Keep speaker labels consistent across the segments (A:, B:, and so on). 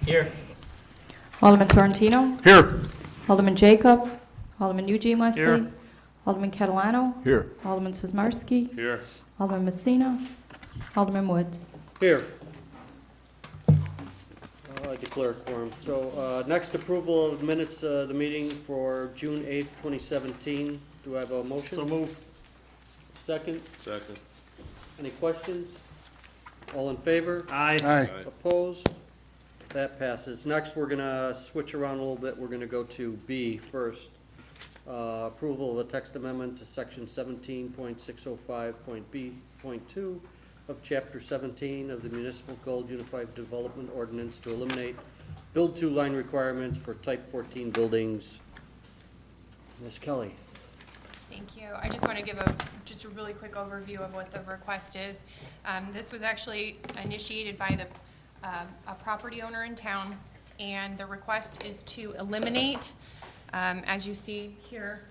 A: Here.
B: Alderman Sorrentino?
C: Here.
B: Alderman Jacob? Alderman Eugene Wesley?
A: Here.
B: Alderman Catalano?
C: Here.
B: Alderman Sizmarsky?
C: Here.
B: Alderman Messina? Alderman Woods?
D: Here. I declare a quorum. So, next approval of minutes of the meeting for June 8th, 2017. Do I have a motion?
C: So move.
D: Second?
C: Second.
D: Any questions? All in favor?
A: Aye.
C: Aye.
D: Opposed? That passes. Next, we're gonna switch around a little bit. We're gonna go to B first. Approval of a text amendment to section 17.605.B.2 of chapter 17 of the Municipal Code Unified Development Ordinance to eliminate build-to line requirements for type 14 buildings. Ms. Kelly.
E: Thank you. I just want to give just a really quick overview of what the request is. This was actually initiated by a property owner in town, and the request is to eliminate, as you see here,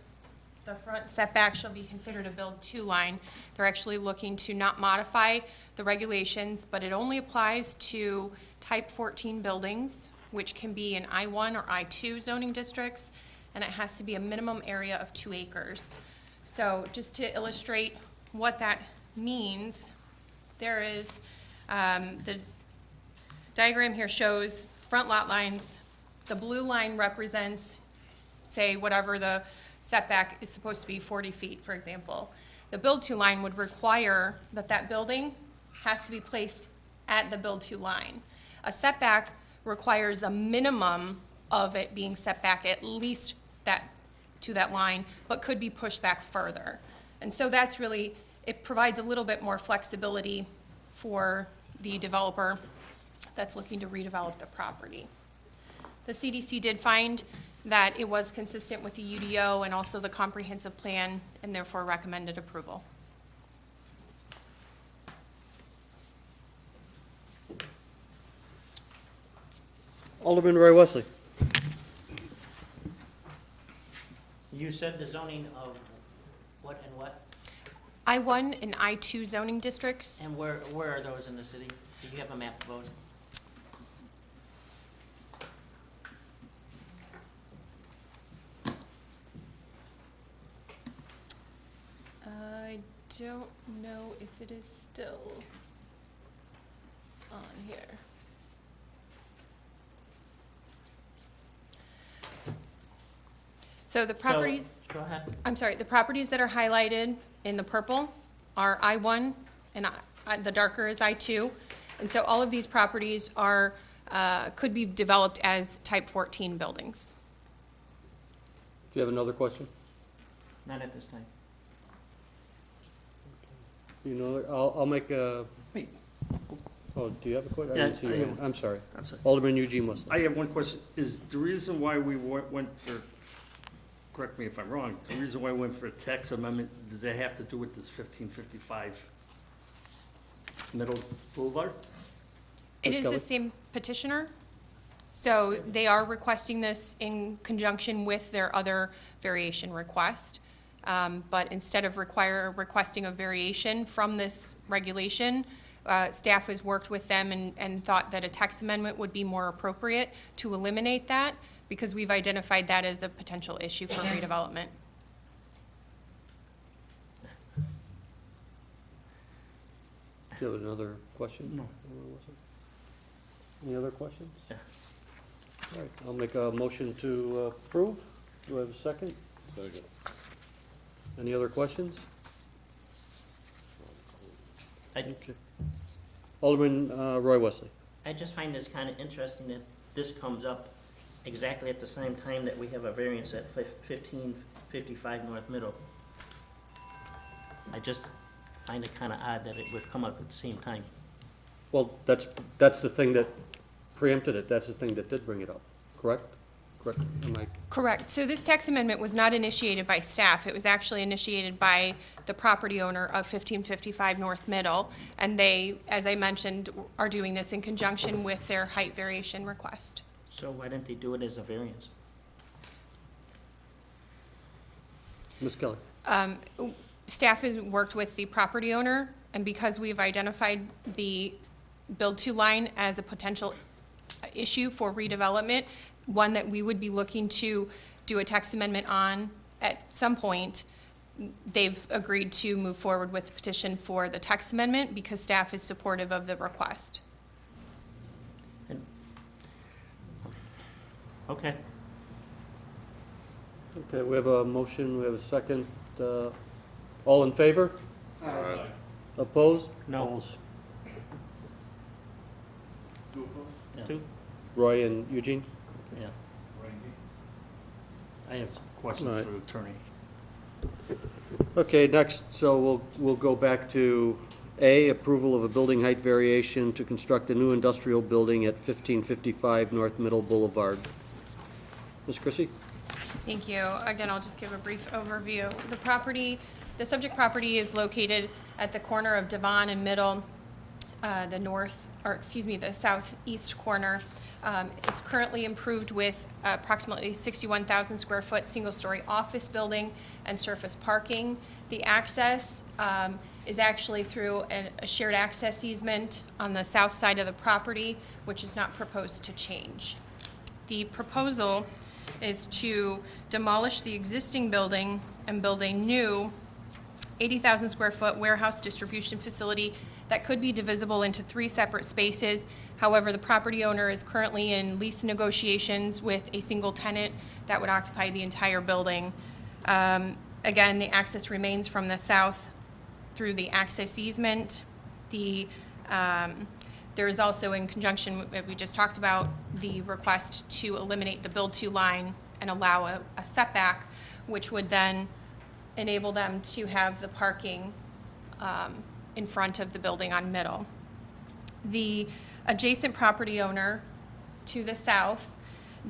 E: the front setback shall be considered a build-to line. They're actually looking to not modify the regulations, but it only applies to type 14 buildings, which can be in I-1 or I-2 zoning districts, and it has to be a minimum area of 2 acres. So just to illustrate what that means, there is, the diagram here shows front lot lines. The blue line represents, say, whatever the setback is supposed to be, 40 feet, for example. The build-to line would require that that building has to be placed at the build-to line. A setback requires a minimum of it being set back at least to that line, but could be pushed back further. And so that's really, it provides a little bit more flexibility for the developer that's looking to redevelop the property. The CDC did find that it was consistent with the UDO and also the comprehensive plan, and therefore recommended approval.
D: Alderman Roy Wesley.
A: You said the zoning of what and what?
E: I-1 and I-2 zoning districts.
A: And where are those in the city? Do you have a map of those?
E: I don't know if it is still on here. So the properties,
A: Go ahead.
E: I'm sorry, the properties that are highlighted in the purple are I-1 and the darker is I-2. And so all of these properties are, could be developed as type 14 buildings.
D: Do you have another question?
A: Not at this time.
D: You know, I'll make a,
F: Wait,
D: oh, do you have a question?
F: Yeah,
D: I didn't see
F: I
D: you.
F: have-
D: I'm sorry.
F: I'm sorry.
D: Alderman Eugene Wesley.
F: I have one question. Is the reason why we went for, correct me if I'm wrong, the reason why we went for a tax amendment, does that have to do with this 1555 Middle Boulevard?
E: It
D: Ms.
E: is
D: Kelly?
E: the same petitioner, so they are requesting this in conjunction with their other variation request. But instead of requesting a variation from this regulation, staff has worked with them and thought that a text amendment would be more appropriate to eliminate that, because we've identified that as a potential issue for redevelopment.
D: Do you have another question?
F: No.
D: Any other questions?
F: Yeah.
D: All right, I'll make a motion to approve. Do I have a second?
C: Second.
D: Any other questions?
A: I
D: Alderman Roy Wesley.
A: just find this kind of interesting that this comes up exactly at the same time that we have a variance at 1555 North Middle. I just find it kind of odd that it would come up at the same time.
D: Well, that's the thing that preempted it. That's the thing that did bring it up, correct? Correct. Am I
E: Correct. So this text amendment was not initiated by staff. It was actually initiated by the property owner of 1555 North Middle. And they, as I mentioned, are doing this in conjunction with their height variation request.
A: So why didn't they do it as a variance?
D: Ms. Kelly?
E: Staff has worked with the property owner, and because we've identified the build-to line as a potential issue for redevelopment, one that we would be looking to do a text amendment on at some point. They've agreed to move forward with the petition for the text amendment because staff is supportive of the request.
A: And- Okay.
D: Okay, we have a motion, we have a second. All in favor? Opposed?
A: No. Two?
D: Roy and Eugene?
F: Yeah. I have some questions
D: All right.
F: for the attorney.
D: Okay, next, so we'll go back to A, approval of a building height variation to construct a new industrial building at 1555 North Middle Boulevard. Ms. Chrissy?
E: Thank you. Again, I'll just give a brief overview. The subject property is located at the corner of Devon and Middle, the southeast corner. It's currently improved with approximately 61,000 square foot single-story office building and surface parking. The access is actually through a shared access easement on the south side of the property, which is not proposed to change. The proposal is to demolish the existing building and build a new 80,000 square foot warehouse distribution facility that could be divisible into 3 separate spaces. However, the property owner is currently in lease negotiations with a single tenant that would occupy the entire building. Again, the access remains from the south through the access easement. There is also, in conjunction, we just talked about, the request to eliminate the build-to line and allow a setback, which would then enable them to have the parking in front of the building on Middle. The adjacent property owner to the south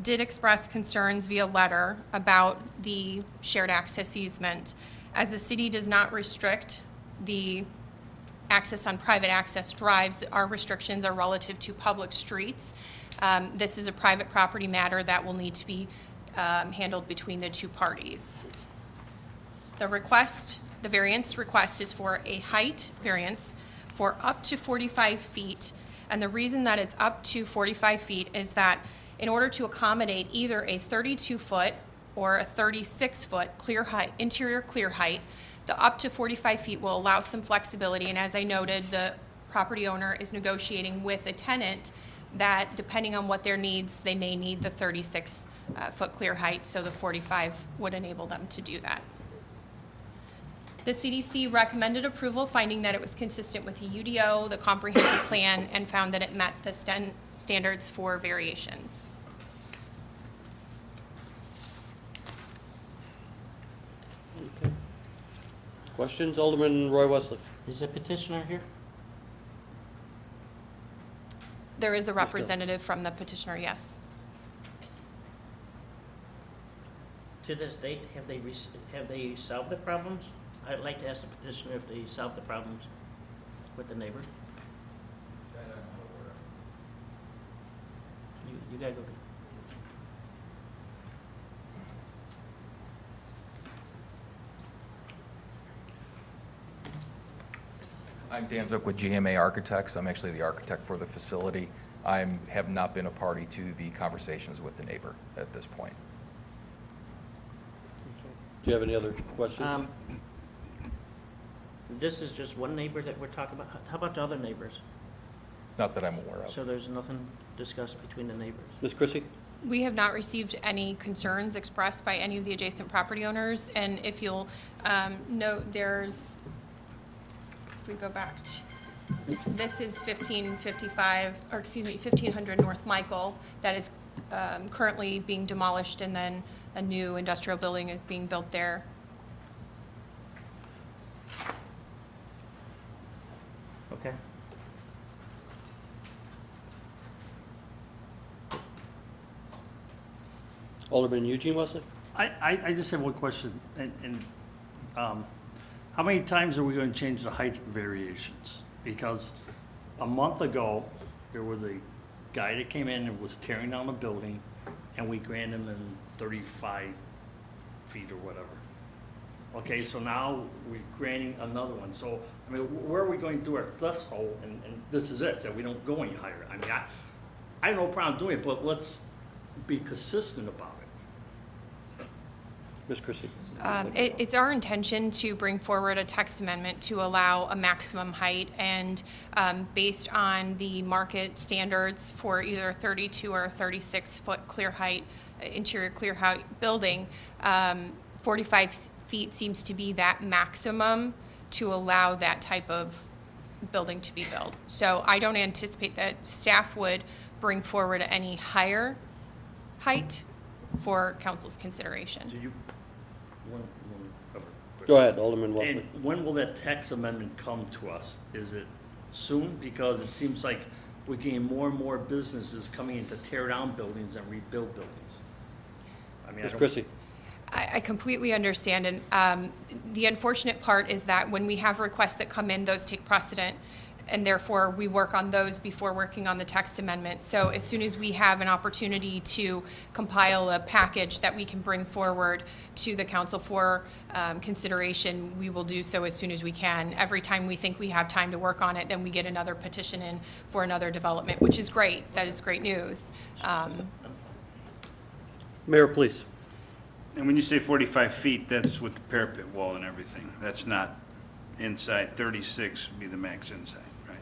E: did express concerns via letter about the shared access easement. As the city does not restrict the access on private access drives, our restrictions are relative to public streets. This is a private property matter that will need to be handled between the 2 parties. The variance request is for a height variance for up to 45 feet. And the reason that it's up to 45 feet is that in order to accommodate either a 32-foot or a 36-foot interior clear height, the up to 45 feet will allow some flexibility. And as I noted, the property owner is negotiating with a tenant that, depending on what their needs, they may need the 36-foot clear height, so the 45 would enable them to do that. The CDC recommended approval, finding that it was consistent with the UDO, the comprehensive plan, and found that it met the standards for variations.
D: Okay. Questions? Alderman Roy Wesley.
A: Is the petitioner here?
E: There is a representative from the petitioner, yes.
A: To this date, have they solved the problems? I'd like to ask the petitioner if they solved the problems with the neighbor. You gotta go.
C: I'm Dan Zook with GMA Architects. I'm actually the architect for the facility. I have not been a party to the conversations with the neighbor at this point.
D: Do you have any other questions?
A: This is just one neighbor that we're talking about. How about the other neighbors?
C: Not that I'm aware of.
A: So there's nothing discussed between the neighbors?
D: Ms. Chrissy?
E: We have not received any concerns expressed by any of the adjacent property owners. And if you'll note, if we go back to, this is 1500 North Michael that is currently being demolished, and then a new industrial building is being built there.
A: Okay.
D: Alderman Eugene Wesley?
F: I just have one question, how many times are we gonna change the height variations? Because a month ago, there was a guy that came in and was tearing down a building, and we granted him in 35 feet or whatever. Okay, so now we're granting another one, so, I mean, where are we going to do our threshold, and this is it, that we don't go any higher? I mean, I have no problem doing it, but let's be consistent about it.
D: Ms. Chrissy?
E: It's our intention to bring forward a text amendment to allow a maximum height, and based on the market standards for either 32 or 36-foot clear height, interior clear height building, 45 feet seems to be that maximum to allow that type of building to be built. So I don't anticipate that staff would bring forward any higher height for council's consideration.
F: Do you, when-
D: Go ahead, Alderman Wesley.
F: And when will that text amendment come to us? Is it soon? Because it seems like we're getting more and more businesses coming in to tear down buildings and rebuild buildings. I mean, I
D: Ms.
F: don't-
D: Chrissy?
E: I completely understand, and the unfortunate part is that when we have requests that come in, those take precedent, and therefore we work on those before working on the text amendment. So as soon as we have an opportunity to compile a package that we can bring forward to the council for consideration, we will do so as soon as we can. Every time we think we have time to work on it, then we get another petition in for another development, which is great. That is great news.
D: Mayor, please.
G: And when you say 45 feet, that's with the parapet wall and everything. That's not inside. 36 would be the max inside, right?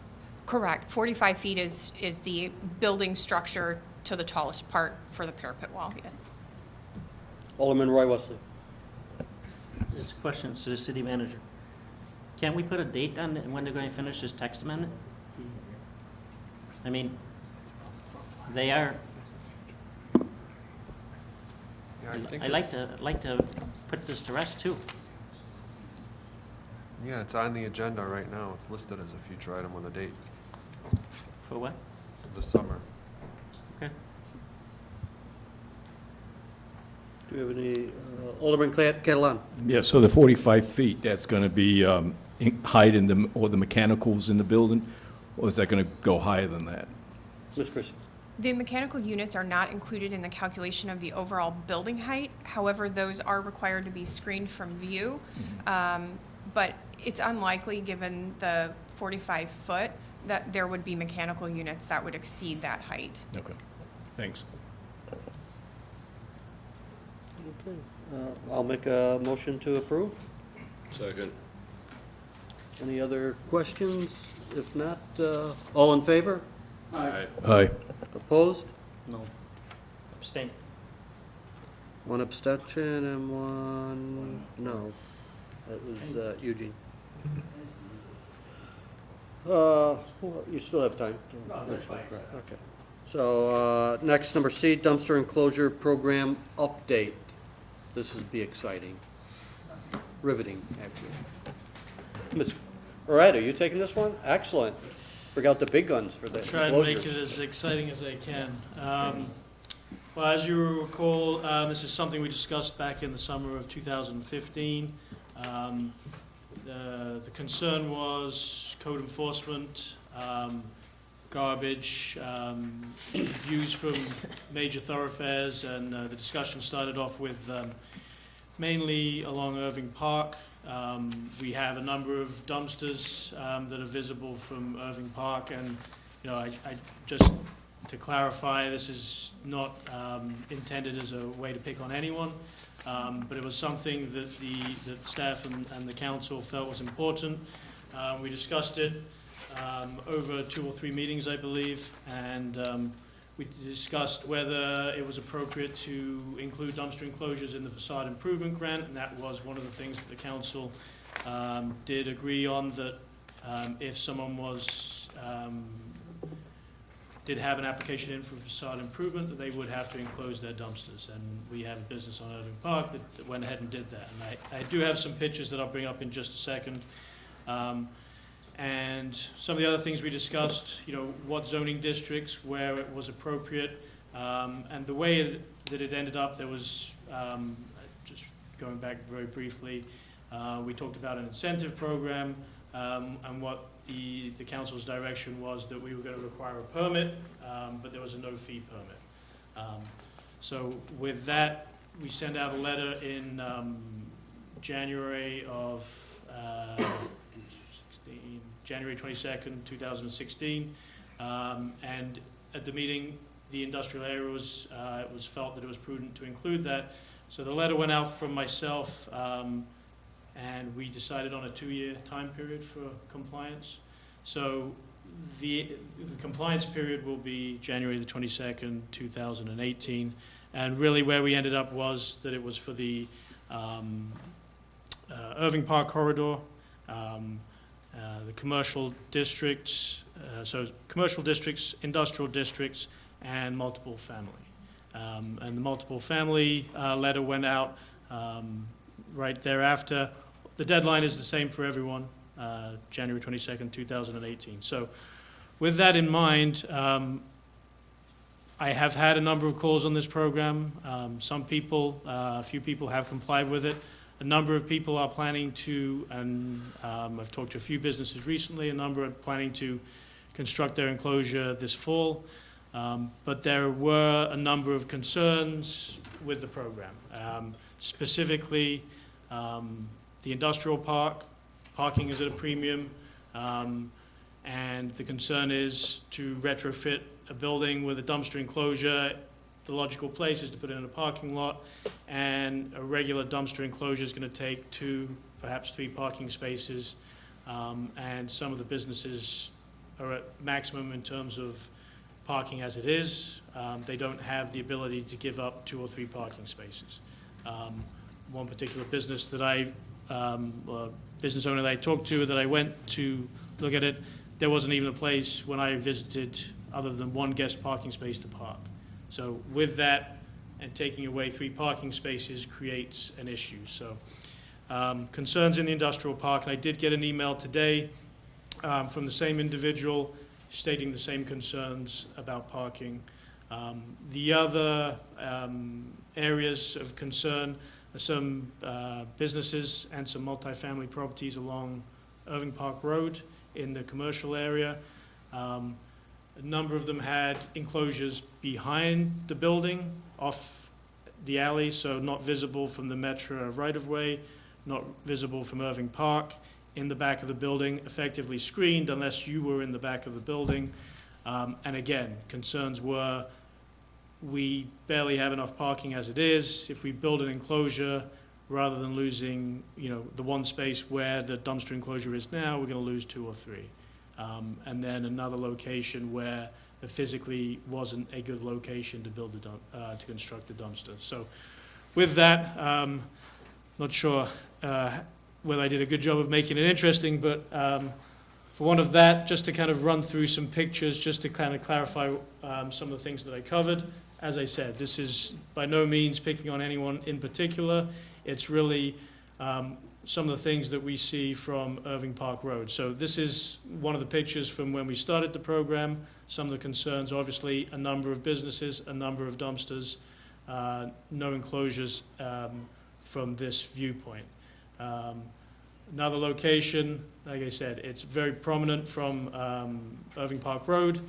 E: Correct. 45 feet is the building structure to the tallest part for the parapet wall, yes.
D: Alderman Roy Wesley.
A: This question to the city manager. Can we put a date on when they're going to finish this text amendment? I mean, they are,
H: Yeah, I think
A: I'd like to put this to rest too.
H: yeah, it's on the agenda right now. It's listed as a future item with a date,
A: For what?
H: this summer.
A: Okay.
D: Do we have any, Alderman Catalan?
I: Yeah, so the 45 feet, that's going to be height in the, or the mechanicals in the building, or is that going to go higher than that?
D: Ms. Chrissy?
E: The mechanical units are not included in the calculation of the overall building height. However, those are required to be screened from view. But it's unlikely, given the 45 foot, that there would be mechanical units that would exceed that height.
I: Okay, thanks.
D: Okay. I'll make a motion to approve.
I: Second.
D: Any other questions? If not, all in favor?
I: Aye.
D: Opposed?
A: No. Abstain.
D: One abstention and one no. That was Eugene. Well, you still have time. Okay. So, next, number C, dumpster enclosure program update. This would be exciting. Riveting, actually. Ms. All right, are you taking this one? Excellent. Bring out the big guns for the
J: Try and make
D: enclosures.
J: it as exciting as I can. Well, as you recall, this is something we discussed back in the summer of 2015. The concern was code enforcement, garbage, views from major thoroughfares, and the discussion started off with mainly along Irving Park. We have a number of dumpsters that are visible from Irving Park, and I just to clarify, this is not intended as a way to pick on anyone, but it was something that the staff and the council felt was important. We discussed it over 2 or 3 meetings, I believe, and we discussed whether it was appropriate to include dumpster enclosures in the facade improvement grant, and that was one of the things that the council did agree on, that if someone did have an application in for facade improvement, that they would have to enclose their dumpsters. And we have a business on Irving Park that went ahead and did that. And I do have some pictures that I'll bring up in just a second. And some of the other things we discussed, what zoning districts, where it was appropriate, and the way that it ended up, there was, just going back very briefly, we talked about an incentive program, and what the council's direction was that we were going to require a permit, but there was a no-fee permit. So with that, we sent out a letter in January of January 22nd, 2016, and at the meeting the industrial area it was felt that it was prudent to include that. So the letter went out from myself, and we decided on a 2-year time period for compliance. So the compliance period will be January the 22nd, 2018. And really where we ended up was that it was for the Irving Park corridor, the commercial districts, so commercial districts, industrial districts, and multiple family. And the multiple family letter went out right thereafter. The deadline is the same for everyone, January 22nd, 2018. So with that in mind, I have had a number of calls on this program. Some people, a few people have complied with it. A number of people are planning to, and I've talked to a few businesses recently, a number are planning to construct their enclosure this fall. But there were a number of concerns with the program. Specifically, the industrial park, parking is at a premium, and the concern is to retrofit a building with a dumpster enclosure. The logical place is to put it in a parking lot, and a regular dumpster enclosure is going to take 2, perhaps 3 parking spaces, and some of the businesses are at maximum in terms of parking as it is. They don't have the ability to give up 2 or 3 parking spaces. One particular business that business owner that I talked to, that I went to look at it, there wasn't even a place when I visited other than 1 guest parking space to park. So with that, and taking away 3 parking spaces creates an issue. So concerns in the industrial park, and I did get an email today from the same individual stating the same concerns about parking. The other areas of concern are some businesses and some multifamily properties along Irving Park Road in the commercial area. A number of them had enclosures behind the building, off the alley, so not visible from the Metro right-of-way, not visible from Irving Park, in the back of the building, effectively screened unless you were in the back of the building. And again, concerns were, we barely have enough parking as it is. If we build an enclosure, rather than losing, the 1 space where the dumpster enclosure is now, we're going to lose 2 or 3. And then another location where there physically wasn't a good location to build to construct the dumpster. So with that, not sure whether I did a good job of making it interesting, but for one of that, just to kind of run through some pictures, just to kind of clarify some of the things that I covered. As I said, this is by no means picking on anyone in particular. It's really some of the things that we see from Irving Park Road. So this is one of the pictures from when we started the program. Some of the concerns, obviously, a number of businesses, a number of dumpsters, no enclosures from this viewpoint. Another location, like I said, it's very prominent from Irving Park Road.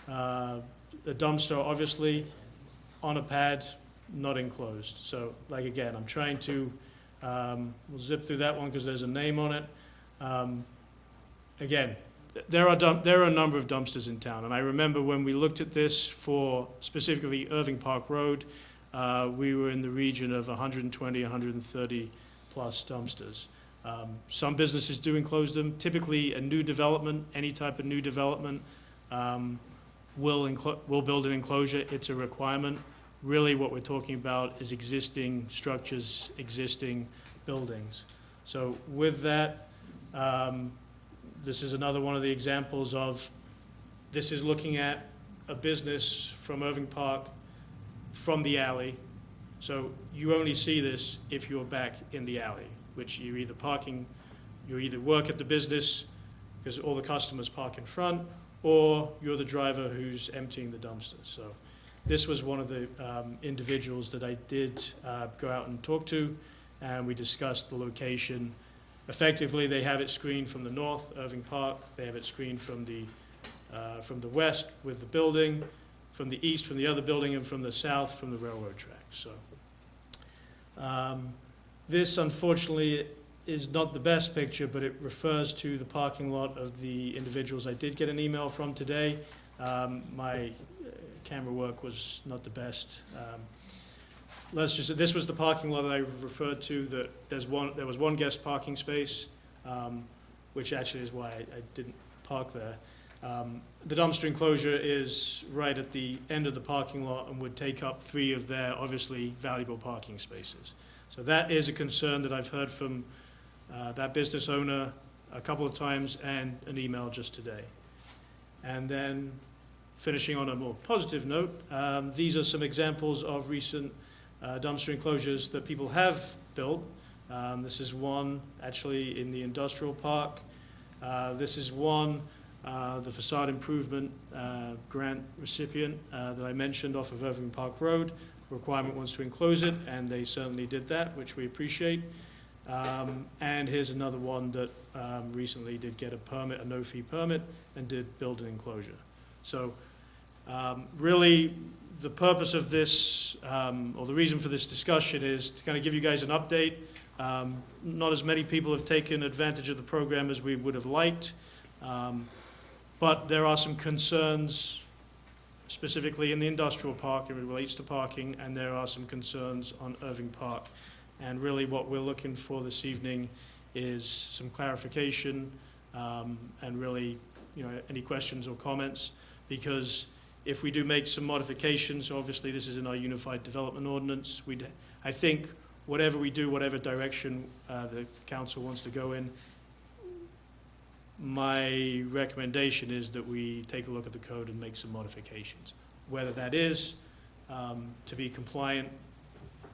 J: A dumpster, obviously, on a pad, not enclosed. So, like again, I'm trying to, we'll zip through that one because there's a name on it. Again, there are a number of dumpsters in town, and I remember when we looked at this for specifically Irving Park Road, we were in the region of 120, 130 plus dumpsters. Some businesses do enclose them. Typically, a new development, any type of new development, will build an enclosure. It's a requirement. Really what we're talking about is existing structures, existing buildings. So with that, this is another one of the examples of, this is looking at a business from Irving Park from the alley. So you only see this if you're back in the alley, which you're either parking, you either work at the business because all the customers park in front, or you're the driver who's emptying the dumpster. So this was one of the individuals that I did go out and talk to, and we discussed the location. Effectively, they have it screened from the north, Irving Park. They have it screened from the west with the building, from the east from the other building, and from the south from the railroad tracks. So this, unfortunately, is not the best picture, but it refers to the parking lot of the individuals I did get an email from today. My camera work was not the best. Let's just, this was the parking lot that I referred to, that there was one guest parking space, which actually is why I didn't park there. The dumpster enclosure is right at the end of the parking lot and would take up 3 of their obviously valuable parking spaces. So that is a concern that I've heard from that business owner a couple of times and an email just today. And then finishing on a more positive note, these are some examples of recent dumpster enclosures that people have built. This is one actually in the industrial park. This is one, the facade improvement grant recipient that I mentioned off of Irving Park Road. Requirement wants to enclose it, and they certainly did that, which we appreciate. And here's another one that recently did get a permit, a no-fee permit, and did build an enclosure. So really, the purpose of this, or the reason for this discussion, is to kind of give you guys an update. Not as many people have taken advantage of the program as we would have liked, but there are some concerns specifically in the industrial park. It relates to parking, and there are some concerns on Irving Park. And really what we're looking for this evening is some clarification, and really, any questions or comments, because if we do make some modifications, obviously this is in our Unified Development Ordinance, I think whatever we do, whatever direction the council wants to go in, my recommendation is that we take a look at the code and make some modifications. Whether that is to be compliant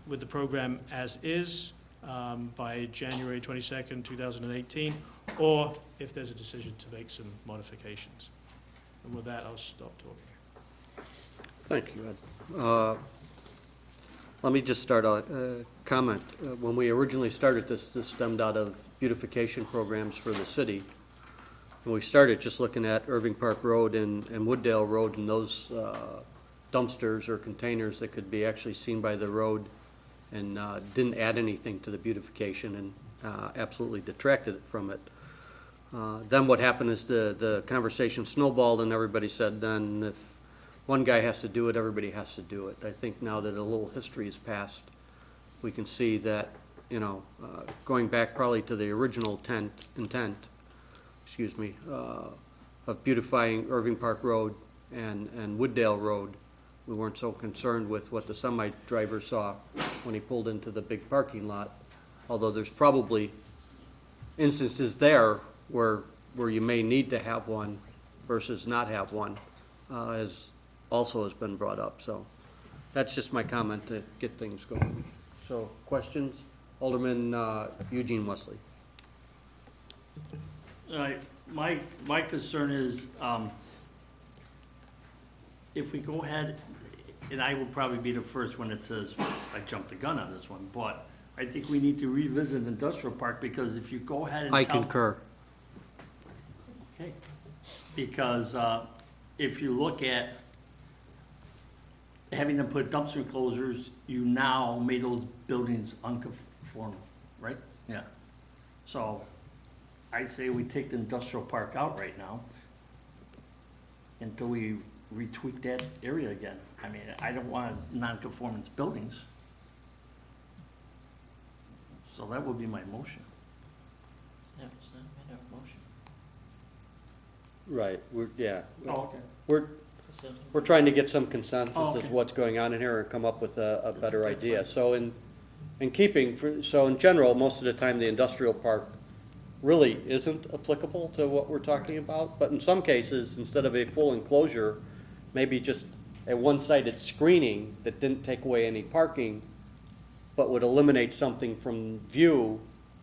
J: with the program as is by January 22nd, 2018, or if there's a decision to make some modifications. And with that, I'll stop talking.
D: Thank you, Ed. Let me just start a comment. When we originally started this stemmed out of beautification programs for the city. And we started just looking at Irving Park Road and Wooddale Road and those dumpsters or containers that could be actually seen by the road, and didn't add anything to the beautification, and absolutely detracted from it. Then what happened is the conversation snowballed, and everybody said, then if one guy has to do it, everybody has to do it. I think now that a little history has passed, we can see that, going back probably to the original intent, of beautifying Irving Park Road and Wooddale Road, we weren't so concerned with what the semi-driver saw when he pulled into the big parking lot, although there's probably instances there where you may need to have one versus not have one, as also has been brought up. So that's just my comment to get things going. So questions? Alderman Eugene Wesley.
F: My concern is, if we go ahead, and I will probably be the first when it says I jumped the gun on this one, but I think we need to revisit industrial park, because if you go ahead and
D: I
F: tell-
D: concur.
F: Okay, because if you look at having them put dumpster enclosures, you now made those buildings unconformable, right? Yeah. So I say we take the industrial park out right now until we retweak that area again. I mean, I don't want non-conformance buildings. So that would be my motion.
A: Yeah, it's not a matter of motion.
D: Right,
F: Oh, okay.
D: We're trying to get some consensus
F: Oh,
D: as
F: okay.
D: to what's going on in here and come up with a better idea. So in general, most of the time, the industrial park really isn't applicable to what we're talking about. But in some cases, instead of a full enclosure, maybe just a one-sided screening that didn't take away any parking, but would eliminate something from view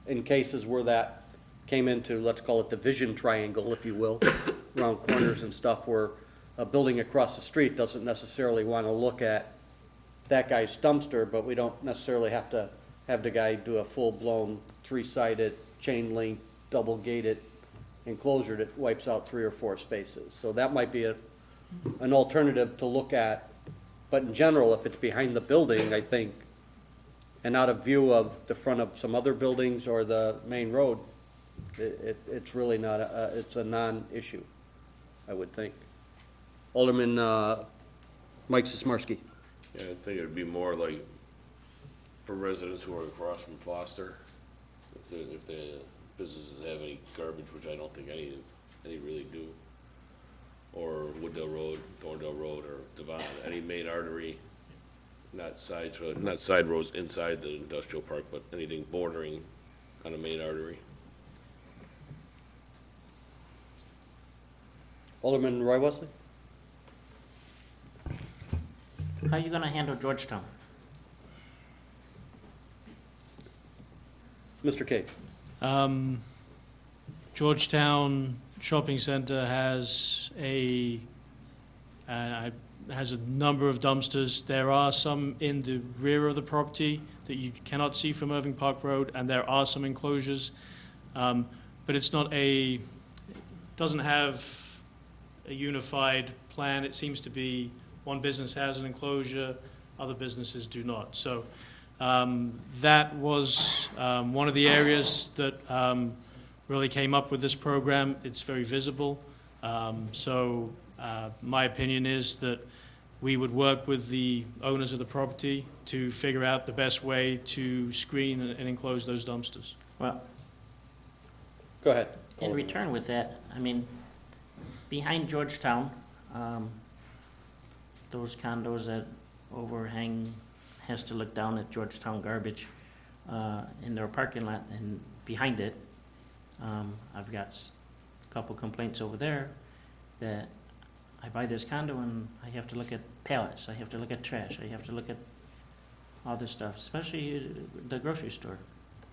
D: in cases where that came into, let's call it the vision triangle, if you will, around corners and stuff, where a building across the street doesn't necessarily want to look at that guy's dumpster, but we don't necessarily have to have the guy do a full-blown three-sided chain link, double-gated enclosure that wipes out 3 or 4 spaces. So that might be an alternative to look at. But in general, if it's behind the building, I think, and out of view of the front of some other buildings or the main road, it's really not, it's a non-issue, I would think. Alderman Mike Sismarski.
K: Yeah, I think it'd be more like for residents who are across from Foster, if the businesses have any garbage, which I don't think any really do, or Wooddale Road, Thorndale Road, or Devon, any main artery, not side roads inside the industrial park, but anything bordering on a main artery.
D: Alderman Roy Wesley?
A: How are you gonna handle Georgetown?
D: Mr. Cage?
J: Georgetown Shopping Center has a number of dumpsters. There are some in the rear of the property that you cannot see from Irving Park Road, and there are some enclosures. But it's not doesn't have a unified plan. It seems to be one business has an enclosure, other businesses do not. So that was one of the areas that really came up with this program. It's very visible. My opinion is that we would work with the owners of the property to figure out the best way to screen and enclose those dumpsters.
A: Well,
D: Go ahead.
A: in return with that, I mean, behind Georgetown, those condos that overhang has to look down at Georgetown garbage in their parking lot, and behind it, I've got a couple complaints over there that I buy this condo and I have to look at pallets, I have to look at trash, I have to look at all this stuff, especially the grocery store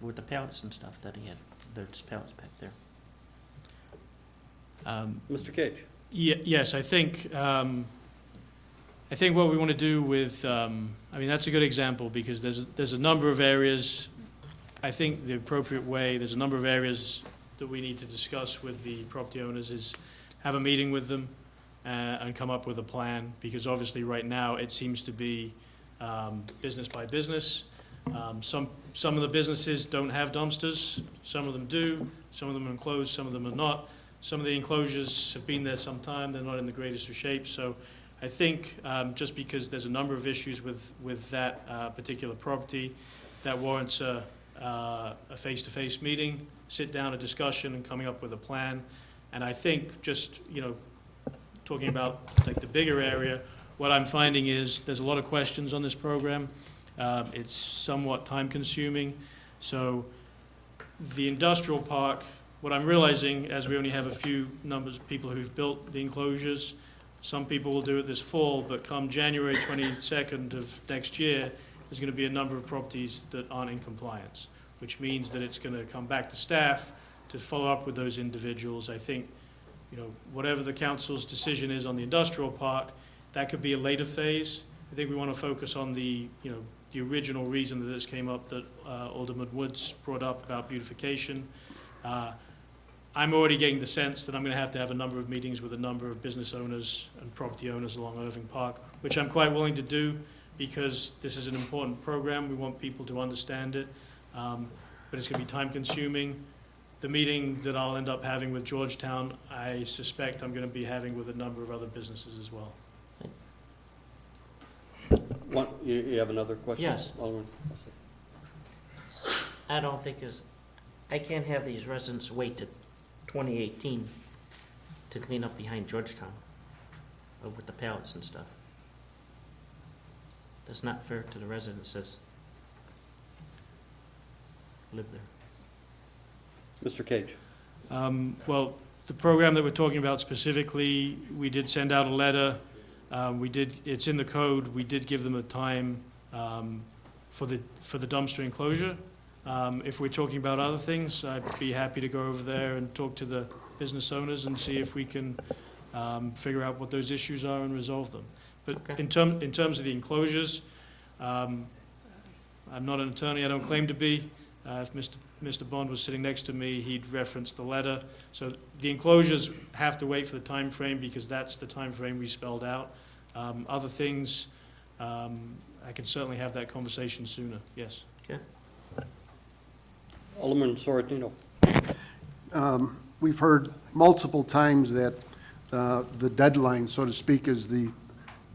A: with the pallets and stuff that he had. There's pallets back there.
D: Mr. Cage?
J: Yes, I think what we want to do with, I mean, that's a good example because there's a number of areas, I think the appropriate way, there's a number of areas that we need to discuss with the property owners is have a meeting with them and come up with a plan, because obviously right now it seems to be business by business. Some of the businesses don't have dumpsters, some of them do, some of them are enclosed, some of them are not. Some of the enclosures have been there some time, they're not in the greatest of shape. So I think just because there's a number of issues with that particular property, that warrants a face-to-face meeting, sit down, a discussion, and coming up with a plan. And I think just, talking about like the bigger area, what I'm finding is there's a lot of questions on this program. It's somewhat time-consuming. So the industrial park, what I'm realizing, as we only have a few numbers of people who've built the enclosures, some people will do it this fall, but come January 22nd of next year, there's going to be a number of properties that aren't in compliance, which means that it's going to come back to staff to follow up with those individuals. I think, whatever the council's decision is on the industrial park, that could be a later phase. I think we want to focus on the original reason that this came up, that Alderman Woods brought up about beautification. I'm already getting the sense that I'm going to have a number of meetings with a number of business owners and property owners along Irving Park, which I'm quite willing to do because this is an important program. We want people to understand it, but it's going to be time-consuming. The meeting that I'll end up having with Georgetown, I suspect I'm going to be having with a number of other businesses as well.
D: You have another question?
A: Yes.
D: Alderman?
A: I don't think I can't have these residents wait to 2018 to clean up behind Georgetown with the pallets and stuff. That's not fair to the residents that live there.
D: Mr. Cage?
J: Well, the program that we're talking about specifically, we did send out a letter. It's in the code. We did give them a time for the dumpster enclosure. If we're talking about other things, I'd be happy to go over there and talk to the business owners and see if we can figure out what those issues are and resolve them. But
A: Okay.
J: in terms of the enclosures, I'm not an attorney. I don't claim to be. If Mr. Bond was sitting next to me, he'd reference the letter. So the enclosures have to wait for the time frame because that's the time frame we spelled out. Other things, I can certainly have that conversation sooner, yes.
A: Okay.
D: Alderman Sorrentino?
L: We've heard multiple times that the deadline, so to speak, is the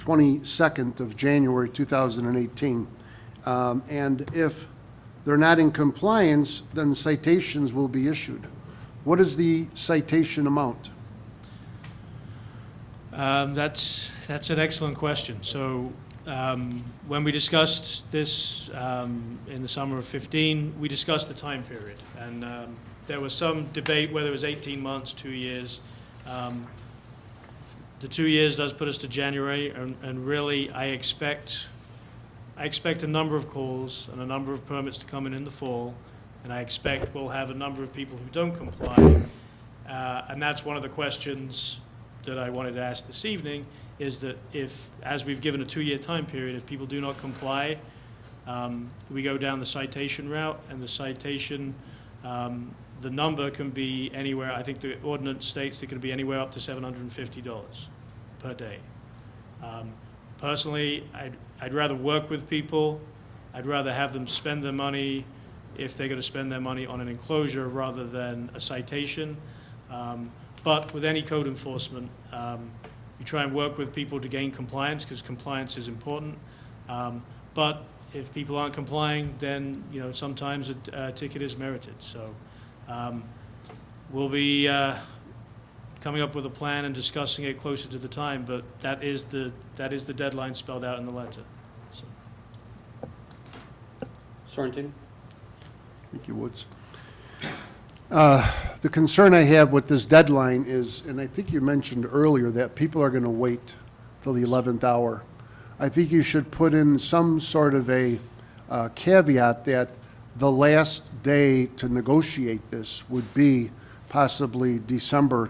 L: 22nd of January 2018. And if they're not in compliance, then citations will be issued. What is the citation amount?
J: That's an excellent question. So when we discussed this in the summer of 15, we discussed the time period. And there was some debate whether it was 18 months, 2 years. The 2 years does put us to January, and really I expect a number of calls and a number of permits to come in the fall, and I expect we'll have a number of people who don't comply. And that's one of the questions that I wanted to ask this evening, is that if, as we've given a 2-year time period, if people do not comply, we go down the citation route, and the citation, the number can be anywhere, I think the ordinance states it can be anywhere up to $750 per day. Personally, I'd rather work with people. I'd rather have them spend their money, if they're going to spend their money, on an enclosure rather than a citation. But with any code enforcement, you try and work with people to gain compliance, because compliance is important. But if people aren't complying, then sometimes a ticket is merited. So we'll be coming up with a plan and discussing it closer to the time. But that is the deadline spelled out in the letter. So.
D: Sorrentino?
L: Thank you, Woods. The concern I have with this deadline is, and I think you mentioned earlier, that people are going to wait till the 11th hour. I think you should put in some sort of a caveat that the last day to negotiate this would be possibly December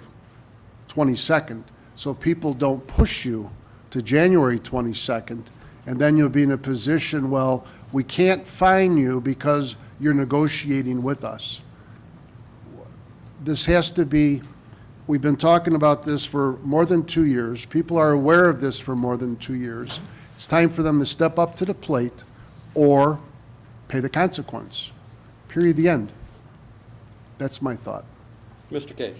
L: 22nd, so people don't push you to January 22nd, and then you'll be in a position, well, we can't fine you because you're negotiating with us. This has to be, we've been talking about this for more than 2 years. People are aware of this for more than 2 years. It's time for them to step up to the plate or pay the consequence. Period, the end. That's my thought.
D: Mr. Cage?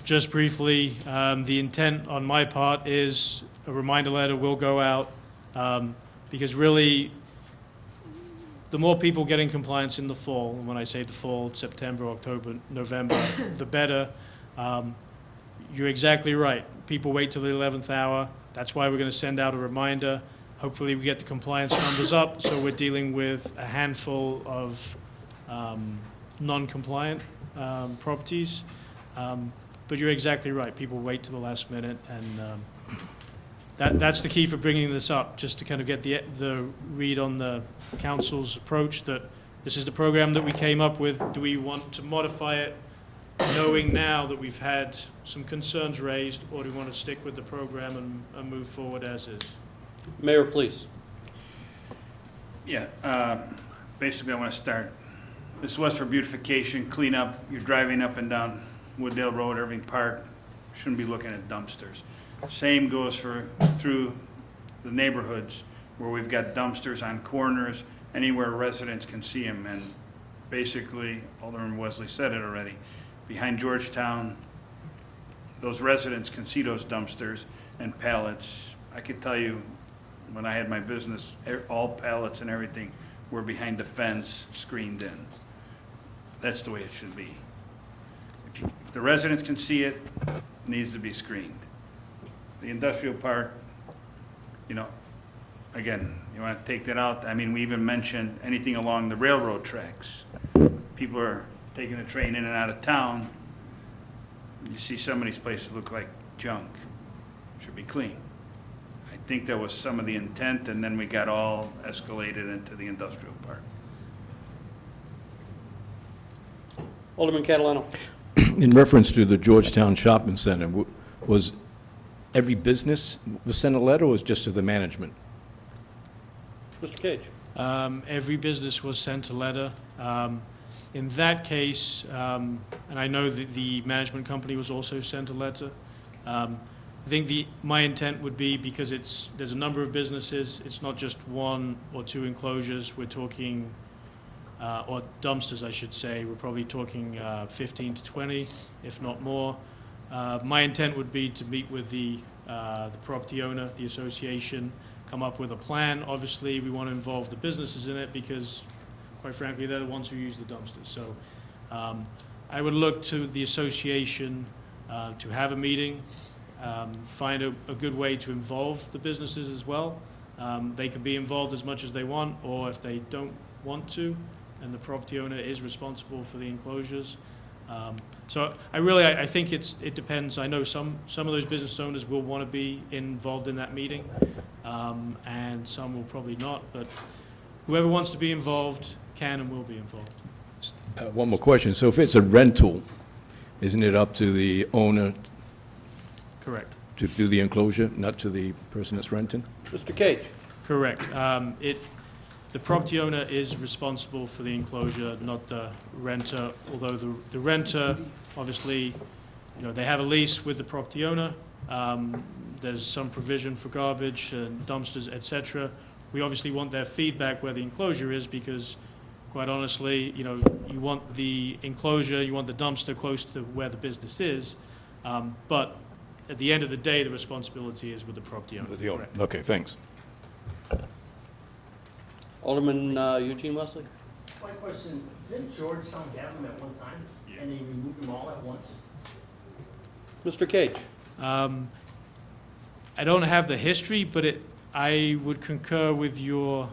J: Just briefly, the intent on my part is a reminder letter will go out, because really, the more people get in compliance in the fall, and when I say the fall, September, October, November, the better. You're exactly right. People wait till the 11th hour. That's why we're going to send out a reminder. Hopefully we get the compliance numbers up, so we're dealing with a handful of non-compliant properties. But you're exactly right. People wait to the last minute, and that's the key for bringing this up, just to kind of get the read on the council's approach, that this is the program that we came up with. Do we want to modify it, knowing now that we've had some concerns raised, or do we want to stick with the program and move forward as is?
D: Mayor, please.
G: Yeah, basically I want to start. This was for beautification, cleanup. You're driving up and down Wooddale Road, Irving Park, shouldn't be looking at dumpsters. Same goes through the neighborhoods where we've got dumpsters on corners, anywhere residents can see them. And basically, Alderman Wesley said it already, behind Georgetown, those residents can see those dumpsters and pallets. I could tell you, when I had my business, all pallets and everything were behind the fence, screened in. That's the way it should be. If the residents can see it, it needs to be screened. The industrial park, again, you want to take that out. I mean, we even mentioned anything along the railroad tracks. People are taking the train in and out of town. You see some of these places look like junk. Should be clean. I think that was some of the intent, and then we got all escalated into the industrial park.
D: Alderman Catalano?
I: In reference to the Georgetown Shopping Center, was every business was sent a letter, or was just to the management?
D: Mr. Cage?
J: Every business was sent a letter. In that case, and I know that the management company was also sent a letter, I think my intent would be, because there's a number of businesses, it's not just 1 or 2 enclosures, we're talking, or dumpsters, I should say, we're probably talking 15 to 20, if not more. My intent would be to meet with the the property owner, the association, come up with a plan. Obviously, we want to involve the businesses in it because, quite frankly, they're the ones who use the dumpsters. So I would look to the association to have a meeting, find a good way to involve the businesses as well. They can be involved as much as they want, or if they don't want to, and the property owner is responsible for the enclosures. So I think it depends. I know some of those business owners will want to be involved in that meeting, and some will probably not, but whoever wants to be involved can and will be involved.
I: One more question. So if it's a rental, isn't it up to the owner
J: Correct.
I: to do the enclosure, not to the person that's renting?
D: Mr. Cage?
J: Correct. The property owner is responsible for the enclosure, not the renter, although the renter, obviously, they have a lease with the property owner. There's some provision for garbage and dumpsters, et cetera. We obviously want their feedback where the enclosure is because, quite honestly, you want the enclosure, you want the dumpster close to where the business is, but at the end of the day, the responsibility is with the property owner.
I: The owner.
J: Correct.
I: Okay, thanks.
D: Alderman Eugene Wesley?
A: My question, didn't Georgetown have them at one time? And they removed them all at once?
D: Mr. Cage?
J: I don't have the history, but I would concur with your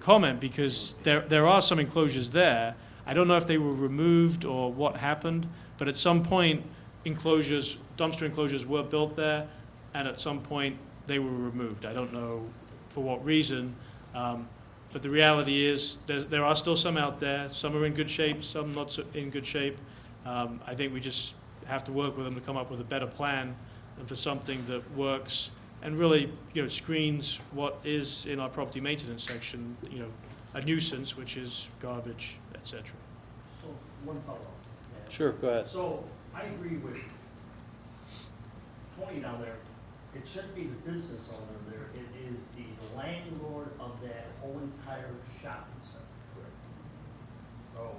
J: comment because there are some enclosures there. I don't know if they were removed or what happened, but at some point, dumpster enclosures were built there, and at some point, they were removed. I don't know for what reason, but the reality is there are still some out there. Some are in good shape, some not so in good shape. I think we just have to work with them to come up with a better plan and for something that works and really, screens what is in our property maintenance section, a nuisance, which is garbage, et cetera.
F: So, one follow-up.
D: Sure, go ahead.
F: So, I agree with Tony down there. It shouldn't be the business owner there. It is the landlord of that whole entire shopping center. So,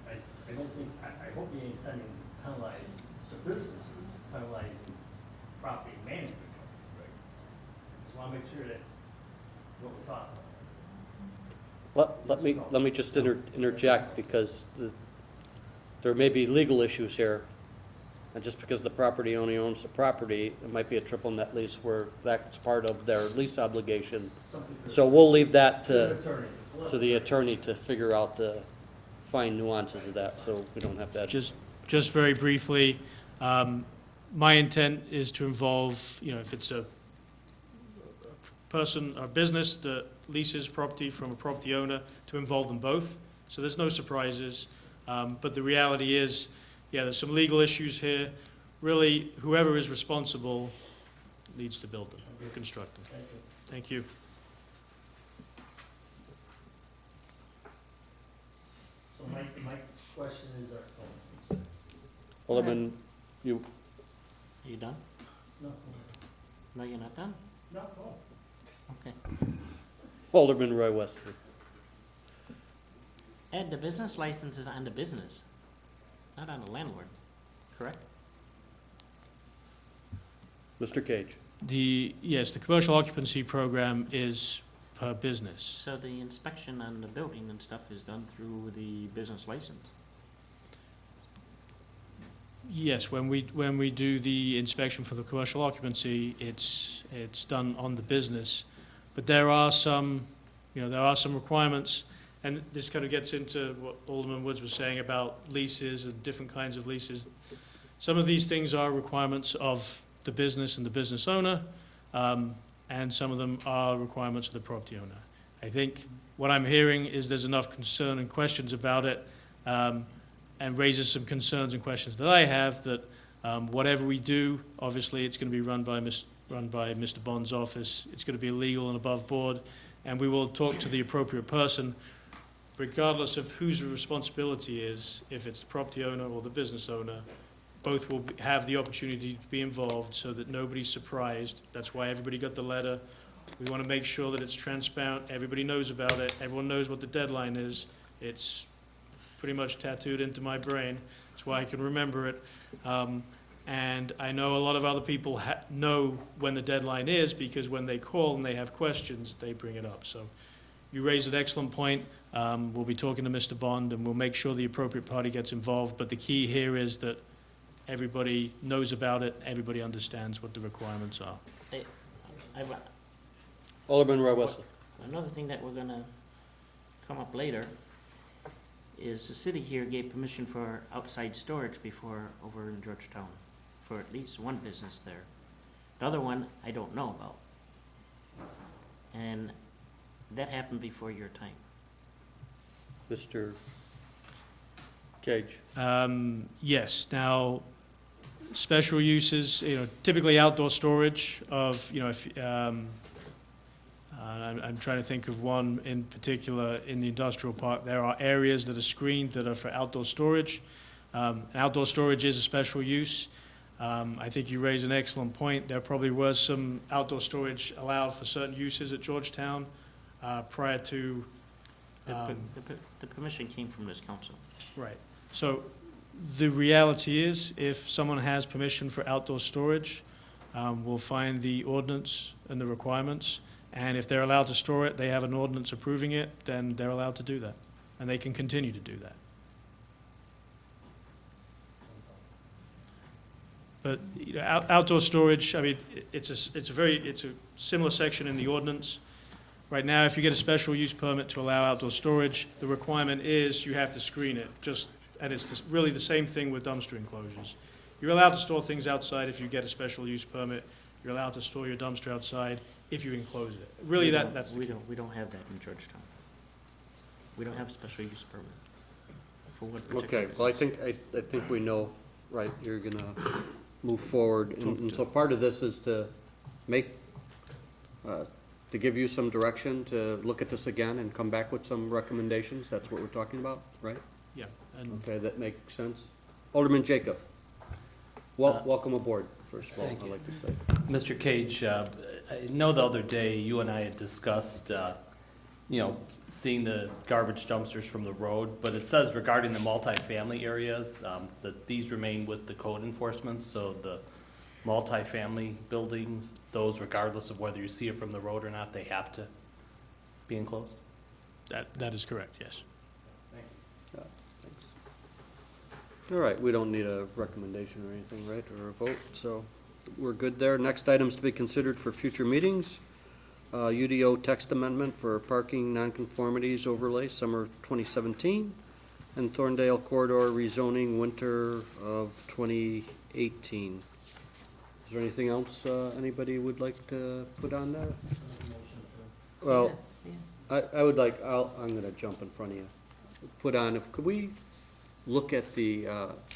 F: I don't think, I hope you ain't intending to penalize the businesses, penalizing property management. Just want to make sure that's what we're talking about.
D: Let me just interject because there may be legal issues here. And just because the property owner owns the property, it might be a triple net lease where that's part of their lease obligation. So we'll leave that to the attorney to figure out the fine nuances of that, so we don't have that.
J: Just very briefly, my intent is to involve, if it's a person or business that leases property from a property owner, to involve them both. So there's no surprises. But the reality is, there's some legal issues here. Really, whoever is responsible needs to build them, construct them. Thank you.
F: So my question is,
D: Alderman,
A: Are you done?
F: no,
A: No, you're not done?
F: no, no.
A: Okay.
D: Alderman Roy Wesley.
A: Ed, the business license is on the business, not on the landlord, correct?
D: Mr. Cage.
J: Yes, the commercial occupancy program is per business.
A: So the inspection on the building and stuff is done through the business license?
J: Yes, when we do the inspection for the commercial occupancy, it's done on the business. But there are some requirements, and this kind of gets into what Alderman Woods was saying about leases and different kinds of leases. Some of these things are requirements of the business and the business owner, and some of them are requirements of the property owner. I think what I'm hearing is there's enough concern and questions about it, and raises some concerns and questions that I have, that whatever we do, obviously it's going to be run by Mr. Bond's office. It's going to be legal and above board, and we will talk to the appropriate person, regardless of whose responsibility is, if it's the property owner or the business owner. Both will have the opportunity to be involved so that nobody's surprised. That's why everybody got the letter. We want to make sure that it's transparent. Everybody knows about it. Everyone knows what the deadline is. It's pretty much tattooed into my brain. That's why I can remember it. And I know a lot of other people know when the deadline is, because when they call and they have questions, they bring it up. So you raise an excellent point. We'll be talking to Mr. Bond, and we'll make sure the appropriate party gets involved. But the key here is that everybody knows about it, everybody understands what the requirements are.
D: Alderman Roy Wesley.
A: Another thing that we're gonna come up later is the city here gave permission for outside storage before over in Georgetown, for at least one business there. The other one, I don't know about. And that happened before your time.
D: Mr. Cage.
J: Yes, now, special uses, typically outdoor storage of, I'm trying to think of one in particular in the industrial park. There are areas that are screened that are for outdoor storage. Outdoor storage is a special use. I think you raise an excellent point. There probably was some outdoor storage allowed for certain uses at Georgetown prior to.
A: The permission came from this council.
J: Right. So the reality is, if someone has permission for outdoor storage, we'll find the ordinance and the requirements. And if they're allowed to store it, they have an ordinance approving it, then they're allowed to do that. And they can continue to do that. But outdoor storage, I mean, it's a similar section in the ordinance. Right now, if you get a special use permit to allow outdoor storage, the requirement is you have to screen it. And it's really the same thing with dumpster enclosures. You're allowed to store things outside if you get a special use permit. You're allowed to store your dumpster outside if you enclose it. Really, that's the key.
A: We don't have that in Georgetown. We don't have a special use permit for what particular
D: Okay, well, I think we know, right, you're gonna move forward. And so part of this is to to give you some direction, to look at this again and come back with some recommendations. That's what we're talking about, right?
J: Yeah. And
D: Okay, that makes sense. Alderman Jacob, welcome aboard, first of all, I'd like to say.
M: Mr. Cage, I know the other day you and I had discussed, seeing the garbage dumpsters from the road, but it says regarding the multifamily areas, that these remain with the code enforcement, so the multifamily buildings, those regardless of whether you see it from the road or not, they have to be enclosed?
J: that is correct, yes.
D: Yeah, thanks. All right, we don't need a recommendation or anything, right, or a vote, so we're good there. Next items to be considered for future meetings. UDO text amendment for parking nonconformities overlay, summer 2017, and Thorndale corridor rezoning, winter of 2018. Is there anything else anybody would like to put on that? Well, I would like, I'm gonna jump in front of you. Put on, could we look at the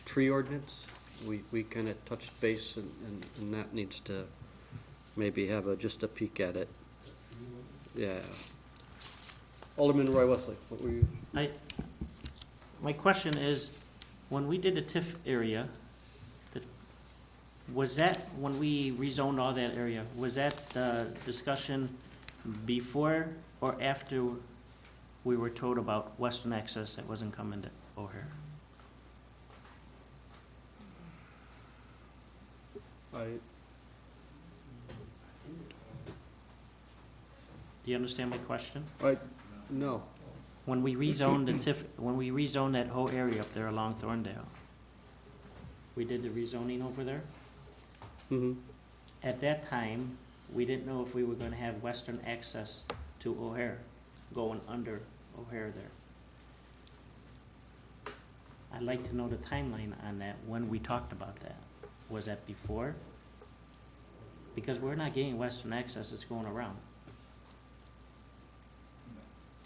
D: tree ordinance? We kind of touched base, and that needs to maybe have just a peek at it. Yeah. Alderman Roy Wesley, what were you?
A: My question is, when we did the TIF area, was that, when we rezoned all that area, was that discussion before or after we were told about western access that wasn't coming to O'Hare? Do you understand my question?
D: No.
A: When we rezoned the TIF, when we rezoned that whole area up there along Thorndale, we did the rezoning over there.
D: Mm-hmm.
A: At that time, we didn't know if we were gonna have western access to O'Hare, going under O'Hare there. I'd like to know the timeline on that, when we talked about that. Was that before? Because we're not getting western access, it's going around.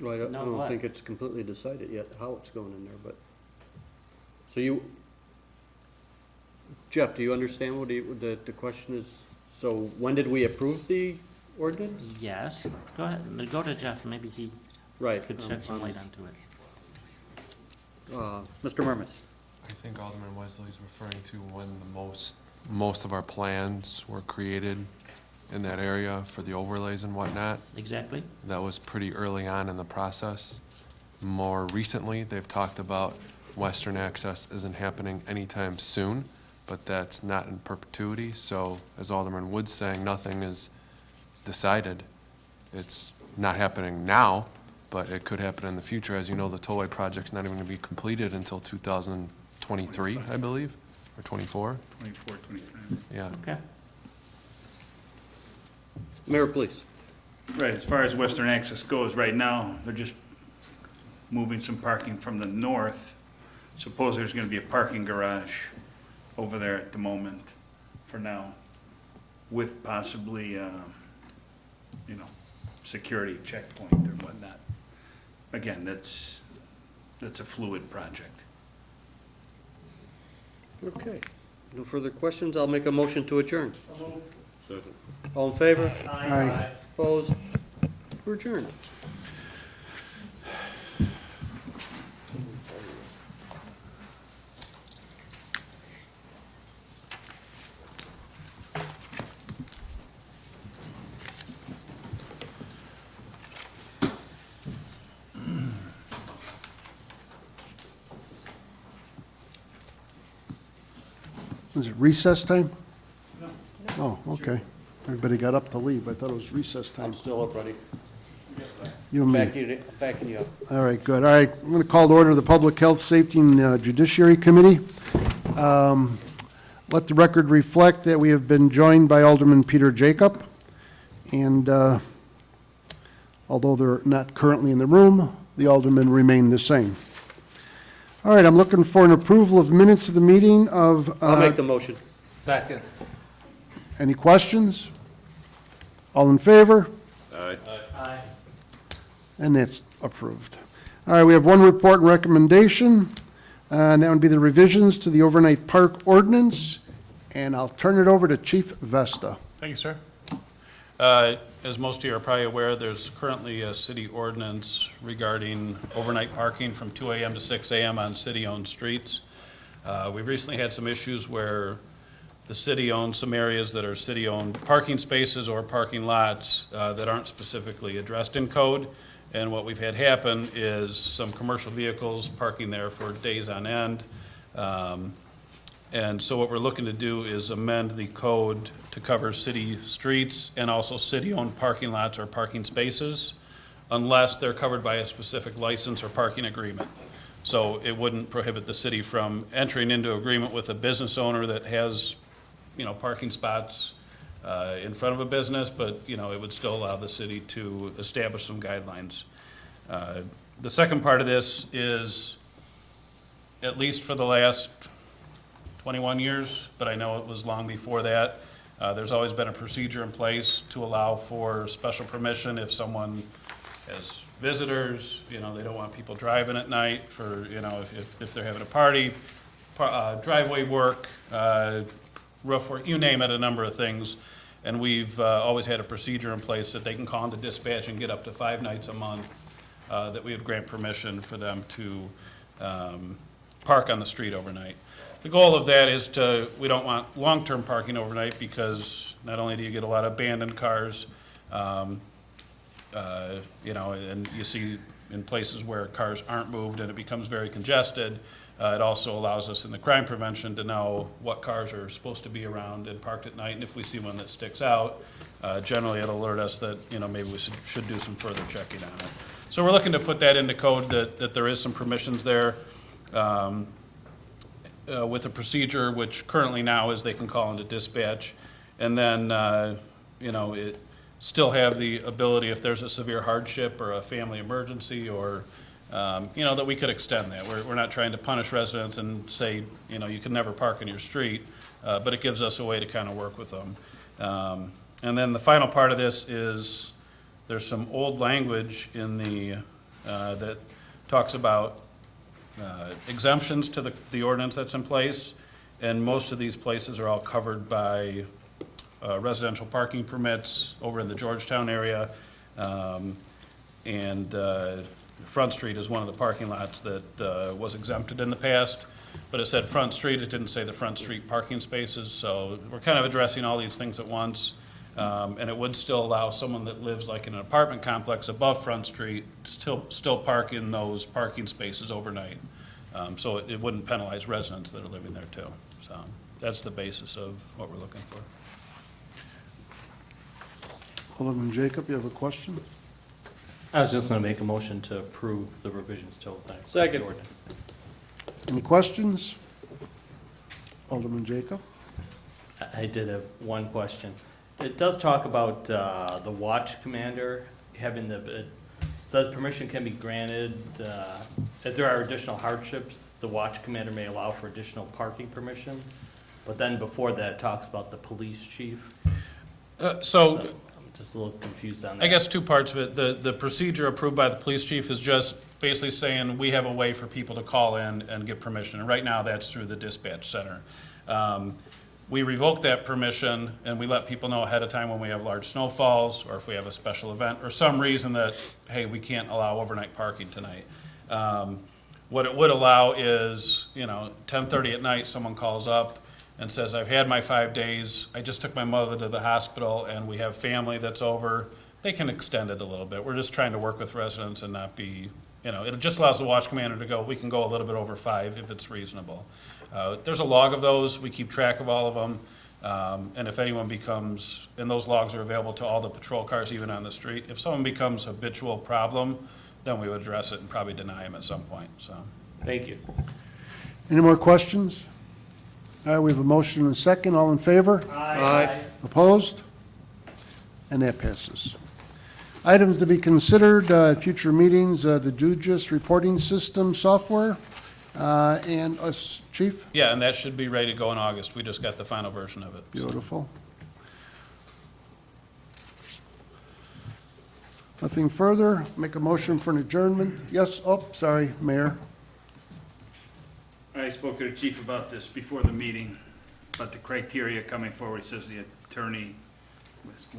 D: Well, I
A: No,
D: don't
A: what?
D: think it's completely decided yet how it's going in there, but, so Jeff, do you understand what the question is? So when did we approve the ordinance?
A: Yes, go ahead, go to Jeff, maybe he
D: Right.
A: could shed some light onto it.
D: Mr. Murmas.
H: I think Alderman Wesley's referring to when most of our plans were created in that area for the overlays and whatnot.
A: Exactly.
H: That was pretty early on in the process. More recently, they've talked about western access isn't happening anytime soon, but that's not in perpetuity. So as Alderman Wood's saying, nothing is decided. It's not happening now, but it could happen in the future. As you know, the tollway project's not even going to be completed until 2023, I believe, or 24.
G: 24, 25.
H: Yeah.
M: Okay.
D: Mayor, please.
G: Right, as far as Western Access goes, right now, they're just moving some parking from the north. Suppose there's gonna be a parking garage over there at the moment, for now, with possibly, security checkpoint or whatnot. Again, that's a fluid project.
D: Okay. No further questions. I'll make a motion to adjourn.
K: Second.
D: All in favor?
L: Aye.
D: Opposed? We're adjourned.
L: Is it recess time? Oh, okay. Everybody got up to leave. I thought it was recess time.
D: I'm still up, buddy.
L: You and me.
D: Backing you up.
L: All right, good. All right, I'm going to call to order the Public Health, Safety, and Judiciary Committee. Let the record reflect that we have been joined by Alderman Peter Jacob, and although they're not currently in the room, the aldermen remain the same. All right, I'm looking for an approval of minutes of the meeting of...
D: I'll make the motion.
M: Second.
L: Any questions? All in favor?
K: Aye.
M: Aye.
L: And that's approved. All right, we have one report and recommendation, and that would be the revisions to the overnight park ordinance, and I'll turn it over to Chief Vesta.
N: Thank you, sir. As most of you are probably aware, there's currently a city ordinance regarding overnight parking from 2 a.m. to 6 a.m. on city-owned streets. We've recently had some issues where the city owns some areas that are city-owned parking spaces or parking lots that aren't specifically addressed in code. And what we've had happen is some commercial vehicles parking there for days on end. And so what we're looking to do is amend the code to cover city streets and also city-owned parking lots or parking spaces, unless they're covered by a specific license or parking agreement. So it wouldn't prohibit the city from entering into agreement with a business owner that has, parking spots in front of a business, but, it would still allow the city to establish some guidelines. The second part of this is, at least for the last 21 years, but I know it was long before that, there's always been a procedure in place to allow for special permission if someone has visitors, they don't want people driving at night for, if they're having a party, driveway work, roof work, you name it, a number of things. And we've always had a procedure in place that they can call into dispatch and get up to 5 nights a month that we would grant permission for them to park on the street overnight. The goal of that is we don't want long-term parking overnight because not only do you get a lot of abandoned cars, and you see in places where cars aren't moved and it becomes very congested, it also allows us in the crime prevention to know what cars are supposed to be around and parked at night, and if we see one that sticks out, generally it'll alert us that, maybe we should do some further checking on it. So we're looking to put that into code that there is some permissions there. With a procedure which currently now is they can call into dispatch, and then, it still have the ability if there's a severe hardship or a family emergency or, that we could extend that. We're not trying to punish residents and say, you can never park in your street, but it gives us a way to kind of work with them. And then the final part of this is there's some old language in the, that talks about exemptions to the ordinance that's in place, and most of these places are all covered by residential parking permits over in the Georgetown area, and Front Street is one of the parking lots that was exempted in the past, but it said Front Street, it didn't say the Front Street parking spaces, so we're kind of addressing all these things at once, and it would still allow someone that lives like in an apartment complex above Front Street to still park in those parking spaces overnight. So it wouldn't penalize residents that are living there too. So that's the basis of what we're looking for.
L: Alderman Jacob, you have a question?
M: I was just gonna make a motion to approve the revisions to the
D: Second.
M: ordinance.
L: Any questions? Alderman Jacob?
M: I did have one question. It does talk about the watch commander having it says permission can be granted, if there are additional hardships, the watch commander may allow for additional parking permission. But then before that, it talks about the police chief.
N: So
M: I'm just a little confused on that.
N: I guess two parts of it. The procedure approved by the police chief is just basically saying we have a way for people to call in and get permission. And right now, that's through the dispatch center. We revoke that permission and we let people know ahead of time when we have large snowfalls or if we have a special event or some reason that, hey, we can't allow overnight parking tonight. What it would allow is, 10:30 at night, someone calls up and says, I've had my 5 days, I just took my mother to the hospital and we have family that's over. They can extend it a little bit. We're just trying to work with residents and not be, it just allows the watch commander to go, we can go a little bit over 5 if it's reasonable. There's a log of those, we keep track of all of them, and if anyone becomes, and those logs are available to all the patrol cars even on the street, if someone becomes a habitual problem, then we would address it and probably deny them at some point, so.
M: Thank you.
L: Any more questions? All right, we have a motion and a second. All in favor?
D: Aye.
L: Opposed? And that passes. Items to be considered at future meetings, the DUGIS reporting system software, and us, Chief?
N: Yeah, and that should be ready to go in August. We just got the final version of it. so.
L: Beautiful. Nothing further. Make a motion for an adjournment. Yes, sorry, Mayor.
G: I spoke to the chief about this before the meeting, about the criteria coming forward. He says the attorney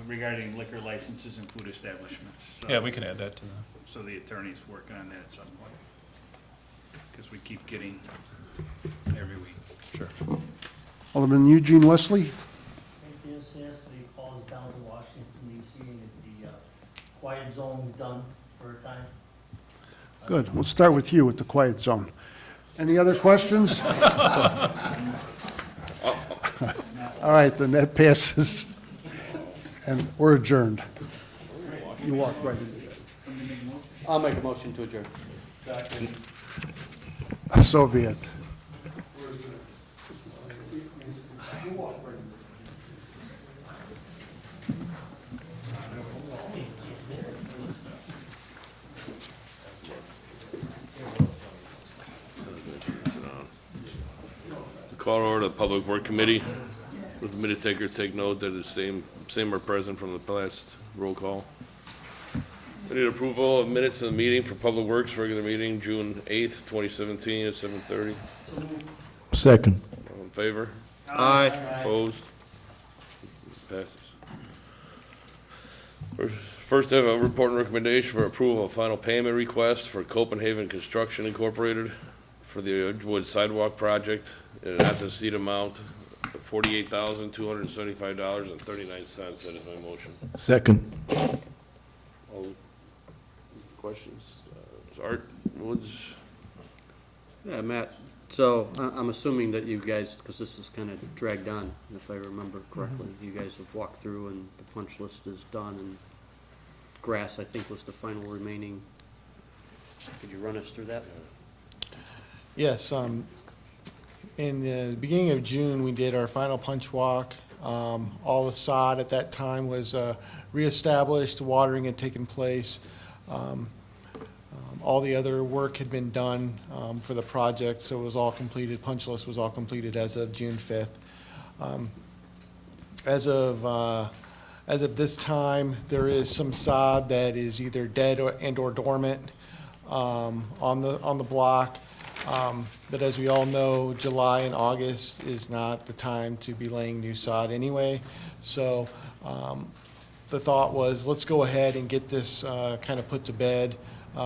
G: regarding liquor licenses and food establishments. So-
N: Yeah, we can add that to the.
G: So the attorney's working on that at some point. Because we keep getting every week.
N: Sure.
L: Alderman Eugene Wesley?
A: Enthusiastically calls down to Washington DC and get the quiet zone done for a time.
L: Good. We'll start with you with the quiet zone. Any other questions? All right, then that passes. And we're adjourned. You walk right into that.
D: I'll make a motion to adjourn.
L: So be it.
K: Call to order the Public Work Committee. With the minute taker, take note that the same are present from the last roll call. We need approval of minutes of the meeting for Public Works, regular meeting, June 8th, 2017 at 7:30.
I: Second.
K: All in favor?
D: Aye.
K: Opposed? Passes. First, I have a report and recommendation for approval of final payment request for Copenhagen Construction Incorporated for the Edgewood Sidewalk Project in an not-to-exceed amount of $48,275.39. That is my motion.
I: Second.
K: All questions? Art, Woods?
D: Yeah, Matt, so I'm assuming that you guys, because this is kind of dragged on, if I remember correctly, you guys have walked through and the punch list is done and grass, I think, was the final remaining. Could you run us through that?
O: Yes, in the beginning of June, we did our final punch walk. All the sod at that time was reestablished, watering had taken place. All the other work had been done for the project, so it was all completed. Punch list was all completed as of June 5th. As of this time, there is some sod that is either dead or dormant on the block. But as we all know, July and August is not the time to be laying new sod anyway. So the thought was, let's go ahead and get this kind of put to bed.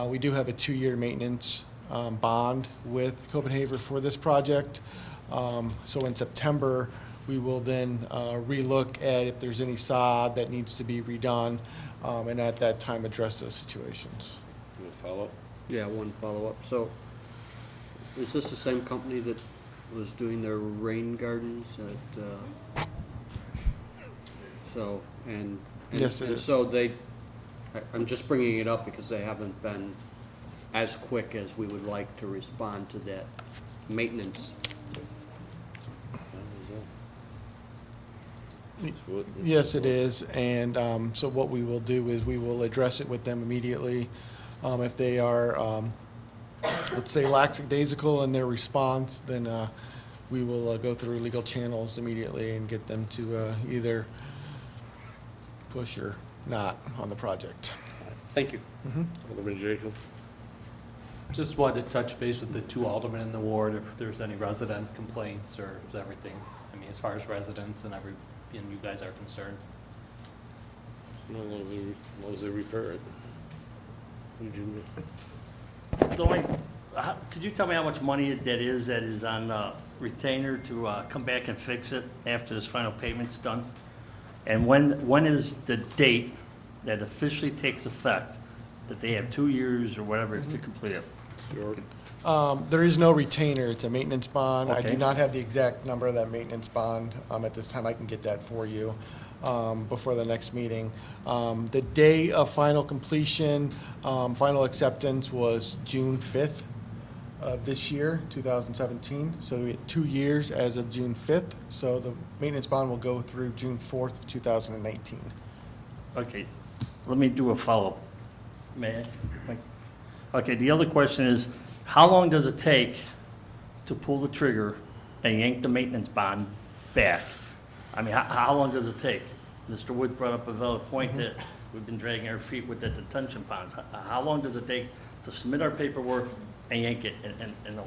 O: We do have a 2-year maintenance bond with Copenhagen for this project. So in September, we will then relook at if there's any sod that needs to be redone, and at that time address those situations.
K: You want to follow up?
D: Yeah, one follow-up. So is this the same company that was doing their rain gardens at, so, and.
O: Yes, it
D: and
O: is.
D: So I'm just bringing it up because they haven't been as quick as we would like to respond to that maintenance.
O: Yes, it is, and so what we will do is we will address it with them immediately. If they are, let's say, lackadaisical in their response, then we will go through legal channels immediately and get them to either push or not on the project.
D: Thank you.
K: Alderman Jacob?
M: Just wanted to touch base with the two aldermen in the ward, if there's any resident complaints or is everything, I mean, as far as residents and you guys are concerned.
K: As long as they repair it.
F: Could you tell me how much money that is on retainer to come back and fix it after this final payment's done? And when is the date that officially takes effect, that they have 2 years or whatever to complete it?
K: Sure.
O: There is no retainer, it's a maintenance bond. I do
F: Okay.
O: not have the exact number of that maintenance bond at this time. I can get that for you before the next meeting. The day of final completion, final acceptance was June 5th of this year, 2017. So we had 2 years as of June 5th. So the maintenance bond will go through June 4th of 2018.
F: Okay, let me do a follow-up. May I? Okay, the other question is, how long does it take to pull the trigger and yank the maintenance bond back? I mean, how long does it take? Mr. Wood brought up a valid point that we've been dragging our feet with the detention ponds. How long does it take to submit our paperwork and yank it and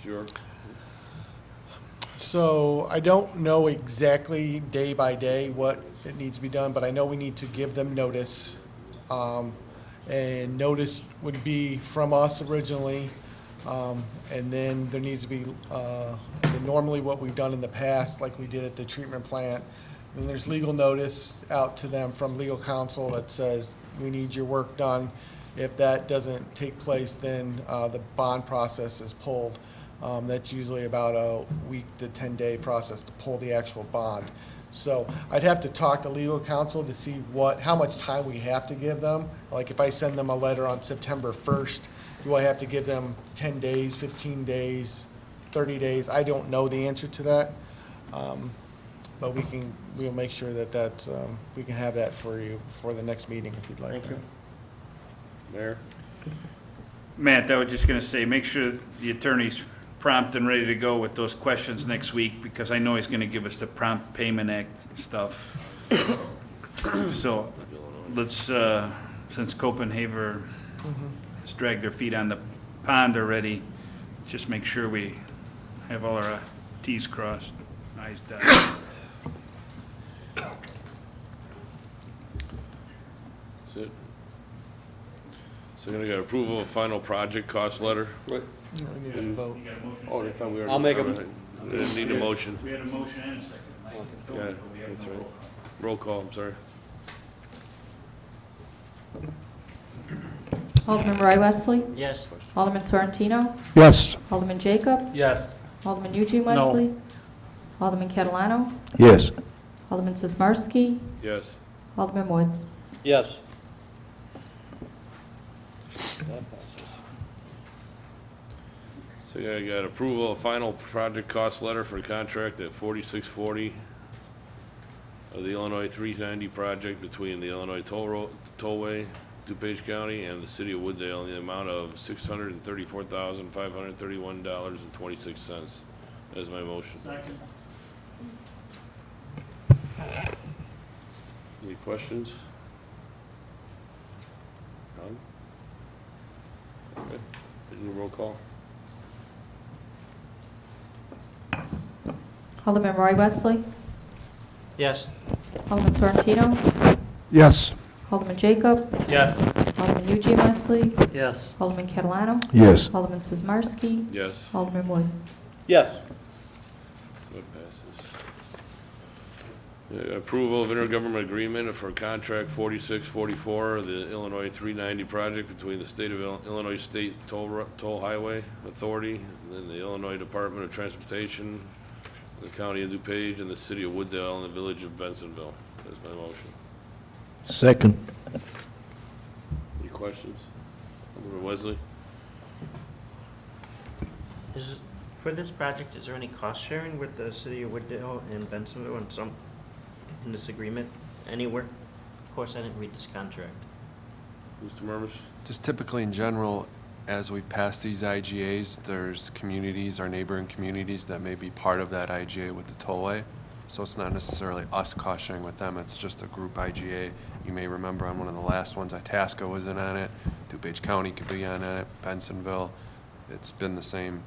K: Sure.
O: So I don't know exactly day by day what it needs to be done, but I know we need to give them notice. And notice would be from us originally, and then there needs to be, normally what we've done in the past, like we did at the treatment plant, then there's legal notice out to them from legal counsel that says, we need your work done. If that doesn't take place, then the bond process is pulled. That's usually about a week to 10-day process to pull the actual bond. So I'd have to talk to legal counsel to see how much time we have to give them. Like if I send them a letter on September 1st, do I have to give them 10 days, 15 days, 30 days? I don't know the answer to that. But we'll make sure that we can have that for you for the next meeting if you'd like.
F: Thank you.
K: Mayor?
G: Matt, I was just gonna say, make sure the attorney's prompt and ready to go with those questions next week, because I know he's gonna give us the Prompt Payment Act stuff. So, let's, since Copenhagen has dragged their feet on the pond already, just make sure we have all our Ts crossed, Is dotted.
K: That's it. So we're gonna get approval of final project cost letter.
O: We need a vote.
K: Oh, I thought we already.
D: I'll make a-
K: We didn't need a motion.
G: We had a motion and a second.
K: Yeah, that's right. Roll call, I'm sorry.
B: Alderman Roy Wesley?
A: Yes.
B: Alderman Sorrentino?
L: Yes.
B: Alderman Jacob?
M: Yes.
B: Alderman Eugene
F: No.
B: Wesley? Alderman Catalano?
L: Yes.
B: Alderman Sismarski?
K: Yes.
B: Alderman Woods?
D: Yes.
K: So I got approval of final project cost letter for contract at 4640 of the Illinois 390 project between the Illinois Tollway, DuPage County, and the city of Wooddale in the amount of $634,531.26. That's my motion.
F: Second.
K: Any questions? None? Okay. Any roll call?
B: Alderman Roy Wesley?
A: Yes.
B: Alderman Sorrentino?
L: Yes.
B: Alderman Jacob?
M: Yes.
B: Alderman Eugene Wesley?
F: Yes.
B: Alderman Catalano?
L: Yes.
B: Alderman Sismarski?
K: Yes.
B: Alderman Woods?
D: Yes.
K: That passes. Approval of intergovernmental agreement for contract 4644, the Illinois 390 project between the state of Illinois State Toll Highway Authority, and then the Illinois Department of Transportation, the county of DuPage, and the city of Wooddale, and the village of Bensonville. That's my motion.
I: Second.
K: Any questions? Alderman Wesley?
A: For this project, is there any cost sharing with the city of Wooddale and Bensonville in this agreement anywhere? Of course, I didn't read this contract.
K: Mr. Murmas?
H: Just typically in general, as we've passed these IGAs, there's communities, our neighboring communities, that may be part of that IGA with the tollway. So it's not necessarily us cost sharing with them, it's just a group IGA. You may remember on one of the last ones, Itasca was in on it, DuPage County could be on it, Bensonville. It's been the same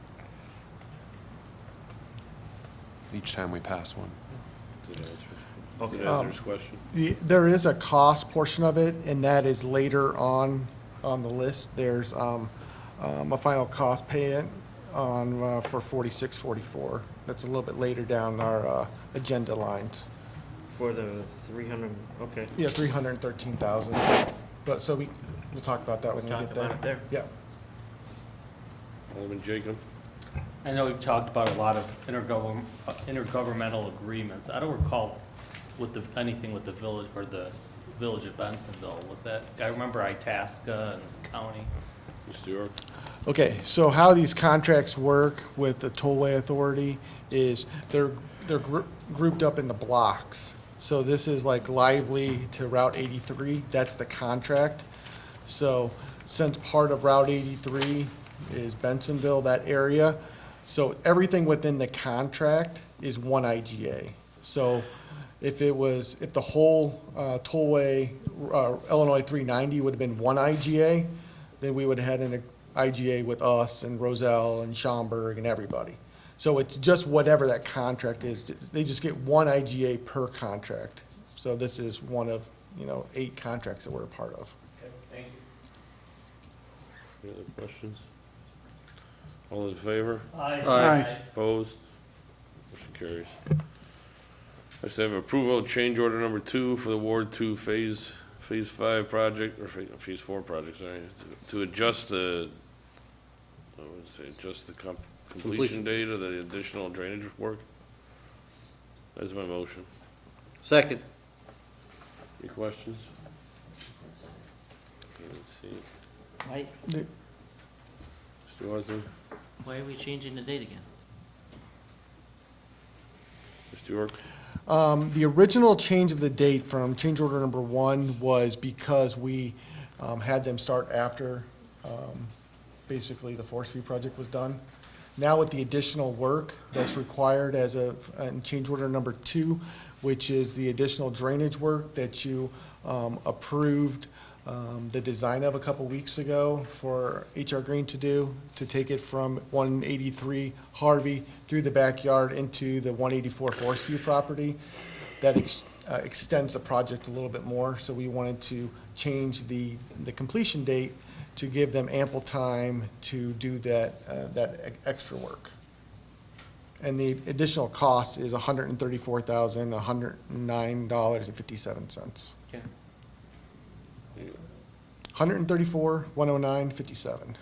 H: each time we pass one.
K: Did I answer?
A: Okay.
K: Did I answer his question?
O: There is a cost portion of it, and that is later on the list. There's a final cost payment for 4644. That's a little bit later down our agenda lines.
A: For the 300, okay.
O: Yeah, 313,000. But, so we'll talk about that when we
A: Talk
O: get there.
A: about it there.
O: Yeah.
K: Alderman Jacob?
M: I know we've talked about a lot of intergovernmental agreements. I don't recall anything with the village or the village of Bensonville. Was that, I remember Itasca and county.
K: Mr. York?
O: Okay, so how these contracts work with the Tollway Authority is they're grouped up into blocks. So this is like Lively to Route 83, that's the contract. So since part of Route 83 is Bensonville, that area, so everything within the contract is one IGA. So if the whole tollway, Illinois 390 would have been one IGA, then we would have had an IGA with us and Roselle and Schaumburg and everybody. So it's just whatever that contract is. They just get one IGA per contract. So this is one of, 8 contracts that we're a part of.
M: Okay, thank you.
K: Any other questions? All in favor?
F: Aye.
K: Opposed? Motion carries. I just have approval of change order number 2 for the Ward 2 Phase 5 project, or Phase 4 project, sorry, to adjust the, completion date of the additional drainage work. That's my motion.
D: Second.
K: Any questions? Okay, let's see.
A: Why,
K: Mr. Wesley?
A: why are we changing the date again?
K: Mr. York?
O: The original change of the date from change order number 1 was because we had them start after basically the Forest View project was done. Now with the additional work that's required in change order number 2, which is the additional drainage work that you approved the design of a couple weeks ago for HR Green to do, to take it from 183 Harvey through the backyard into the 184 Forest View property. That extends the project a little bit more, so we wanted to change the completion date to give them ample time to do that extra work. And the additional cost is $134,109.57.
M: Okay.
O: $134,109.57.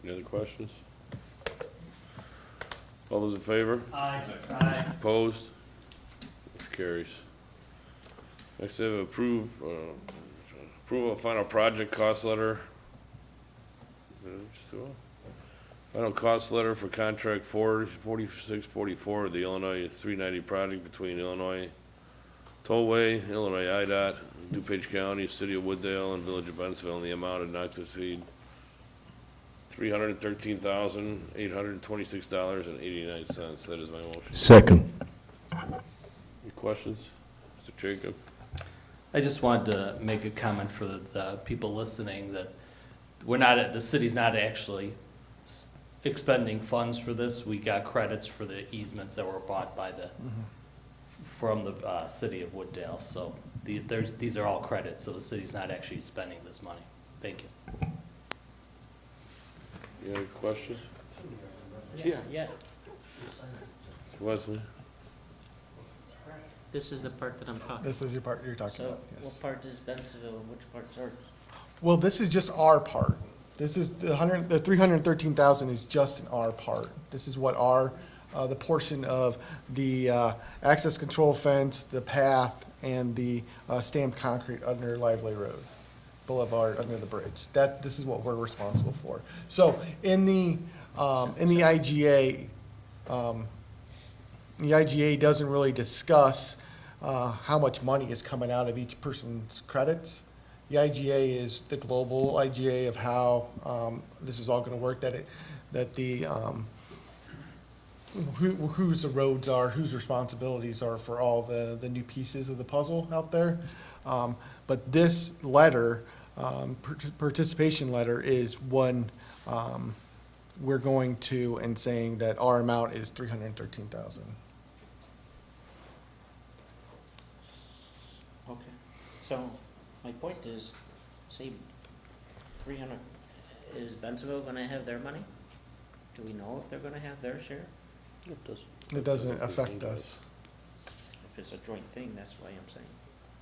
K: Any other questions? All those in favor?
M: Aye.
K: Opposed? Motion carries. Next, I have approval of final project cost letter. Final cost letter for contract 4644 of the Illinois 390 project between Illinois Tollway, Illinois IDOT, DuPage County, City of Wooddale, and Village of Bensonville in the amount of not to exceed $313,826.89. That is my motion.
I: Second.
K: Any questions? Mr. Jacob?
M: I just wanted to make a comment for the people listening that the city's not actually expending funds for this. We got credits for the easements that were bought by from the city of Wooddale. So these are all credits, so the city's not actually spending this money. Thank you.
K: You have a question?
M: Yeah.
K: Mr. Wesley?
A: This is the part that I'm talking.
O: This is your part you're talking
A: So
O: about,
A: what
O: yes.
A: part is Bensonville and which part's ours?
O: Well, this is just our part. This is the 313,000 is just in our part. This is what our, the portion of the access control fence, the path, and the stamped concrete under Lively Road Boulevard, under the bridge. This is what we're responsible for. So in the IGA, the IGA doesn't really discuss how much money is coming out of each person's credits. The IGA is the global IGA of how this is all going to work, whose the roads are, whose responsibilities are for all the new pieces of the puzzle out there. But this letter, participation letter, is one we're going to and saying that our amount is 313,000.
A: Okay, so my point is, say 300, is Bensonville gonna have their money? Do we know if they're gonna have their share?
D: It does.
O: It doesn't affect us.
A: If it's a joint thing, that's why I'm saying.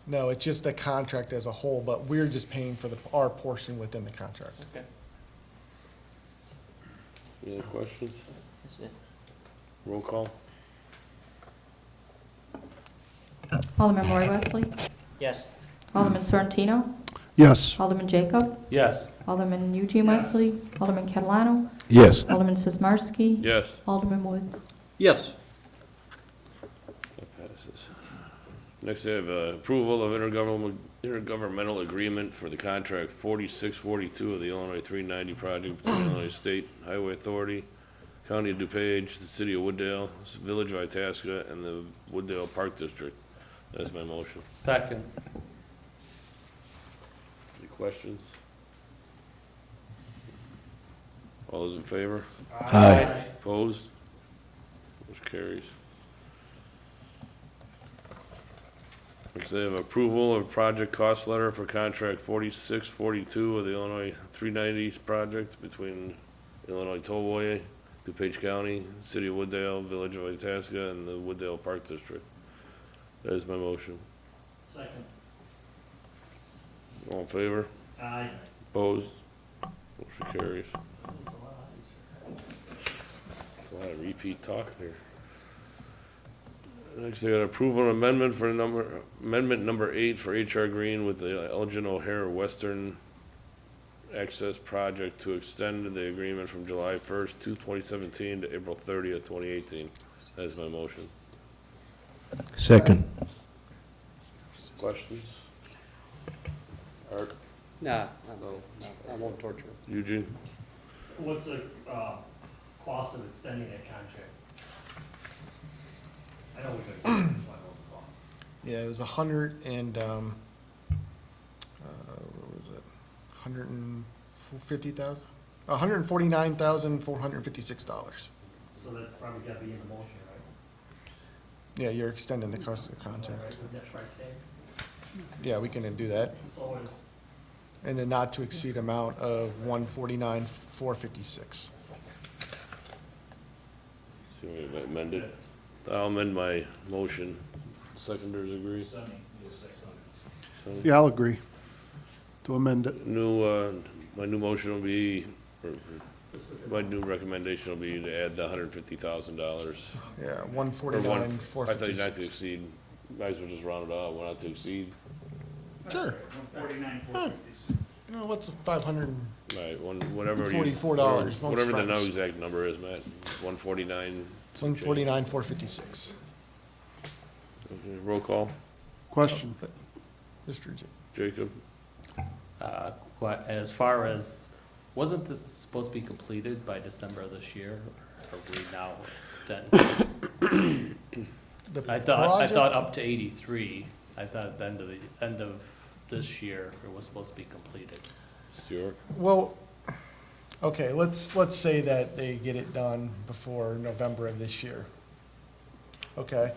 O: No, it's just the contract as a whole, but we're just paying for our portion within the contract.
A: Okay.
K: Any other questions?
A: That's it.
K: Roll call?
B: Alderman Roy Wesley.
A: Yes.
B: Alderman Sorrentino.
L: Yes.
B: Alderman Jacob.
M: Yes.
B: Alderman Eugene Wesley. Alderman Catalano.
I: Yes.
B: Alderman Sismarski.
K: Yes.
B: Alderman Woods.
D: Yes.
K: That passes. Next, I have approval of intergovernmental agreement for the contract 4642 of the Illinois 390 project between Illinois State Highway Authority, County of DuPage, the City of Wooddale, Village of Itasca, and the Wooddale Park District. That's my motion.
M: Second.
K: Any questions? All those in favor?
I: Aye.
K: Opposed? Motion carries. Next, I have approval of project cost letter for contract 4642 of the Illinois 390 project between Illinois Tollway, DuPage County, City of Wooddale, Village of Itasca, and the Wooddale Park District. That is my motion.
A: Second.
K: All in favor?
A: Aye.
K: Opposed? Motion carries. That's a lot of repeat talk here. Next, I got approval and amendment for amendment number 8 for HR Green with the Elgin O'Hare Western Access Project to extend the agreement from July 1st, 2017 to April 30th, 2018. That is my motion.
I: Second.
K: Questions? Art?
D: Nah, I won't torture him.
K: Eugene?
M: What's the cost of extending that contract? I know we've been.
O: Yeah, it was 100 and, what was it? 150,000? $149,456.
M: So that's probably got to be in the motion, right?
O: Yeah, you're extending the cost of the contract.
M: That's right, Dave.
O: Yeah, we can do that.
M: So
O: And a not to exceed amount of $149,456.
K: So we amend it. I'll amend my motion. Seconders agree? Sonny?
L: Yeah, I'll agree to amend it.
K: My new motion will be, or my new recommendation will be to add the $150,000.
O: Yeah,
K: I
O: 149,456.
K: thought not to exceed, might as well just round it out, not to exceed.
O: Sure. You know, what's 500?
K: Right, whatever.
O: $44,
K: Whatever the now
O: francs.
K: exact number is, Matt, 149.
O: 149,456.
K: Okay, roll call,
L: Question.
O: Mr. J.
K: Jacob.
M: As far as, wasn't this supposed to be completed by December of this year? Or are we now extending? I thought up to 83. I thought at the end of this year, it was supposed to be completed.
K: Stuart.
O: Well, okay, let's say that they get it done before November of this year. Okay,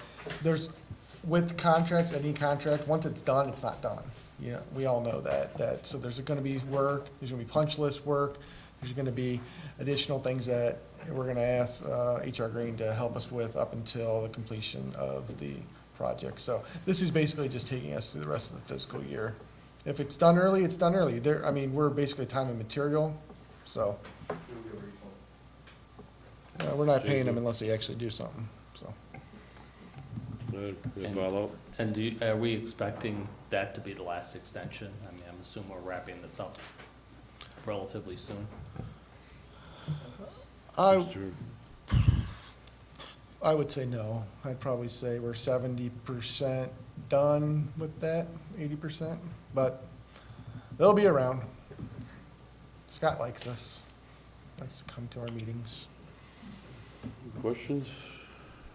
O: with contracts, any contract, once it's done, it's not done. You know, we all know that, so there's gonna be work, there's gonna be punch list work, there's gonna be additional things that we're gonna ask HR Green to help us with up until the completion of the project. So this is basically just taking us through the rest of the fiscal year. If it's done early, it's done early. I mean, we're basically time and material, so. We're not paying them unless they actually do something, so.
K: Good, you follow?
M: And are we expecting that to be the last extension? I mean, I'm assuming we're wrapping this up relatively soon.
O: I would say no. I'd probably say we're 70% done with that, 80%, but they'll be around. Scott likes us, likes to come to our meetings.
K: Questions?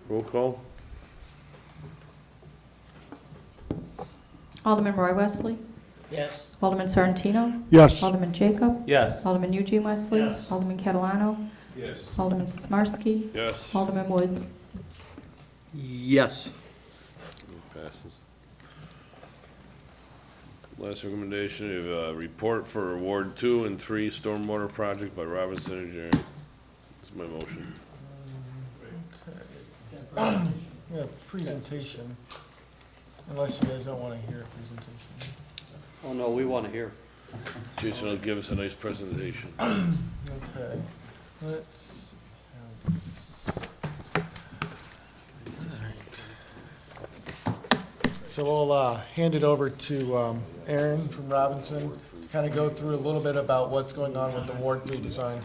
K: Roll call?
B: Alderman Roy Wesley.
A: Yes.
B: Alderman Sorrentino.
L: Yes.
B: Alderman Jacob.
M: Yes.
B: Alderman Eugene Wesley.
A: Yes.
B: Alderman Catalano.
I: Yes.
B: Alderman Sismarski.
K: Yes.
B: Alderman Woods.
D: Yes.
K: Passes. Last recommendation, we have a report for Ward 2 and 3 stormwater project by Robinson Engineering. That's my motion.
O: Yeah, presentation, unless you guys don't want to hear a presentation.
D: Oh, no, we want to hear.
K: Jason will give us a nice presentation.
O: Okay, let's. So we'll hand it over to Aaron from Robinson, to kind of go through a little bit about what's going on with the Ward 3 design.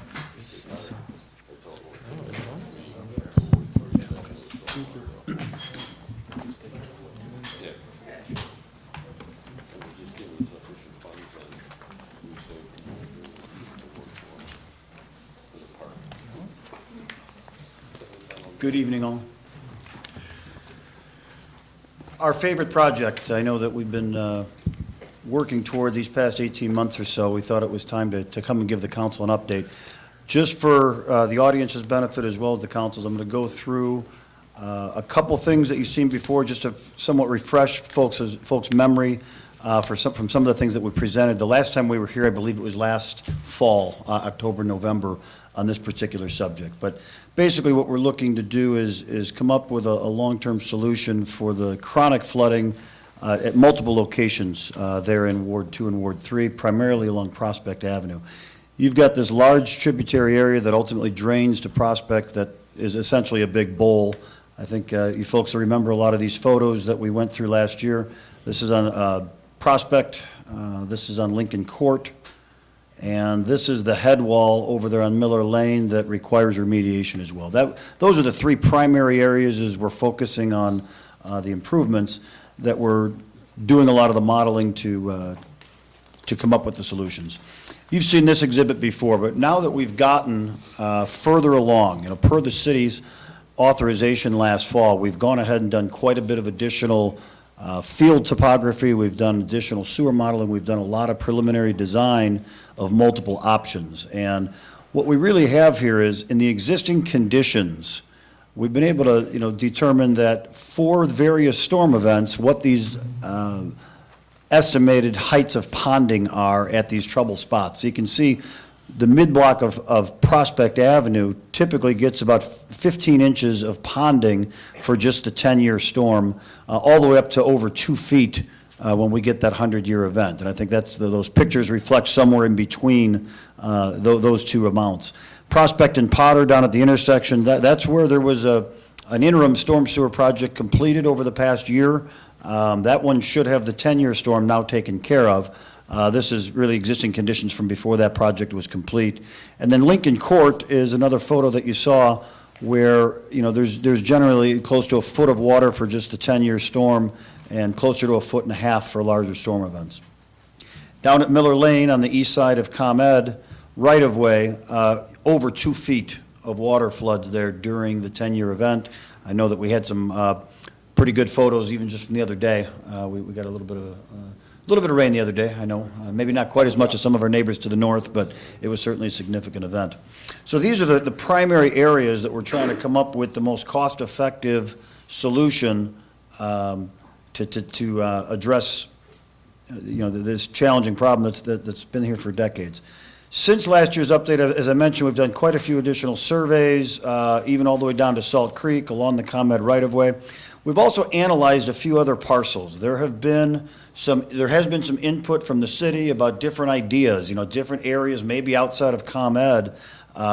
P: Good evening, all. Our favorite project, I know that we've been working toward these past 18 months or so. We thought it was time to come and give the council an update. Just for the audience's benefit as well as the council's, I'm going to go through a couple things that you've seen before, just to somewhat refresh folks' memory from some of the things that we presented. The last time we were here, I believe it was last fall, October, November, on this particular subject. But basically what we're looking to do is come up with a long-term solution for the chronic flooding at multiple locations there in Ward 2 and Ward 3, primarily along Prospect Avenue. You've got this large tributary area that ultimately drains to Prospect that is essentially a big bowl. I think you folks will remember a lot of these photos that we went through last year. This is on Prospect, this is on Lincoln Court, and this is the head wall over there on Miller Lane that requires remediation as well. Those are the three primary areas as we're focusing on the improvements that we're doing a lot of the modeling to come up with the solutions. You've seen this exhibit before, but now that we've gotten further along, per the city's authorization last fall, we've gone ahead and done quite a bit of additional field topography, we've done additional sewer modeling, we've done a lot of preliminary design of multiple options. And what we really have here is, in the existing conditions, we've been able to determine that for various storm events, what these estimated heights of ponding are at these trouble spots. So you can see the mid-block of Prospect Avenue typically gets about 15 inches of ponding for just the 10-year storm, all the way up to over 2 feet when we get that 100-year event. And I think those pictures reflect somewhere in between those two amounts. Prospect and Potter down at the intersection, that's where there was an interim storm sewer project completed over the past year. That one should have the 10-year storm now taken care of. This is really existing conditions from before that project was complete. And then Lincoln Court is another photo that you saw where, there's generally close to a foot of water for just the 10-year storm and closer to 1.5 feet for larger storm events. Down at Miller Lane on the east side of ComEd, right of way, over 2 feet of water floods there during the 10-year event. I know that we had some pretty good photos even just from the other day. We got a little bit of rain the other day, I know. Maybe not quite as much as some of our neighbors to the north, but it was certainly a significant event. So these are the primary areas that we're trying to come up with the most cost-effective solution to address this challenging problem that's been here for decades. Since last year's update, as I mentioned, we've done quite a few additional surveys, even all the way down to Salt Creek along the ComEd right-of-way. We've also analyzed a few other parcels. There has been some input from the city about different ideas, different areas, maybe outside of ComEd.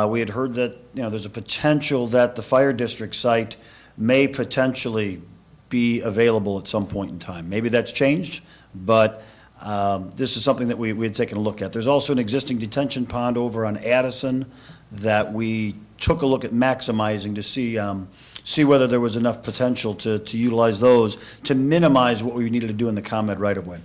P: We had heard that, there's a potential that the fire district site may potentially be available at some point in time. Maybe that's changed, but this is something that we had taken a look at. There's also an existing detention pond over on Addison that we took a look at maximizing to see whether there was enough potential to utilize those to minimize what we needed to do in the ComEd right-of-way.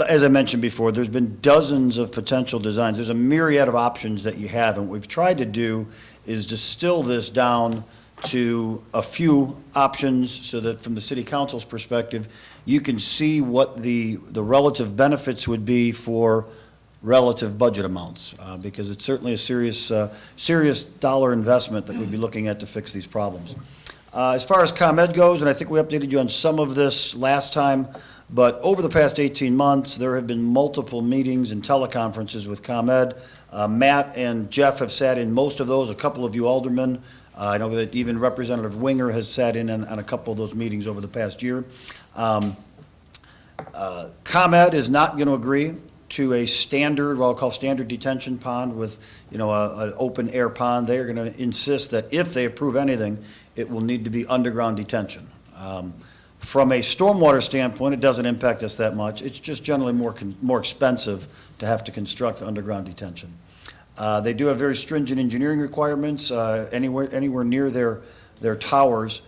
P: As I mentioned before, there's been dozens of potential designs. There's a myriad of options that you have, and what we've tried to do is distill this down to a few options so that from the city council's perspective, you can see what the relative benefits would be for relative budget amounts, because it's certainly a serious dollar investment that we'd be looking at to fix these problems. As far as ComEd goes, and I think we updated you on some of this last time, but over the past 18 months, there have been multiple meetings and teleconferences with ComEd. Matt and Jeff have sat in most of those, a couple of you aldermen. I know that even Representative Winger has sat in on a couple of those meetings over the past year. ComEd is not going to agree to a standard, what I'll call standard detention pond with, an open air pond. They are going to insist that if they approve anything, it will need to be underground detention. From a stormwater standpoint, it doesn't impact us that much. It's just generally more expensive to have to construct underground detention. They do have very stringent engineering requirements anywhere near their towers.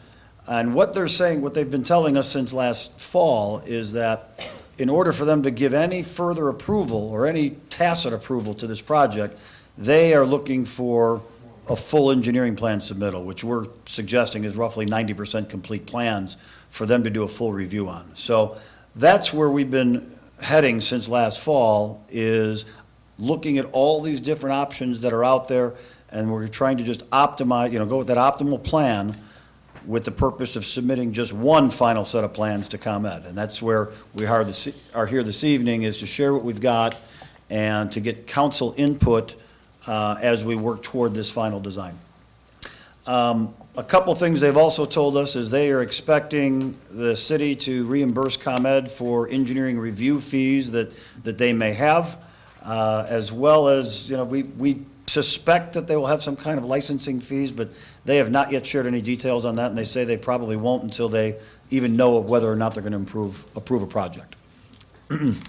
P: And what they're saying, what they've been telling us since last fall is that in order for them to give any further approval or any tacit approval to this project, they are looking for a full engineering plan submittal, which we're suggesting is roughly 90% complete plans for them to do a full review on. So that's where we've been heading since last fall, is looking at all these different options that are out there, and we're trying to just optimize, go with that optimal plan with the purpose of submitting just one final set of plans to ComEd. And that's where we are here this evening, is to share what we've got and to get council input as we work toward this final design. A couple things they've also told us is they are expecting the city to reimburse ComEd for engineering review fees that they may have, as well as, we suspect that they will have some kind of licensing fees, but they have not yet shared any details on that, and they say they probably won't until they even know whether or not they're going to approve a project. Let's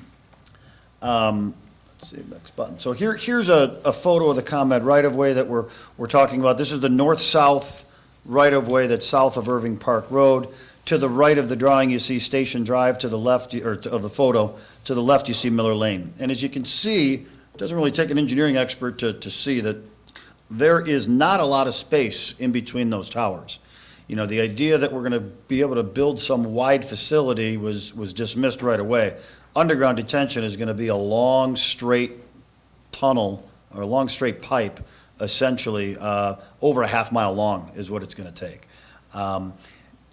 P: see, next button. So here's a photo of the ComEd right-of-way that we're talking about. This is the north-south right-of-way that's south of Irving Park Road. To the right of the drawing, you see Station Drive. To the left, of the photo, to the left, you see Miller Lane. And as you can see, it doesn't really take an engineering expert to see that there is not a lot of space in between those towers. The idea that we're going to be able to build some wide facility was dismissed right away. Underground detention is going to be a long, straight tunnel, or a long, straight pipe, essentially, over a half-mile long is what it's going to take.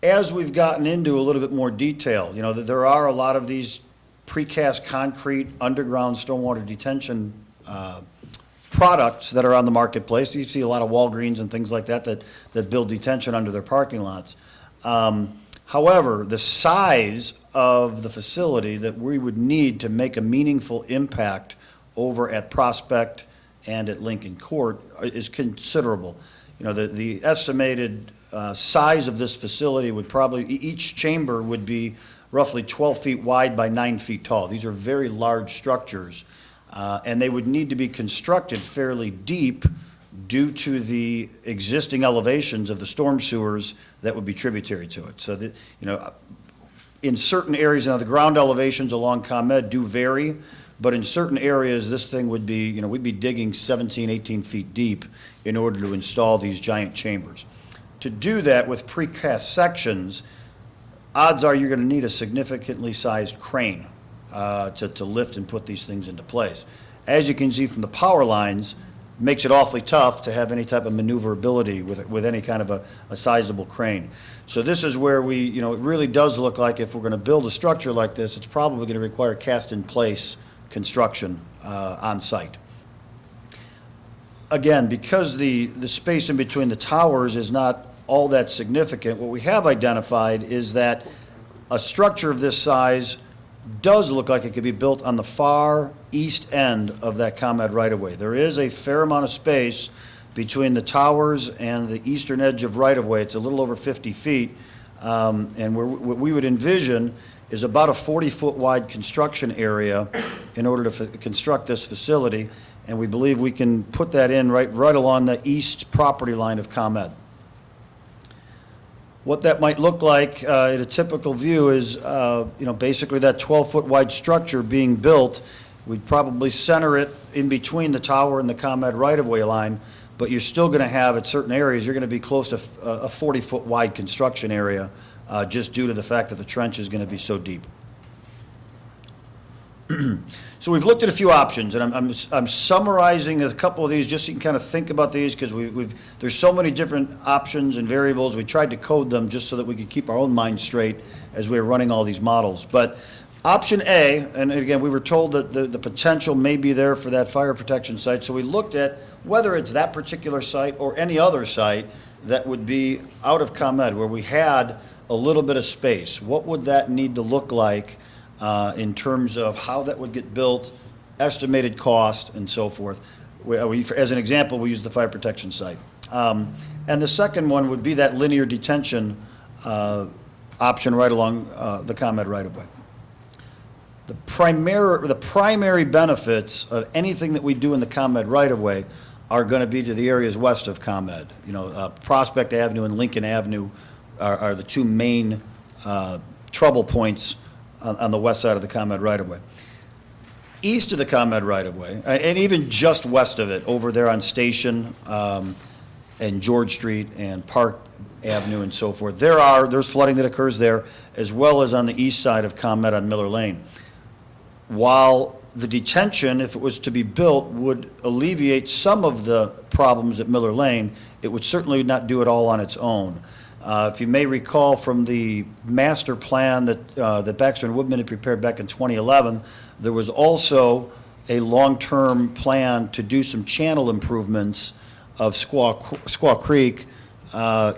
P: As we've gotten into a little bit more detail, that there are a lot of these precast concrete underground stormwater detention products that are on the marketplace. You see a lot of Walgreens and things like that build detention under their parking lots. However, the size of the facility that we would need to make a meaningful impact over at Prospect and at Lincoln Court is considerable. The estimated size of this facility would probably, each chamber would be roughly 12 feet wide by 9 feet tall. These are very large structures, and they would need to be constructed fairly deep due to the existing elevations of the storm sewers that would be tributary to it. So, in certain areas, the ground elevations along ComEd do vary, but in certain areas, this thing would be, we'd be digging 17, 18 feet deep in order to install these giant chambers. To do that with precast sections, odds are you're going to need a significantly sized crane to lift and put these things into place. As you can see from the power lines, makes it awfully tough to have any type of maneuverability with any kind of a sizable crane. So this is where it really does look like if we're going to build a structure like this, it's probably going to require cast-in-place construction on site. Again, because the space in between the towers is not all that significant. What we have identified is that a structure of this size does look like it could be built on the far east end of that ComEd right-of-way. There is a fair amount of space between the towers and the eastern edge of right-of-way. It's a little over 50 feet. And what we would envision is about a 40-foot wide construction area in order to construct this facility. And we believe we can put that in right along the east property line of ComEd. What that might look like in a typical view is, basically that 12-foot wide structure being built. We'd probably center it in between the tower and the ComEd right-of-way line, but you're still going to have, at certain areas, you're going to be close to a 40-foot wide construction area, just due to the fact that the trench is going to be so deep. So we've looked at a few options, and I'm summarizing a couple of these just so you can kind of think about these, because there's so many different options and variables. We tried to code them just so that we could keep our own minds straight as we were running all these models. But option A, and again, we were told that the potential may be there for that fire protection site, so we looked at whether it's that particular site or any other site that would be out of ComEd, where we had a little bit of space. What would that need to look like in terms of how that would get built, estimated cost, and so forth? As an example, we used the fire protection site. And the second one would be that linear detention option right along the ComEd right-of-way. The primary benefits of anything that we do in the ComEd right-of-way are going to be to the areas west of ComEd. Prospect Avenue and Lincoln Avenue are the two main trouble points on the west side of the ComEd right-of-way. East of the ComEd right-of-way, and even just west of it, over there on Station and George Street and Park Avenue and so forth, there's flooding that occurs there, as well as on the east side of ComEd on Miller Lane. While the detention, if it was to be built, would alleviate some of the problems at Miller Lane, it would certainly not do it all on its own. If you may recall from the master plan that Baxter and Woodman had prepared back in 2011, there was also a long-term plan to do some channel improvements of Squaw Creek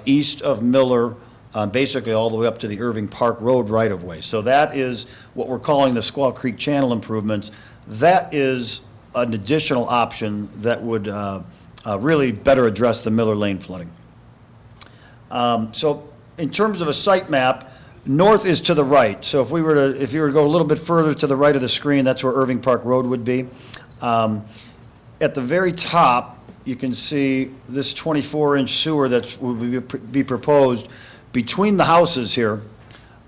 P: east of Miller, basically all the way up to the Irving Park Road right-of-way. So that is what we're calling the Squaw Creek channel improvements. That is an additional option that would really better address the Miller Lane flooding. So in terms of a site map, north is to the right. So if you were to go a little bit further to the right of the screen, that's where Irving Park Road would be. At the very top, you can see this 24-inch sewer that would be proposed between the houses here.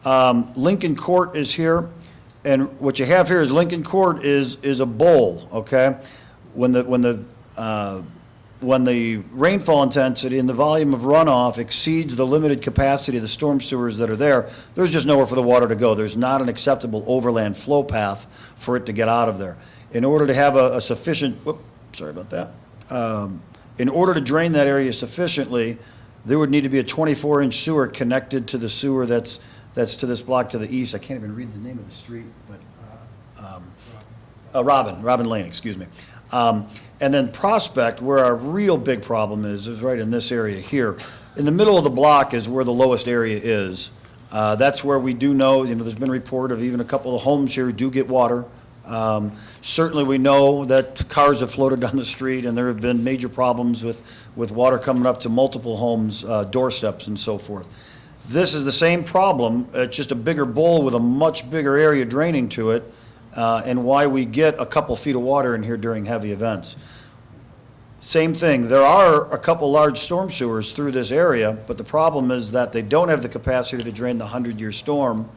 P: Lincoln Court is here, and what you have here is Lincoln Court is a bowl, okay? When the rainfall intensity and the volume of runoff exceeds the limited capacity of the storm sewers that are there, there's just nowhere for the water to go. There's not an acceptable overland flow path for it to get out of there. In order to have a sufficient, sorry about that. In order to drain that area sufficiently, there would need to be a 24-inch sewer connected to the sewer that's to this block to the east. I can't even read the name of the street, but Robin Lane, excuse me. And then Prospect, where our real big problem is right in this area here. In the middle of the block is where the lowest area is. That's where we do know, there's been a report of even a couple of homes here who do get water. Certainly we know that cars have floated down the street, and there have been major problems with water coming up to multiple homes, doorsteps and so forth. This is the same problem, it's just a bigger bowl with a much bigger area draining to it, and why we get a couple feet of water in here during heavy events. Same thing, there are a couple large storm sewers through this area, but the problem is that they don't have the capacity to drain the 100-year storm,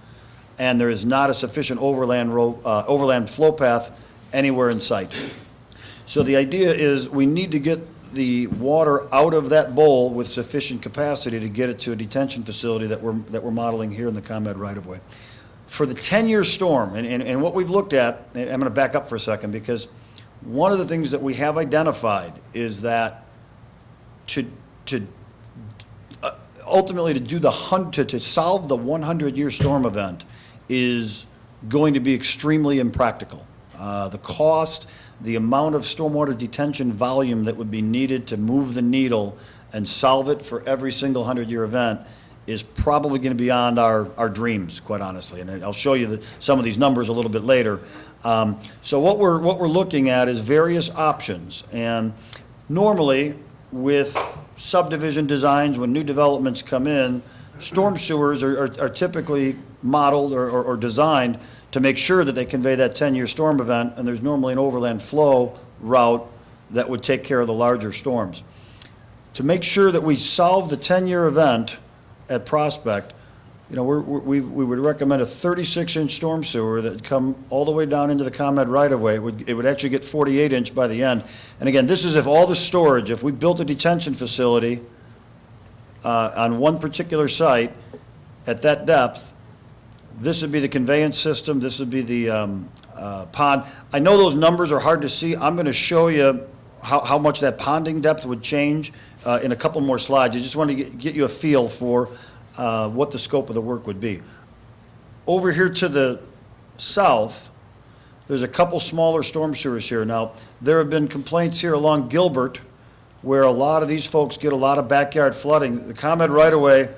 P: and there is not a sufficient overland flow path anywhere in sight. So the idea is we need to get the water out of that bowl with sufficient capacity to get it to a detention facility that we're modeling here in the ComEd right-of-way. For the 10-year storm, and what we've looked at, and I'm going to back up for a second, because one of the things that we have identified is that ultimately to solve the 100-year storm event is going to be extremely impractical. The cost, the amount of stormwater detention volume that would be needed to move the needle and solve it for every single 100-year event is probably going to be beyond our dreams, quite honestly. And I'll show you some of these numbers a little bit later. So what we're looking at is various options. And normally, with subdivision designs, when new developments come in, storm sewers are typically modeled or designed to make sure that they convey that 10-year storm event, and there's normally an overland flow route that would take care of the larger storms. To make sure that we solve the 10-year event at Prospect, you know, we would recommend a 36-inch storm sewer that would come all the way down into the ComEd right-of-way. It would actually get 48-inch by the end. And again, this is if all the storage, if we built a detention facility on one particular site at that depth, this would be the conveyance system, this would be the pond. I know those numbers are hard to see. I'm going to show you how much that ponding depth would change in a couple more slides. I just want to get you a feel for what the scope of the work would be. Over here to the south, there's a couple smaller storm sewers here. Now, there have been complaints here along Gilbert where a lot of these folks get a lot of backyard flooding. The ComEd right-of-way,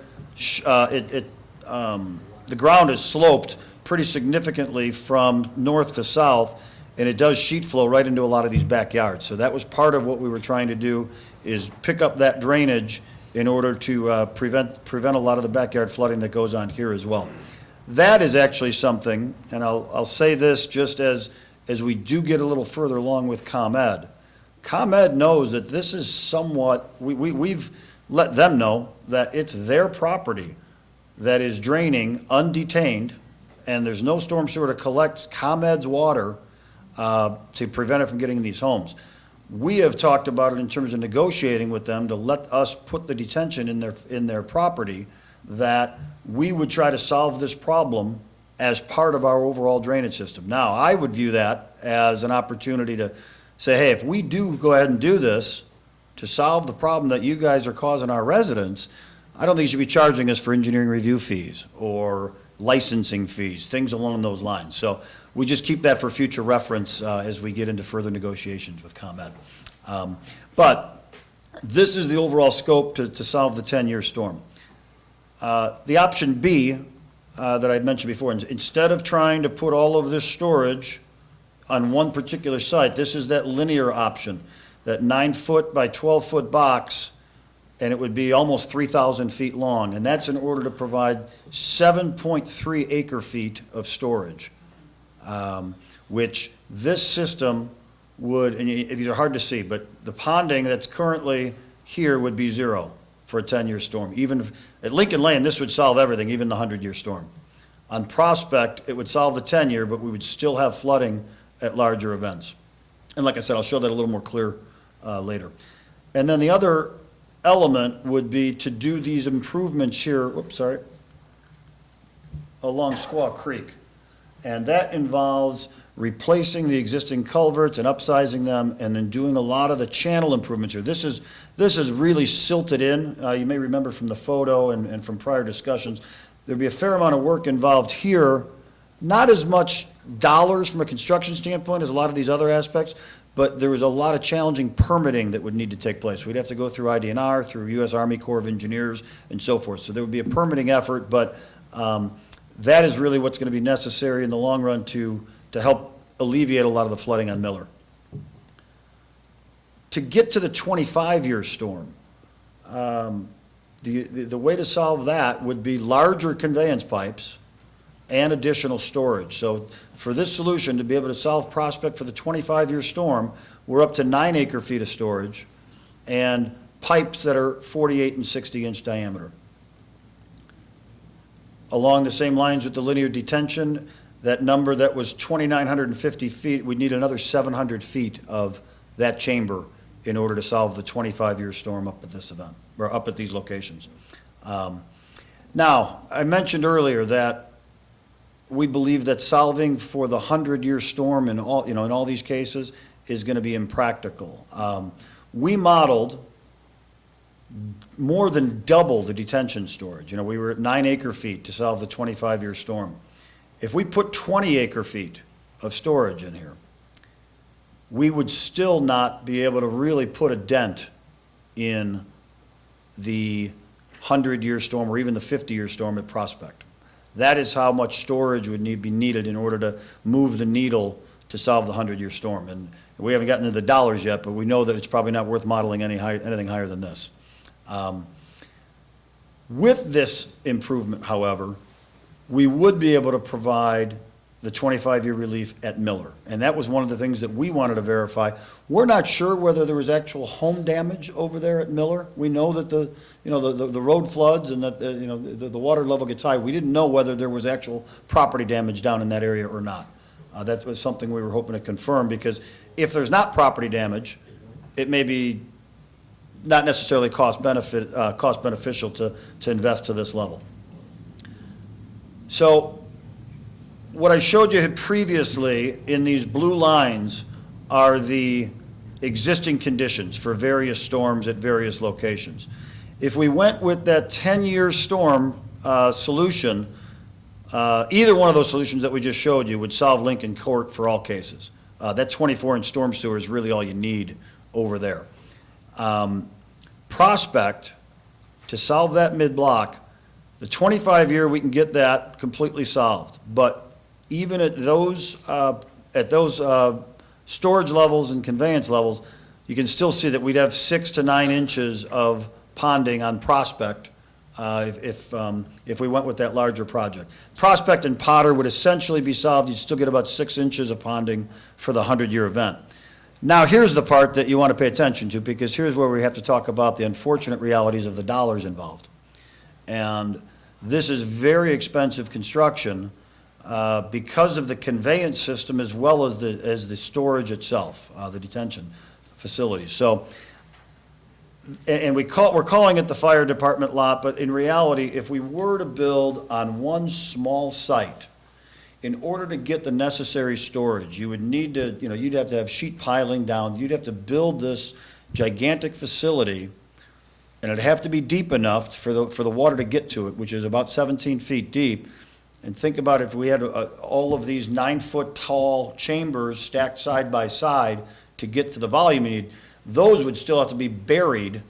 P: the ground is sloped pretty significantly from north to south, and it does sheet flow right into a lot of these backyards. So that was part of what we were trying to do, is pick up that drainage in order to prevent a lot of the backyard flooding that goes on here as well. That is actually something, and I'll say this just as we do get a little further along with ComEd. ComEd knows that this is somewhat, we've let them know that it's their property that is draining undetained, and there's no storm sewer to collect ComEd's water to prevent it from getting in these homes. We have talked about it in terms of negotiating with them to let us put the detention in their property, that we would try to solve this problem as part of our overall drainage system. Now, I would view that as an opportunity to say, hey, if we do go ahead and do this to solve the problem that you guys are causing our residents, I don't think you should be charging us for engineering review fees or licensing fees, things along those lines. So we just keep that for future reference as we get into further negotiations with ComEd. But this is the overall scope to solve the 10-year storm. The option B that I'd mentioned before, instead of trying to put all of this storage on one particular site, this is that linear option, that 9-foot by 12-foot box, and it would be almost 3,000 feet long. And that's in order to provide 7.3 acre feet of storage, which this system would, and these are hard to see, but the ponding that's currently here would be zero for a 10-year storm. Even at Lincoln Lane, this would solve everything, even the 100-year storm. On Prospect, it would solve the 10-year, but we would still have flooding at larger events. And like I said, I'll show that a little more clear later. And then the other element would be to do these improvements here, along Squaw Creek. And that involves replacing the existing culverts and upsizing them, and then doing a lot of the channel improvements here. This is really silted in. You may remember from the photo and from prior discussions, there'd be a fair amount of work involved here, not as much dollars from a construction standpoint as a lot of these other aspects, but there was a lot of challenging permitting that would need to take place. We'd have to go through IDNR, through U.S. Army Corps of Engineers, and so forth. So there would be a permitting effort, but that is really what's going to be necessary in the long run to help alleviate a lot of the flooding on Miller. To get to the 25-year storm, the way to solve that would be larger conveyance pipes and additional storage. So for this solution to be able to solve Prospect for the 25-year storm, we're up to 9 acre feet of storage and pipes that are 48 and 60-inch diameter. Along the same lines with the linear detention, that number that was 2,950 feet, we'd need another 700 feet of that chamber in order to solve the 25-year storm up at this event, or up at these locations. Now, I mentioned earlier that we believe that solving for the 100-year storm in all these cases is going to be impractical. We modeled more than double the detention storage. We were at 9 acre feet to solve the 25-year storm. If we put 20 acre feet of storage in here, we would still not be able to really put a dent in the 100-year storm or even the 50-year storm at Prospect. That is how much storage would be needed in order to move the needle to solve the 100-year storm. And we haven't gotten into the dollars yet, but we know that it's probably not worth modeling anything higher than this. With this improvement, however, we would be able to provide the 25-year relief at Miller. And that was one of the things that we wanted to verify. We're not sure whether there was actual home damage over there at Miller. We know that the road floods and that the water level gets high. We didn't know whether there was actual property damage down in that area or not. That was something we were hoping to confirm, because if there's not property damage, it may be not necessarily cost beneficial to invest to this level. So what I showed you previously in these blue lines are the existing conditions for various storms at various locations. If we went with that 10-year storm solution, either one of those solutions that we just showed you would solve Lincoln Court for all cases. That 24-inch storm sewer is really all you need over there. Prospect, to solve that mid-block, the 25-year, we can get that completely solved. But even at those storage levels and conveyance levels, you can still see that we'd have 6 to 9 inches of ponding on Prospect if we went with that larger project. Prospect and Potter would essentially be solved. You'd still get about 6 inches of ponding for the 100-year event. Now, here's the part that you want to pay attention to, because here's where we have to talk about the unfortunate realities of the dollars involved. And this is very expensive construction because of the conveyance system as well as the storage itself, the detention facilities. So, and we're calling it the fire department lot, but in reality, if we were to build on one small site, in order to get the necessary storage, you would need to, you'd have to have sheet piling down. You'd have to build this gigantic facility, and it'd have to be deep enough for the water to get to it, which is about 17 feet deep. And think about if we had all of these 9-foot tall chambers stacked side by side to get to the volume you need. Those would still have to be buried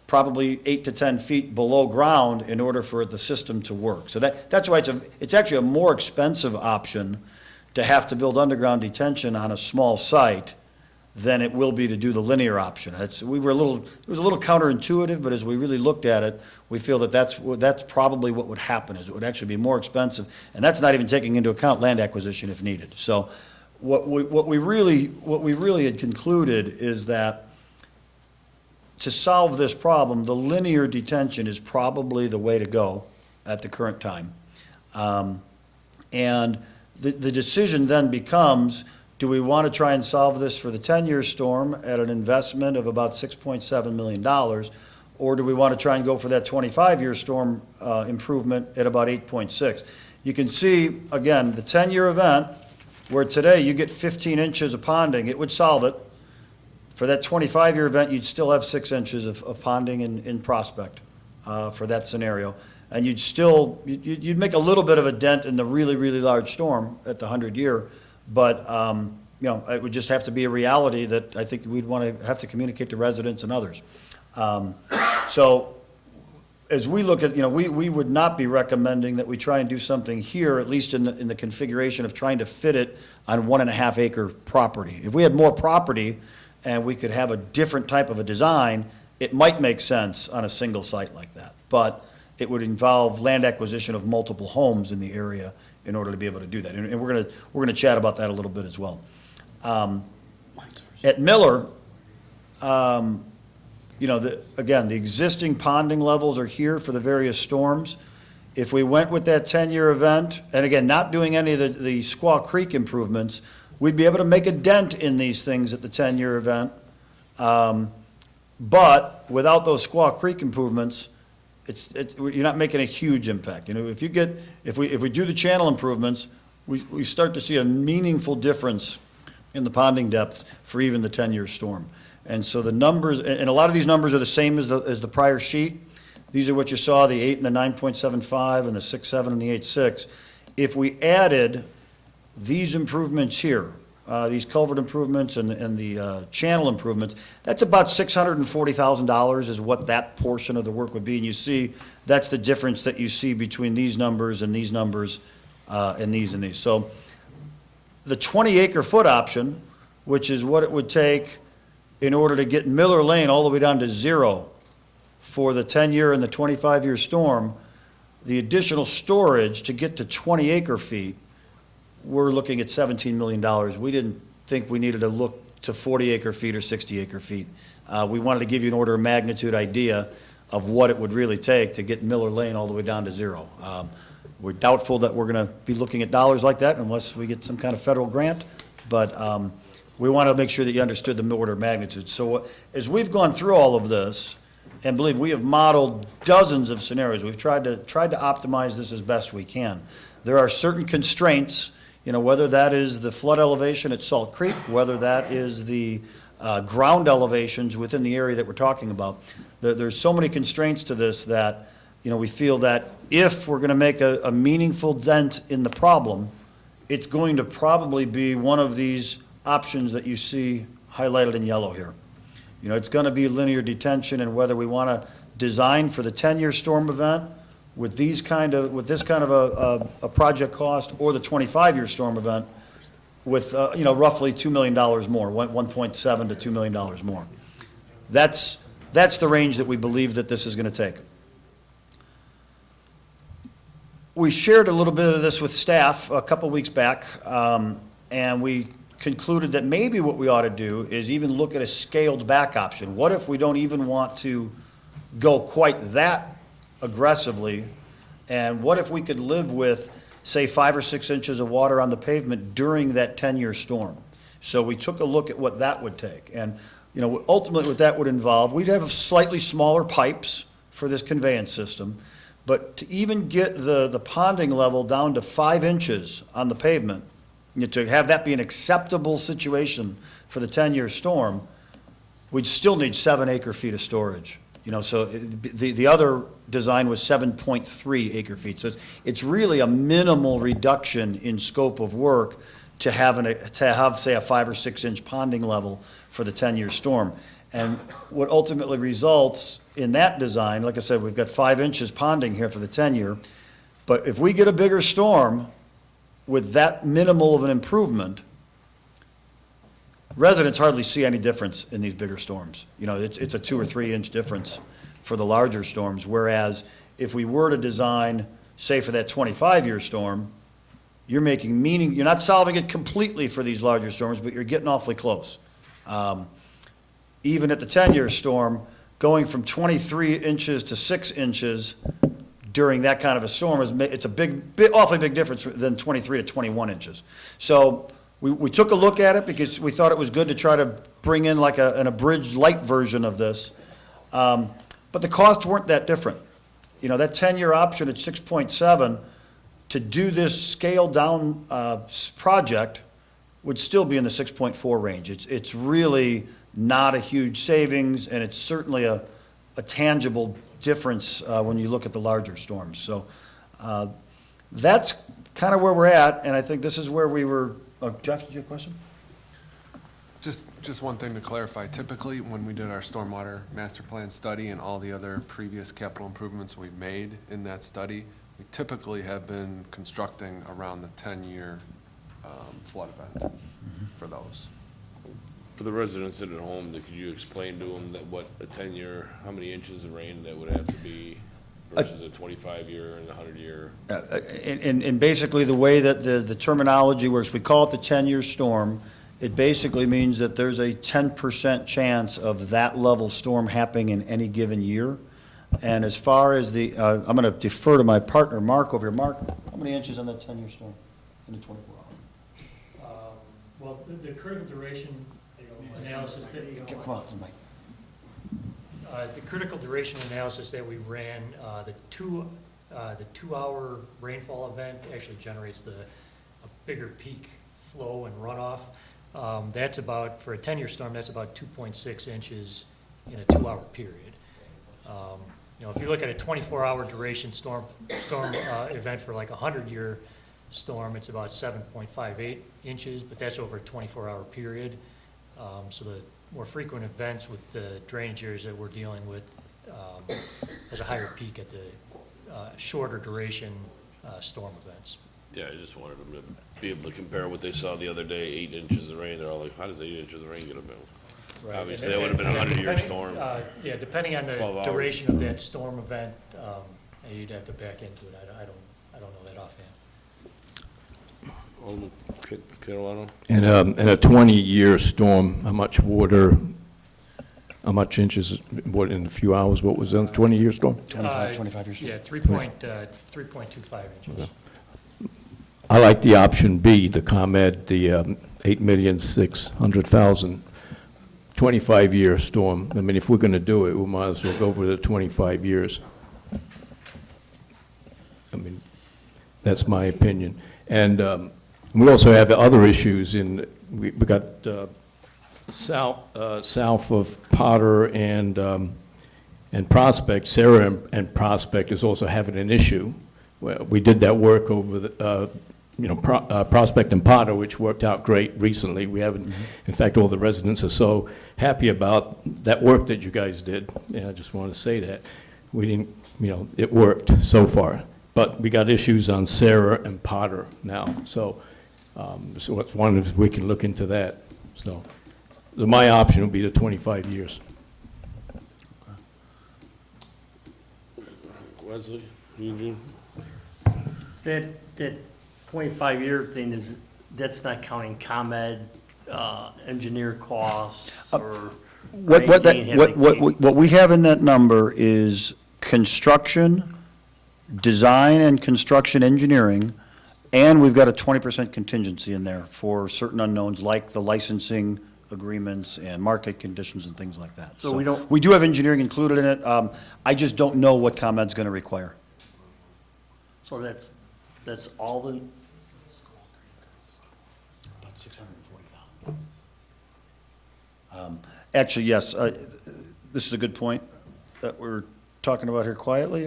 P: probably 8 to 10 feet below ground in order for the system to work. So that's why it's actually a more expensive option to have to build underground detention on a small site than it will be to do the linear option. It was a little counterintuitive, but as we really looked at it, we feel that that's probably what would happen, is it would actually be more expensive, and that's not even taking into account land acquisition if needed. So what we really had concluded is that to solve this problem, the linear detention is probably the way to go at the current time. And the decision then becomes, do we want to try and solve this for the 10-year storm at an investment of about $6.7 million, or do we want to try and go for that 25-year storm improvement at about 8.6? You can see, again, the 10-year event, where today you get 15 inches of ponding, it would solve it. For that 25-year event, you'd still have 6 inches of ponding in Prospect for that scenario. And you'd make a little bit of a dent in the really, really large storm at the 100-year, but it would just have to be a reality that I think we'd want to have to communicate to residents and others. So as we look at, we would not be recommending that we try and do something here, at least in the configuration of trying to fit it on 1.5 acre property. If we had more property and we could have a different type of a design, it might make sense on a single site like that. But it would involve land acquisition of multiple homes in the area in order to be able to do that. And we're gonna chat about that a little bit as well. At Miller, again, the existing ponding levels are here for the various storms. If we went with that 10-year event, and again, not doing any of the Squaw Creek improvements, we'd be able to make a dent in these things at the 10-year event. But without those Squaw Creek improvements, you're not making a huge impact. If we do the channel improvements, we start to see a meaningful difference in the ponding depths for even the 10-year storm. And so the numbers, and a lot of these numbers are the same as the prior sheet. These are what you saw, the 8 and the 9.75 and the 6.7 and the 8.6. If we added these improvements here, these culvert improvements and the channel improvements, that's about $640,000 is what that portion of the work would be. And you see, that's the difference that you see between these numbers and these numbers, and these and these. So the 20-acre-foot option, which is what it would take in order to get Miller Lane all the way down to 0 for the 10-year and the 25-year storm, the additional storage to get to 20 acre-feet, we're looking at $17 million. We didn't think we needed to look to 40 acre-feet or 60 acre-feet. We wanted to give you an order of magnitude idea of what it would really take to get Miller Lane all the way down to 0. We're doubtful that we're going to be looking at dollars like that unless we get some kind of federal grant, but we want to make sure that you understood the order of magnitude. So as we've gone through all of this, and believe we have modeled dozens of scenarios, we've tried to optimize this as best we can. There are certain constraints, whether that is the flood elevation at Salt Creek, whether that is the ground elevations within the area that we're talking about. There's so many constraints to this that, we feel that if we're going to make a meaningful dent in the problem, it's going to probably be one of these options that you see highlighted in yellow here. It's going to be linear detention, and whether we want to design for the 10-year storm event with this kind of a project cost, or the 25-year storm event with roughly $2 million more, 1.7 to $2 million more. That's the range that we believe that this is going to take. We shared a little bit of this with staff a couple weeks back, and we concluded that maybe what we ought to do is even look at a scaled back option. What if we don't even want to go quite that aggressively, and what if we could live with, say, 5 or 6 inches of water on the pavement during that 10-year storm? So we took a look at what that would take, and ultimately what that would involve, we'd have slightly smaller pipes for this conveyance system, but to even get the ponding level down to 5 inches on the pavement, to have that be an acceptable situation for the 10-year storm, we'd still need 7 acre-feet of storage. So the other design was 7.3 acre-feet. So it's really a minimal reduction in scope of work to have, say, a 5 or 6 inch ponding level for the 10-year storm. And what ultimately results in that design, like I said, we've got 5 inches ponding here for the 10-year, but if we get a bigger storm with that minimal of an improvement, residents hardly see any difference in these bigger storms. It's a 2 or 3 inch difference for the larger storms, whereas if we were to design, say, for that 25-year storm, you're not solving it completely for these larger storms, but you're getting awfully close. Even at the 10-year storm, going from 23 inches to 6 inches during that kind of a storm, it's awfully big difference than 23 to 21 inches. So we took a look at it because we thought it was good to try to bring in like an abridged light version of this. But the costs weren't that different. That 10-year option at 6.7, to do this scaled down project would still be in the 6.4 range. It's really not a huge savings, and it's certainly a tangible difference when you look at the larger storms. So that's kind of where we're at, and I think this is where we were. Jeff, did you have a question?
H: Just one thing to clarify. Typically, when we did our stormwater master plan study and all the other previous capital improvements we've made in that study, we typically have been constructing around the 10-year flood event for those.
K: For the residents at home, could you explain to them that what a 10-year, how many inches of rain that would have to be versus a 25-year and a 100-year?
P: And basically the way that the terminology works, we call it the 10-year storm. It basically means that there's a 10% chance of that level storm happening in any given year. And as far as I'm going to defer to my partner, Mark, over here. Mark, how many inches on that 10-year storm in the 24 hours?
Q: Well, the critical duration analysis that the critical duration analysis that we ran, the 2-hour rainfall event actually generates a bigger peak flow and runoff. That's about, for a 10-year storm, that's about 2.6 inches in a 2-hour period. If you look at a 24-hour duration storm event for like a 100-year storm, it's about 7.58 inches, but that's over a 24-hour period. So the more frequent events with the drainage areas that we're dealing with has a higher peak at the shorter duration storm events.
K: Yeah, I just wanted them to be able to compare what they saw the other day, 8 inches of rain. They're all like, how does 8 inches of rain get a bill?
Q: Right.
K: Obviously, that would have been a 100-year
Q: Depending-
K: storm.
Q: Yeah, depending on
K: 12
Q: the
K: hours.
Q: duration of that storm event, you'd have to back into it. I don't know that offhand.
K: Alderman Catalano?
I: In a 20-year storm, how much water, how much inches, what, in a few hours, what was in a 20-year storm?
P: 25 years.
Q: Yeah, 3.25 inches.
I: I like the option B, the ComEd, the 8,600,000, 25-year storm. I mean, if we're going to do it, we might as well go for the 25 years. I mean, that's my opinion. And we also have other issues in, we got south of Potter and Prospect. Sarah and Prospect is also having an issue. Well, we did that work over the, Prospect and Potter, which worked out great recently. We haven't, in fact, all the residents are so happy about that work that you guys did. And I just want to say that. We didn't, it worked so far. But we got issues on Sarah and Potter now. So it's one if we can look into that. So my option would be the 25 years.
K: Wesley, Eugene?
F: That 25-year thing that's not counting ComEd, engineer costs or.
P: What we have in that number is construction, design and construction engineering, and we've got a 20% contingency in there for certain unknowns like the licensing agreements and market conditions and things like that.
F: So we don't-
P: We do have engineering included in it. I just don't know what ComEd's going to require.
F: So that's all the,
P: About 640,000. Actually, yes, this is a good point that we're talking about here quietly.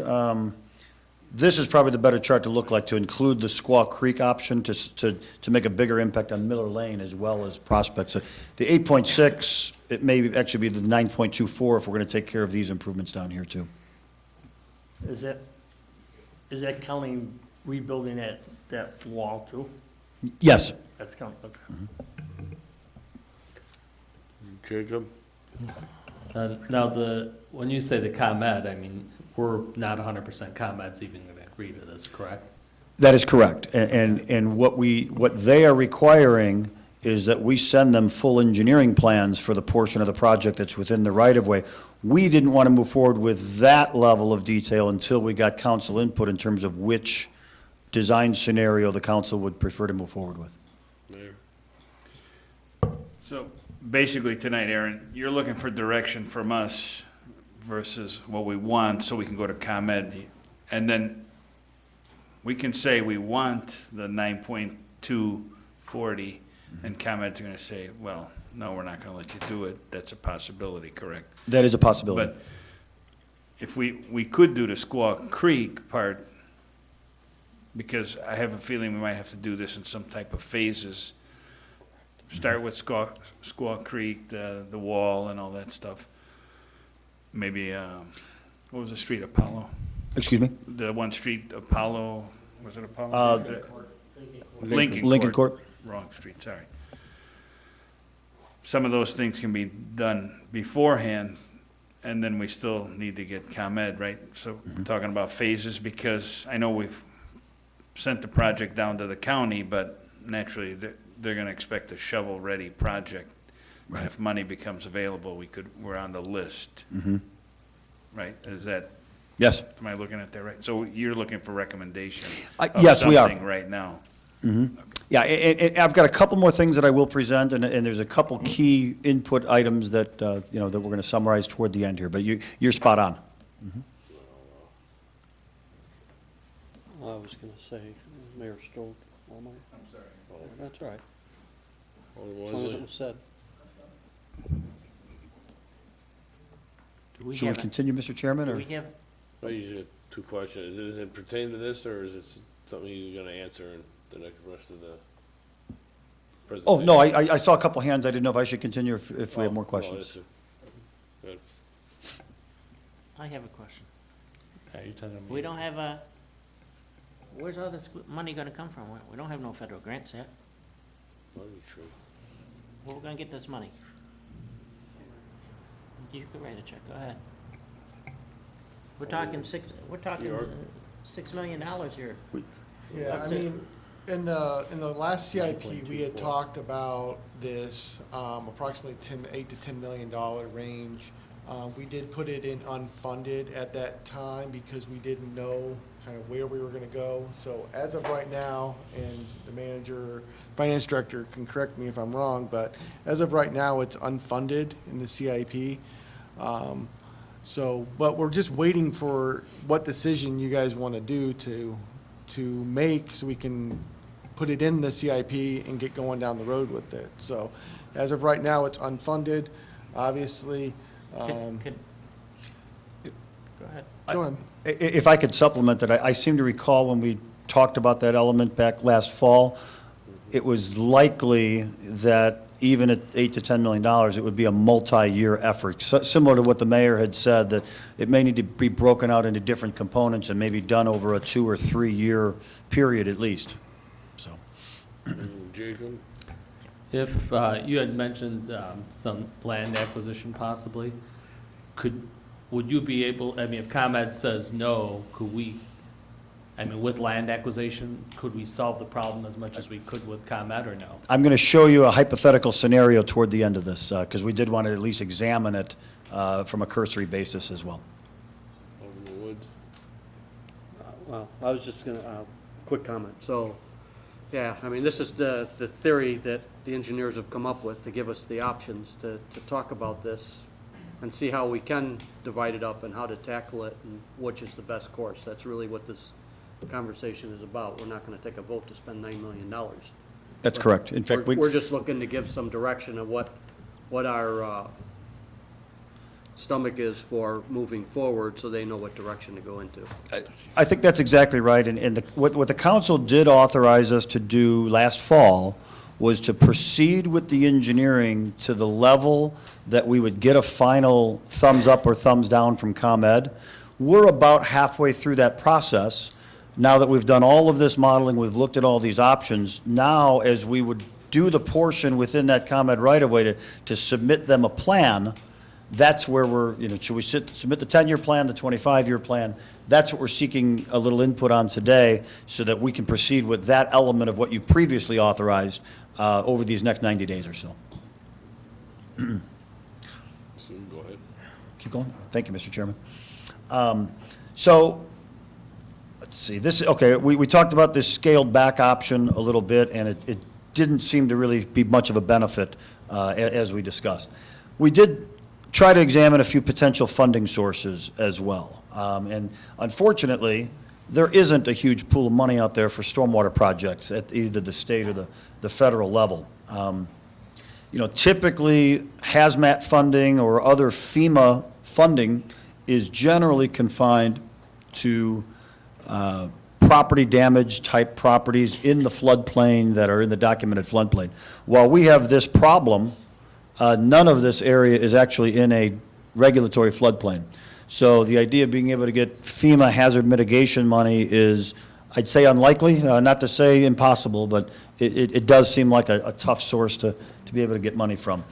P: This is probably the better chart to look like, to include the Squaw Creek option to make a bigger impact on Miller Lane as well as Prospect. So the 8.6, it may actually be the 9.24 if we're going to take care of these improvements down here too.
F: is that counting rebuilding that wall too?
P: Yes.
F: That's counting, okay.
K: Jacob?
M: Now, when you say the ComEd, I mean, we're not 100% ComEd's even going to agree to this, correct?
P: That is correct. And what they are requiring is that we send them full engineering plans for the portion of the project that's within the right-of-way. We didn't want to move forward with that level of detail until we got council input in terms of which design scenario the council would prefer to move forward with.
K: Mayor?
G: So basically tonight, Aaron, you're looking for direction from us versus what we want so we can go to ComEd. And then we can say we want the 9.240 and ComEd's going to say, well, no, we're not going to let you do it. That's a possibility, correct?
P: That is a possibility.
G: But if we could do the Squaw Creek part, because I have a feeling we might have to do this in some type of phases. Start with Squaw Creek, the wall and all that stuff. Maybe, what was the street, Apollo?
P: Excuse me?
G: The one street, Apollo, was it Apollo?
P: Lincoln Court.
G: Wrong street, sorry. Some of those things can be done beforehand, and then we still need to get ComEd, right? So we're talking about phases, because I know we've sent the project down to the county, but naturally, they're gonna expect a shovel-ready project.
P: Right.
G: If money becomes available, we're on the list, right? Is that?
P: Yes.
G: Am I looking at that right? So you're looking for recommendation?
P: Yes, we are.
G: Something right now?
P: Yeah, and I've got a couple more things that I will present, and there's a couple key input items that, that we're going to summarize toward the end here, but you're spot on.
D: I was going to say, Mayor Stoll, I'm sorry. That's all right.
K: Alderman
D: As long as
K: Wesley?
D: it was said.
A: Do we
P: Should we
A: have a-
P: continue, Mr. Chairman,
A: Do
P: or?
A: we have,
K: I usually have two questions. Does it pertain to this, or is it something you're gonna answer and the next rest of the
P: Oh,
K: presentation?
P: no, I saw a couple hands. I didn't know if I should continue if we have more
K: Oh,
P: questions.
K: that's it. Good.
A: I have a question.
M: Yeah, you're telling me.
A: We don't have a, where's all this money gonna come from? We don't have no federal grants yet.
K: Probably true.
A: Where we gonna get this money? You could write a check, go ahead. We're talking
K: York?
A: $6 million here.
O: Yeah, I mean, in the last CIP, we had talked about this, approximately $8 to $10 million range. We did put it in unfunded at that time because we didn't know kind of where we were gonna go. So as of right now, and the manager, finance director can correct me if I'm wrong, but as of right now, it's unfunded in the CIP. But we're just waiting for what decision you guys want to do to make so we can put it in the CIP and get going down the road with it. So as of right now, it's unfunded, obviously.
A: Go ahead.
O: Go ahead.
P: If I could supplement that, I seem to recall when we talked about that element back last fall, it was likely that even at $8 to $10 million, it would be a multi-year effort. Similar to what the mayor had said, that it may need to be broken out into different components and maybe done over a 2 or 3 year period at least. So,
K: Jacob?
M: If you had mentioned some land acquisition possibly, would you be able, I mean, if ComEd says no, could we, I mean, with land acquisition, could we solve the problem as much as we could with ComEd or no?
P: I'm going to show you a hypothetical scenario toward the end of this, because we did want to at least examine it from a cursory basis as well.
K: Alderman Woods?
D: Well, I was just gonna, quick comment. So, yeah, I mean, this is the theory that the engineers have come up with to give us the options to talk about this and see how we can divide it up and how to tackle it and which is the best course. That's really what this conversation is about. We're not gonna take a vote to spend $9 million.
P: That's correct. In fact,
D: We're just looking to give some direction of what our stomach is for moving forward, so they know what direction to go into.
P: I think that's exactly right, and what the council did authorize us to do last fall was to proceed with the engineering to the level that we would get a final thumbs up or thumbs down from ComEd. We're about halfway through that process. Now that we've done all of this modeling, we've looked at all these options, now as we would do the portion within that ComEd right-of-way to submit them a plan, that's where we're, should we submit the 10-year plan, the 25-year plan? That's what we're seeking a little input on today so that we can proceed with that element of what you previously authorized over these next 90 days or so.
K: Soon, go ahead.
P: Keep going. Thank you, Mr. Chairman. So, let's see, we talked about this scaled back option a little bit, and it didn't seem to really be much of a benefit as we discussed. We did try to examine a few potential funding sources as well. And unfortunately, there isn't a huge pool of money out there for stormwater projects at either the state or the federal level. Typically, hazmat funding or other FEMA funding is generally confined to property damage type properties in the floodplain that are in the documented floodplain. While we have this problem, none of this area is actually in a regulatory floodplain. So the idea of being able to get FEMA hazard mitigation money is, I'd say unlikely, not to say impossible, but it does seem like a tough source to be able to get money from.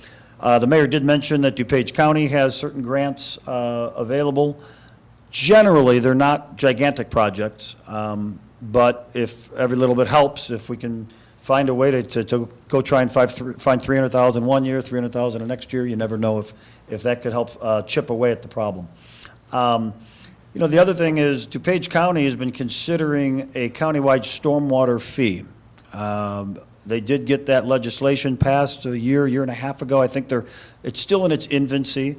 P: The mayor did mention that DuPage County has certain grants available. Generally, they're not gigantic projects, but if every little bit helps, if we can find a way to go try and find $300,000 one year, $300,000 the next year, you never know if that could help chip away at the problem. The other thing is DuPage County has been considering a countywide stormwater fee. They did get that legislation passed a year and a half ago. I think it's still in its infancy.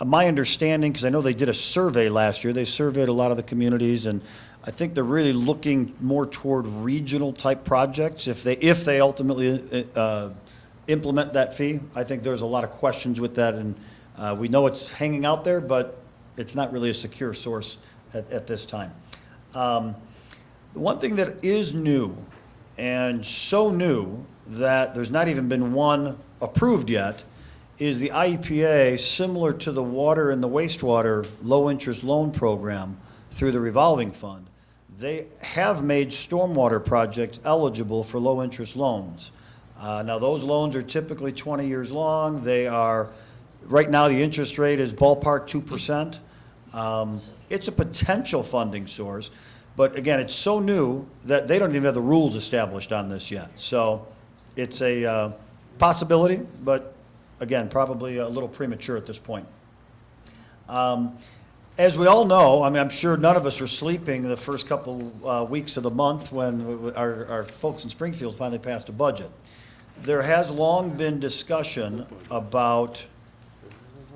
P: My understanding, because I know they did a survey last year, they surveyed a lot of the communities, and I think they're really looking more toward regional type projects. If they ultimately implement that fee, I think there's a lot of questions with that, and we know it's hanging out there, but it's not really a secure source at this time. The one thing that is new and so new that there's not even been one approved yet, is the IEPA, similar to the water and the wastewater low-interest loan program through the revolving fund. They have made stormwater projects eligible for low-interest loans. Now, those loans are typically 20 years long. They are, right now, the interest rate is ballpark 2%. It's a potential funding source, but again, it's so new that they don't even have the rules established on this yet. So it's a possibility, but again, probably a little premature at this point. As we all know, I mean, I'm sure none of us were sleeping the first couple weeks of the month when our folks in Springfield finally passed a budget. There has long been discussion about,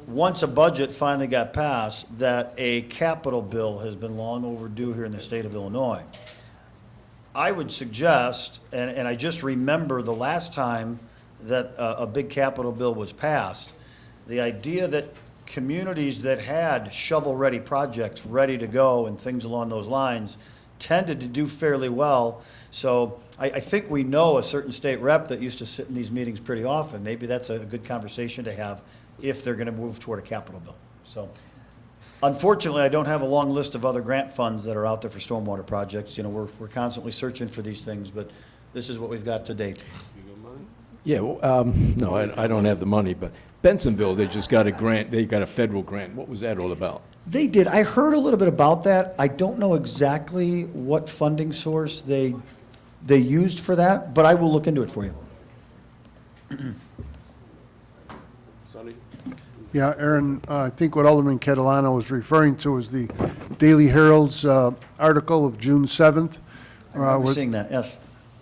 P: once a budget finally got passed, that a capital bill has been long overdue here in the state of Illinois. I would suggest, and I just remember the last time that a big capital bill was passed, the idea that communities that had shovel-ready projects ready to go and things along those lines tended to do fairly well. So I think we know a certain state rep that used to sit in these meetings pretty often. Maybe that's a good conversation to have if they're going to move toward a capital bill. So unfortunately, I don't have a long list of other grant funds that are out there for stormwater projects. You know, we're constantly searching for these things, but this is what we've got to date.
I: Yeah, well, no, I don't have the money, but Bensonville, they just got a grant, they got a federal grant. What was that all about?
P: They did. I heard a little bit about that. I don't know exactly what funding source they used for that, but I will look into it for you.
K: Sonny?
L: Yeah, Aaron, I think what Alderman Catalano was referring to was the Daily Herald's article of June 7th.
P: I remember seeing that, yes.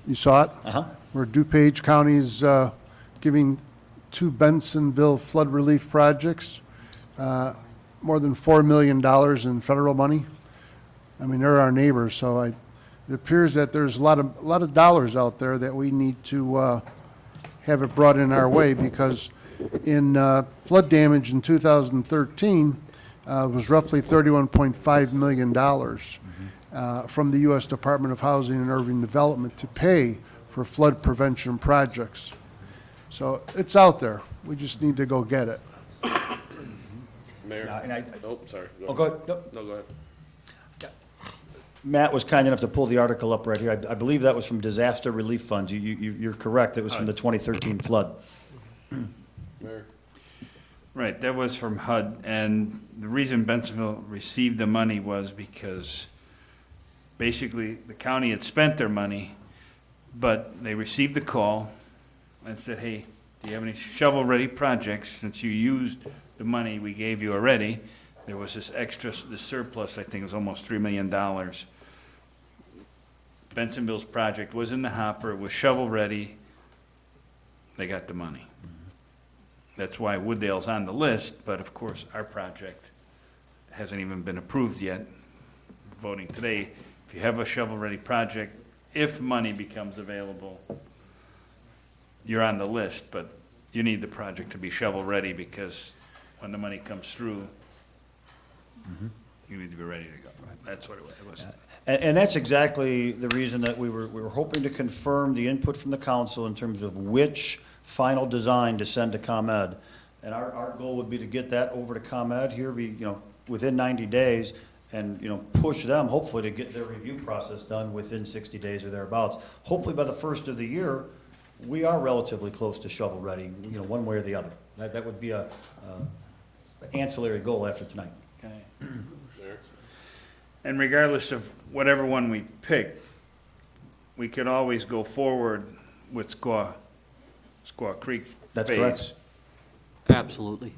L: You saw it?
P: Uh-huh.
L: Where DuPage County is giving 2 Bensonville flood relief projects more than $4 million in federal money. I mean, they're our neighbors, so it appears that there's a lot of dollars out there that we need to have it brought in our way, because in flood damage in 2013 was roughly $31.5 million from the U.S. Department of Housing and Urban Development to pay for flood prevention projects. So it's out there. We just need to go get it.
K: Mayor?
P: And
K: Oh, sorry.
P: Oh, go ahead. No.
K: No, go ahead.
P: Matt was kind enough to pull the article up right here. I believe that was from Disaster Relief Funds. You're correct. It was from the 2013 flood.
K: Mayor?
G: Right, that was from HUD, and the reason Bensonville received the money was because basically the county had spent their money, but they received the call and said, hey, do you have any shovel-ready projects? Since you used the money we gave you already, there was this extra, the surplus, I think it was almost $3 million. Bensonville's project was in the hopper, it was shovel-ready, they got the money. That's why Wooddale's on the list, but of course, our project hasn't even been approved yet. Voting today, if you have a shovel-ready project, if money becomes available, you're on the list, but you need the project to be shovel-ready, because when the money comes through, you need to be ready to go. That's what it was.
P: And that's exactly the reason that we were hoping to confirm the input from the council in terms of which final design to send to ComEd. And our goal would be to get that over to ComEd here, within 90 days, and, push them, hopefully, to get their review process done within 60 days or thereabouts. Hopefully, by the first of the year, we are relatively close to shovel-ready, one way or the other. That would be a ancillary goal after tonight.
G: Okay. And regardless of whatever one we pick, we could always go forward with Squaw Creek phase.
P: That's correct.
D: Absolutely.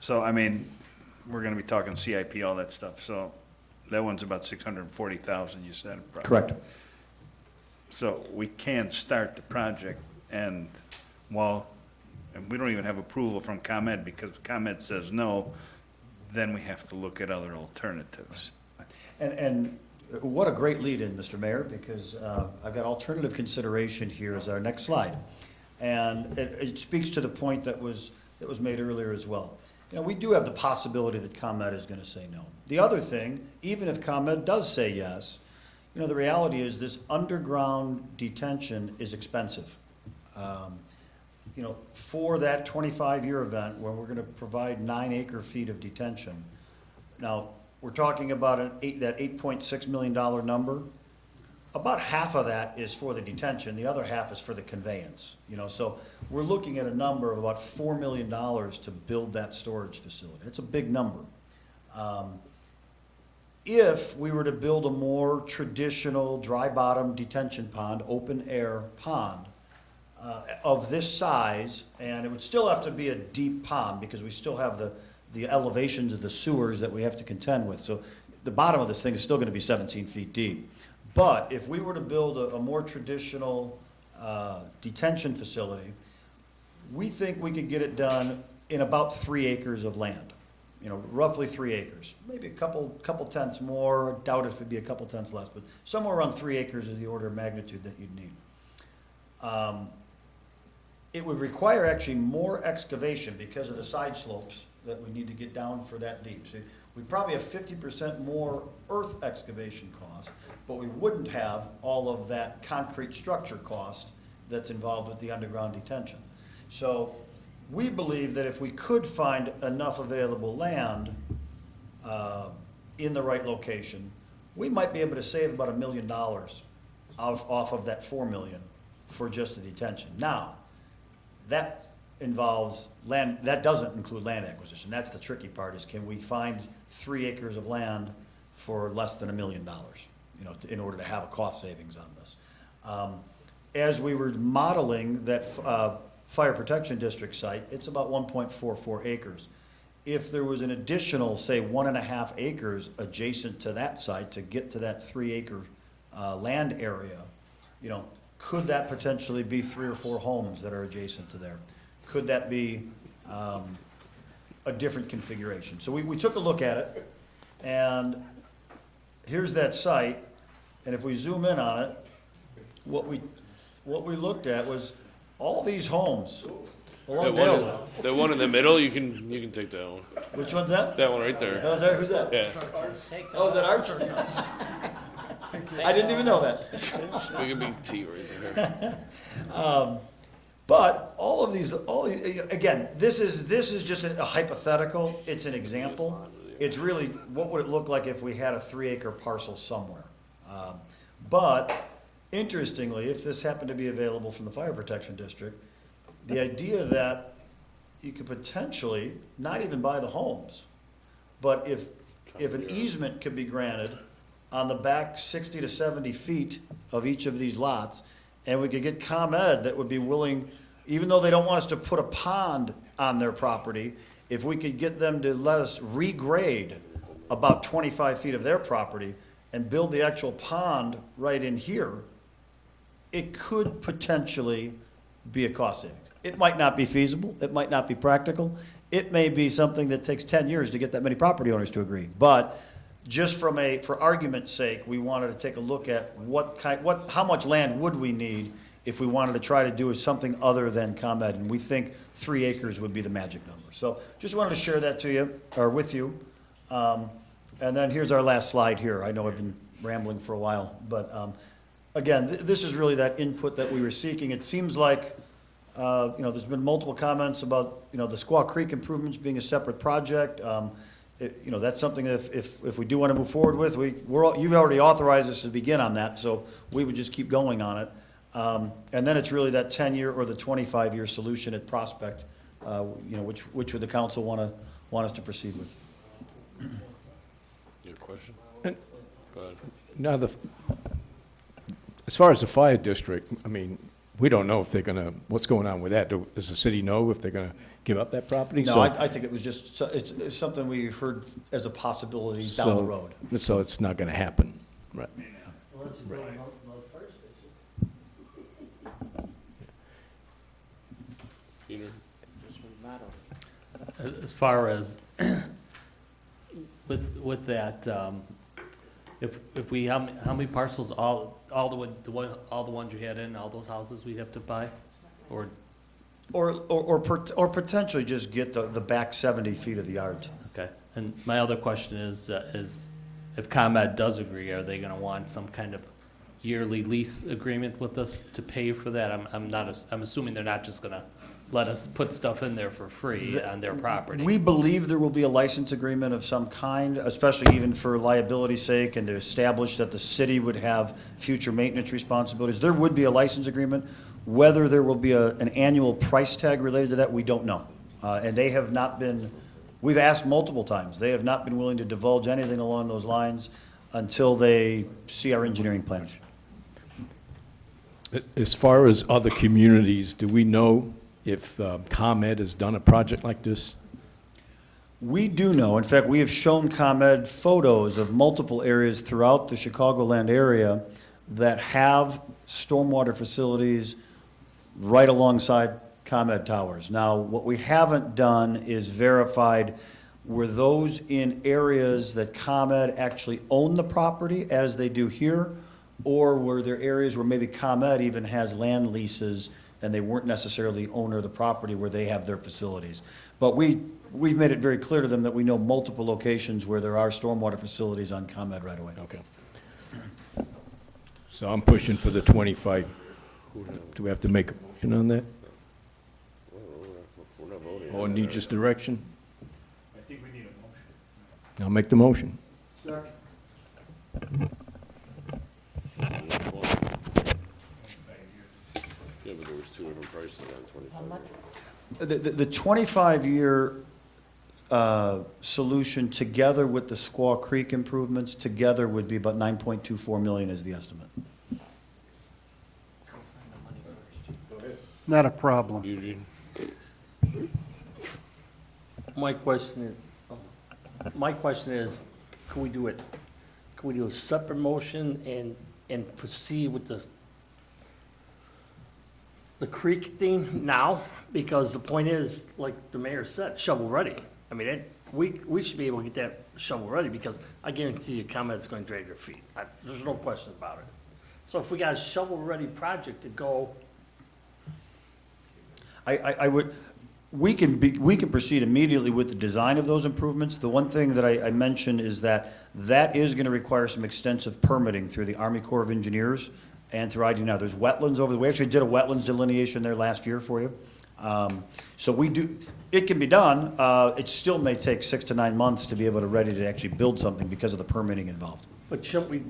G: So, I mean, we're gonna be talking CIP, all that stuff, so that one's about 640,000, you said? Probably.
P: Correct.
G: So we can start the project, and and we don't even have approval from ComEd, because if ComEd says no, then we have to look at other alternatives.
P: And what a great lead-in, Mr. Mayor, because I've got alternative consideration here as our next slide. And it speaks to the point that was made earlier as well. We do have the possibility that ComEd is going to say no. The other thing, even if ComEd does say yes, you know, the reality is this underground detention is expensive. You know, for that 25-year event where we're going to provide 9 acre-feet of detention. Now, we're talking about that $8.6 million number. About half of that is for the detention, the other half is for the conveyance. You know, so we're looking at a number of about $4 million to build that storage facility. It's a big number. If we were to build a more traditional dry bottom detention pond, open air pond, of this size, and it would still have to be a deep pond because we still have the elevations of the sewers that we have to contend with. So the bottom of this thing is still going to be 17 feet deep. But if we were to build a more traditional detention facility, we think we could get it done in about 3 acres of land. You know, roughly 3 acres. Maybe a couple tenths more. I doubt if it'd be a couple tenths less, but somewhere around 3 acres is the order of magnitude that you'd need. It would require actually more excavation because of the side slopes that we need to get down for that deep. So we probably have 50% more earth excavation cost, but we wouldn't have all of that concrete structure cost that's involved with the underground detention. So we believe that if we could find enough available land in the right location, we might be able to save about $1 million off of that $4 million for just the detention. Now, that involves land, that doesn't include land acquisition. That's the tricky part, is can we find 3 acres of land for less than $1 million, you know, in order to have a cost savings on this. As we were modeling that fire protection district site, it's about 1.44 acres. If there was an additional, say, 1.5 acres adjacent to that site to get to that 3 acre land area, you know, could that potentially be 3 or 4 homes that are adjacent to there? Could that be a different configuration? So we took a look at it, and here's that site, and if we zoom in on it, what we looked at was all these homes along Dale Road.
K: That one in the middle, you can take that one.
P: Which one's that?
K: That one right there.
P: Oh, is that, who's that?
K: Yeah.
P: Oh, is that Art's? I didn't even know that.
K: Big a big T right there.
P: But all these, again, this is just a hypothetical. It's an example. It's really, what would it look like if we had a 3 acre parcel somewhere? But interestingly, if this happened to be available from the fire protection district, the idea that you could potentially not even buy the homes, but if an easement could be granted on the back 60 to 70 feet of each of these lots, and we could get ComEd that would be willing, even though they don't want us to put a pond on their property, if we could get them to let us regrade about 25 feet of their property and build the actual pond right in here, it could potentially be a cost savings. It might not be feasible, it might not be practical, it may be something that takes 10 years to get that many property owners to agree. But just for argument's sake, we wanted to take a look at how much land would we need if we wanted to try to do something other than ComEd, and we think 3 acres would be the magic number. So just wanted to share that to you, or with you. And then here's our last slide here. I know I've been rambling for a while, but again, this is really that input that we were seeking. It seems like there's been multiple comments about the Squaw Creek improvements being a separate project. That's something that if we do want to move forward with, you've already authorized us to begin on that, so we would just keep going on it. And then it's really that 10-year or the 25-year solution at Prospect, which would the council want us to proceed with.
K: Your question? Go ahead.
I: Now, as far as the fire district, I mean, we don't know if they're going to, what's going on with that? Does the city know if they're going to give up that property?
P: No, I think it was just, it's something we heard as a possibility down the road.
I: So it's not going to happen, right? Right.
K: Peter?
M: As far as with that, if we, how many parcels, all the ones you had in, all those houses we'd have to buy?
P: Or potentially just get the back 70 feet of the yard.
M: Okay, and my other question is if ComEd does agree, are they gonna want some kind of yearly lease agreement with us to pay for that? I'm assuming they're not just gonna let us put stuff in there for free on their property.
P: We believe there will be a license agreement of some kind, especially even for liability's sake, and to establish that the city would have future maintenance responsibilities. There would be a license agreement. Whether there will be an annual price tag related to that, we don't know. And they have not been, we've asked multiple times, they have not been willing to divulge anything along those lines until they see our engineering plans.
I: As far as other communities, do we know if ComEd has done a project like this?
P: We do know. In fact, we have shown ComEd photos of multiple areas throughout the Chicagoland area that have stormwater facilities right alongside ComEd towers. Now, what we haven't done is verified, were those in areas that ComEd actually own the property as they do here, or were there areas where maybe ComEd even has land leases and they weren't necessarily the owner of the property where they have their facilities? But we've made it very clear to them that we know multiple locations where there are stormwater facilities on ComEd right away.
I: Okay. So I'm pushing for the 25. Do we have to make a motion on that?
K: We're not voting.
I: Or need just direction?
G: I think we need a motion.
I: I'll make the motion.
K: Yeah, but there was two different prices on 25.
P: The 25-year solution, together with the Squaw Creek improvements, together would be about $9.24 million is the estimate.
L: Not a problem.
K: Eugene?
F: My question is, can we do a separate motion and proceed with the creek thing now? Because the point is, like the mayor said, shovel ready. I mean, we should be able to get that shovel ready, because I guarantee you ComEd's going to drag their feet. There's no question about it. So if we got a shovel ready project to go,
P: We can proceed immediately with the design of those improvements. The one thing that I mentioned is that is going to require some extensive permitting through the Army Corps of Engineers and through ID&R. There's wetlands over there. We actually did a wetlands delineation there last year for you. So it can be done. It still may take 6 to 9 months to be able to ready to actually build something because of the permitting involved.
F: but shouldn't we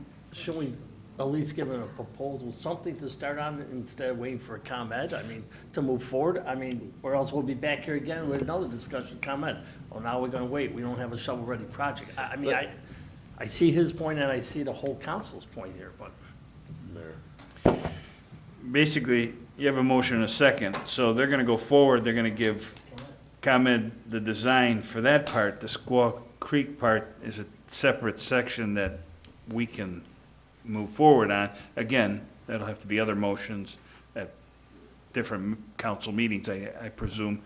F: at least give it a proposal, something to start on, instead of waiting for a ComEd? I mean, to move forward, I mean, or else we'll be back here again with another discussion, ComEd. Well, now we're gonna wait, we don't have a shovel-ready project. I mean, I see his point and I see the whole council's point here, but.
K: Mayor.
G: Basically, you have a motion and a second, so they're gonna go forward, they're gonna give ComEd the design for that part. The Squaw Creek part is a separate section that we can move forward on. Again, that'll have to be other motions at different council meetings, I presume.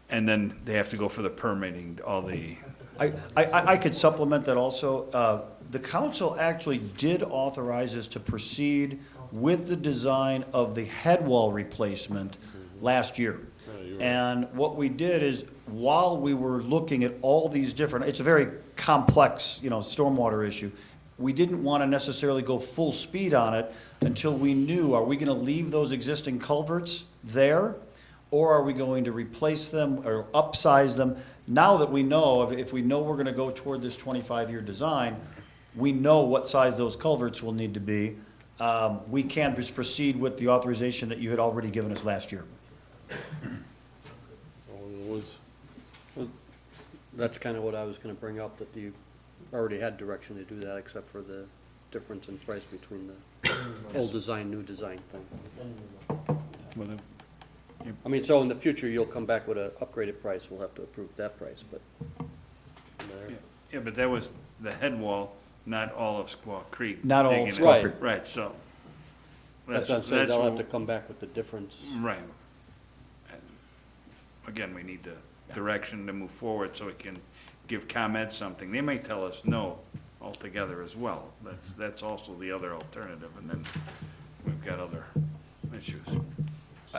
G: And then they have to go for the permitting, all the,
P: I could supplement that also. The council actually did authorize us to proceed with the design of the head wall replacement last year. And what we did is, while we were looking at all these different, it's a very complex, stormwater issue. We didn't want to necessarily go full speed on it until we knew, are we going to leave those existing culverts there? Or are we going to replace them or upsize them? Now that we know, if we know we're going to go toward this 25-year design, we know what size those culverts will need to be. We can just proceed with the authorization that you had already given us last year.
D: That's kind of what I was going to bring up, that you already had direction to do that, except for the difference in price between the old design, new design thing. I mean, so in the future, you'll come back with an upgraded price, we'll have to approve that price, but.
G: yeah, but that was the head wall, not all of Squaw Creek.
P: Not all of
G: Digging it.
P: Squaw Creek.
G: Right, so.
D: That's what I'm saying, they'll have to come back with the difference.
G: Right. And again, we need the direction to move forward so we can give ComEd something. They may tell us no altogether as well. That's also the other alternative, and then we've got other issues.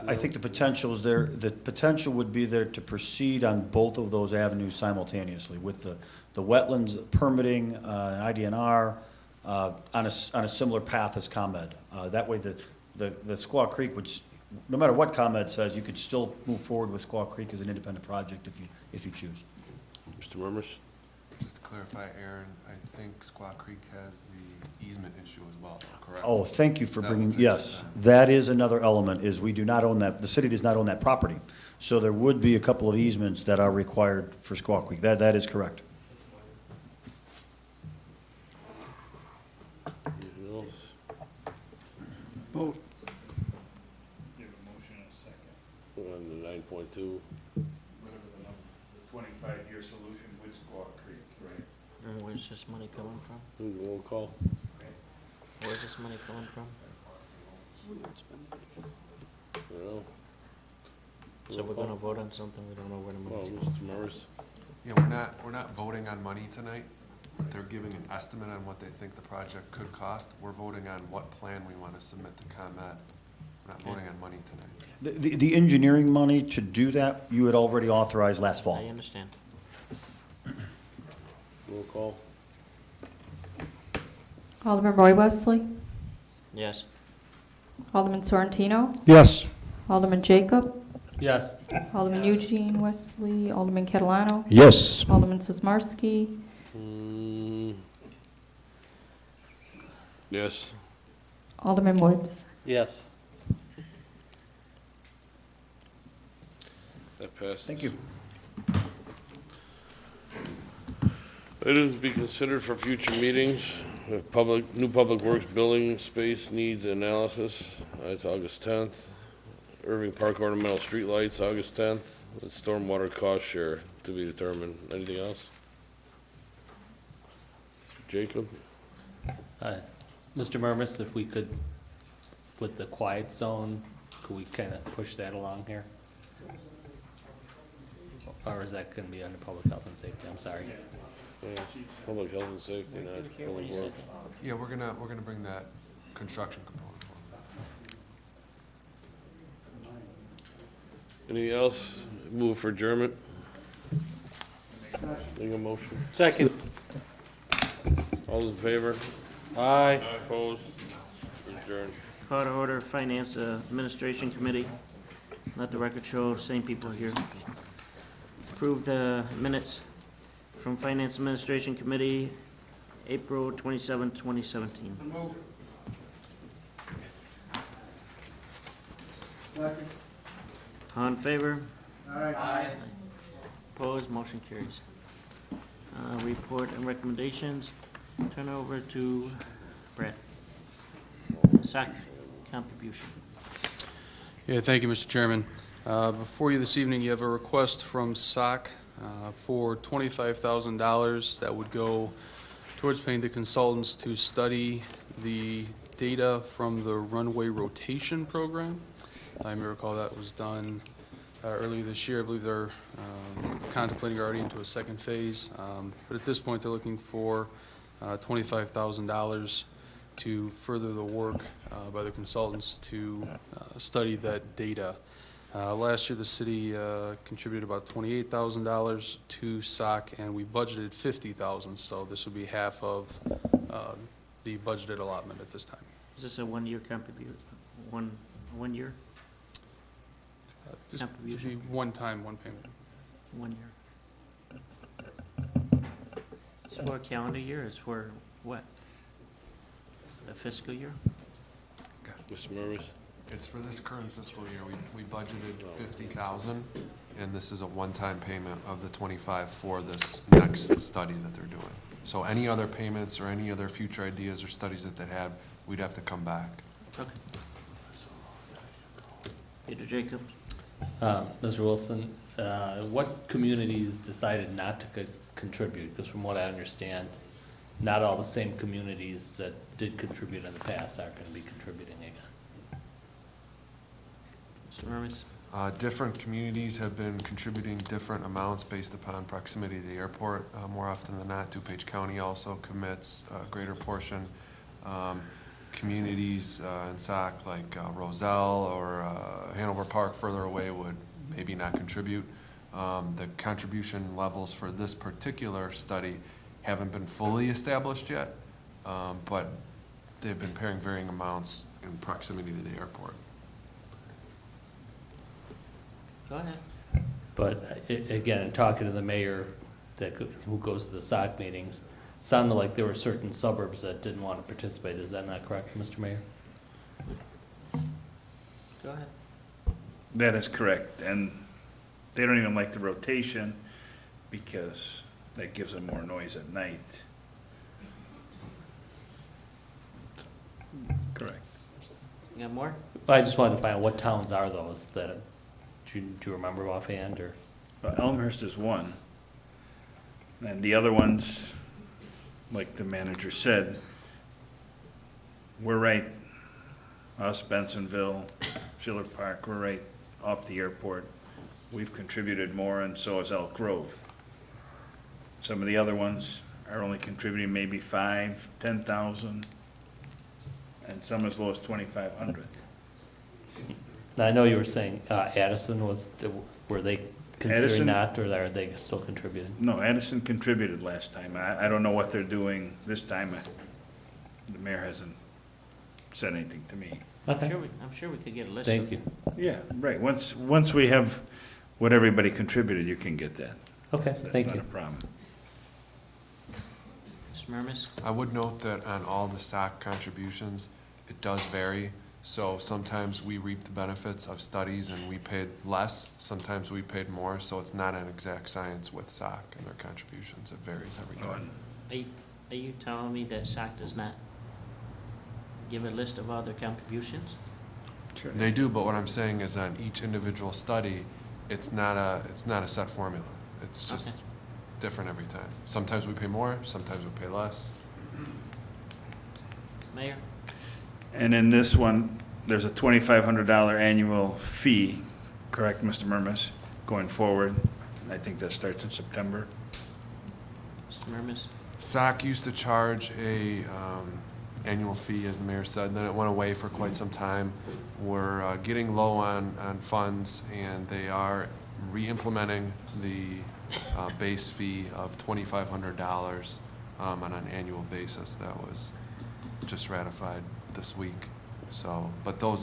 P: I think the potential is there, the potential would be there to proceed on both of those avenues simultaneously with the wetlands permitting, and IDNR, on a similar path as ComEd. That way the Squaw Creek would, no matter what ComEd says, you could still move forward with Squaw Creek as an independent project if you choose.
K: Mr. Murmas?
H: Just to clarify, Aaron, I think Squaw Creek has the easement issue as well, correct?
P: Oh, thank you for
H: That
P: bringing,
H: was
P: yes,
H: actually-
P: that is another element, is we do not own that, the city does not own that property. So there would be a couple of easements that are required for Squaw Creek. That is correct.
K: Anything else?
G: Vote.
K: On the 9.2,
G: Whatever the number, the 25-year solution with Squaw Creek, right?
A: And where's this money coming from?
K: roll call.
A: Where's this money coming from?
K: No.
A: So we're gonna vote on something, we don't know where the
K: Well,
A: money's going.
K: Mr. Murmas?
H: Yeah, we're not voting on money tonight. They're giving an estimate on what they think the project could cost. We're voting on what plan we want to submit to ComEd. We're not voting on money tonight.
P: The engineering money to do that, you had already authorized last
A: I
P: fall.
A: understand.
K: Roll call.
B: Alderman Roy Wesley,
A: Yes.
B: Alderman Sorrentino,
L: Yes.
B: Alderman Jacob,
M: Yes.
B: Alderman Eugene Wesley, Alderman Catalano,
I: Yes.
B: Alderman Sismarski,
K: Yes.
B: Alderman Woods.
M: Yes.
K: That passes.
P: Thank you.
K: Items to be considered for future meetings. We have new public works building space needs analysis. That's August 10th. Irving Park ornamental streetlights, August 10th. The stormwater cost share to be determined. Anything else? Mr. Jacob?
M: Mr. Murmas, if we could, with the quiet zone, could we kind of push that along here? Or is that going to be under public health and safety? I'm sorry.
K: Yeah, Public health and safety, not public works.
H: Yeah, we're gonna bring that construction component forward.
K: Anything else? Move for adjournment? Make a motion.
M: Second.
K: All those in favor?
M: Aye.
K: Opposed? Adjourned.
A: Call to order, Finance Administration Committee. Let the record show, same people here. Approve the minutes from Finance Administration Committee, April 27, 2017.
L: Second.
A: All in favor?
L: Aye.
A: Opposed, motion carries. Report and recommendations, turn over to Brett. SAC contribution.
R: Yeah, thank you, Mr. Chairman. Before you this evening, you have a request from SOC for $25,000 that would go towards paying the consultants to study the data from the runway rotation program. I may recall that was done earlier this year. I believe they're contemplating already into a second phase. But at this point, they're looking for $25,000 to further the work by the consultants to study that data. Last year, the city contributed about $28,000 to SOC, and we budgeted $50,000, so this would be half of the budgeted allotment at this time.
A: Is this a one-year contribution? One year?
R: This would be
A: Contribution?
R: one time, one payment.
A: 1 year. It's for a calendar year, it's for what? A fiscal year?
K: Mr. Murmas?
H: It's for this current fiscal year. We budgeted $50,000, and this is a one-time payment of the $25,000 for this next study that they're doing. So any other payments or any other future ideas or studies that they have, we'd have to come back.
A: Okay. Peter Jacobs?
M: Mr. Wilson, what communities decided not to contribute? Because from what I understand, not all the same communities that did contribute in the past are going to be contributing again.
A: Mr. Murmas?
H: Different communities have been contributing different amounts based upon proximity to the airport. More often than not, DuPage County also commits a greater portion. communities in Sauk, like Roselle or Hanover Park further away, would maybe not contribute. The contribution levels for this particular study haven't been fully established yet, but they've been paying varying amounts in proximity to the airport.
A: Go ahead.
M: But again, in talking to the mayor who goes to the SOC meetings, it sounded like there were certain suburbs that didn't want to participate. Is that not correct, Mr. Mayor?
A: Go ahead.
G: That is correct, and they don't even like the rotation because that gives them more noise at night. Correct.
A: You got more?
M: I just wanted to find out what towns are those that, do you remember offhand, or?
G: Well, Elmhurst is one, and the other ones, like the manager said, we're right, us, Bensonville, Schiller Park, we're right off the airport. We've contributed more, and so has Elk Grove. Some of the other ones are only contributing maybe 5, 10,000, and some as low as 2,500.
M: Now, I know you were saying Addison was, were they considering
G: Addison?
M: not, or are they still contributing?
G: No, Addison contributed last time. I don't know what they're doing this time. The mayor hasn't said anything to me.
M: Okay.
A: I'm sure we could get a list.
M: Thank you.
G: Yeah, right. Once we have what everybody contributed, you can get that.
M: Okay, thank
G: That's
M: you.
G: not a problem.
A: Mr. Murmas?
H: I would note that on all the SOC contributions, it does vary. So sometimes we reap the benefits of studies and we paid less, sometimes we paid more, so it's not an exact science with SOC and their contributions. It varies every time.
A: Are you telling me that SOC does not give a list of all their contributions?
G: Sure.
H: They do, but what I'm saying is on each individual study, it's not a set formula. It's just
A: Okay.
H: different every time. Sometimes we pay more, sometimes we pay less.
A: Mayor?
G: And in this one, there's a $2,500 annual fee, correct, Mr. Murmas, going forward? I think that starts in September.
A: Mr. Murmas?
H: SOC used to charge a annual fee, as the mayor said, then it went away for quite some time. We're getting low on funds, and they are re-implementing the base fee of $2,500 on an annual basis. That was just ratified this week. So, but those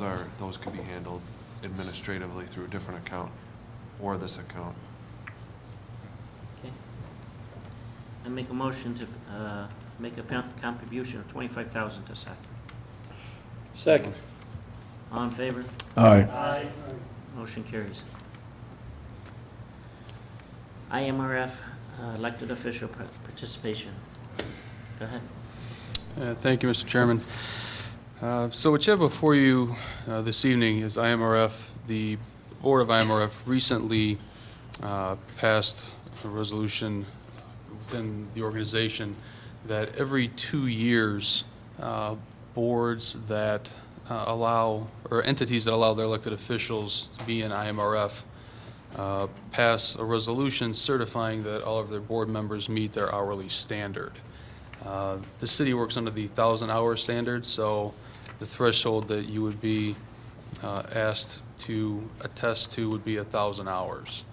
H: can be handled administratively through a different account or this account.
A: Okay. I make a motion to make a contribution of $25,000 to SOC.
D: Second.
A: All in favor?
I: Aye.
A: Motion carries. IMRF, elected official participation. Go ahead.
R: Thank you, Mr. Chairman. So what you have before you this evening is IMRF. The Board of IMRF recently passed a resolution within the organization that every 2 years, boards that allow, or entities that allow their elected officials to be in IMRF pass a resolution certifying that all of their board members meet their hourly standard. The city works under the 1,000-hour standard, so the threshold that you would be asked to attest to would be 1,000 hours.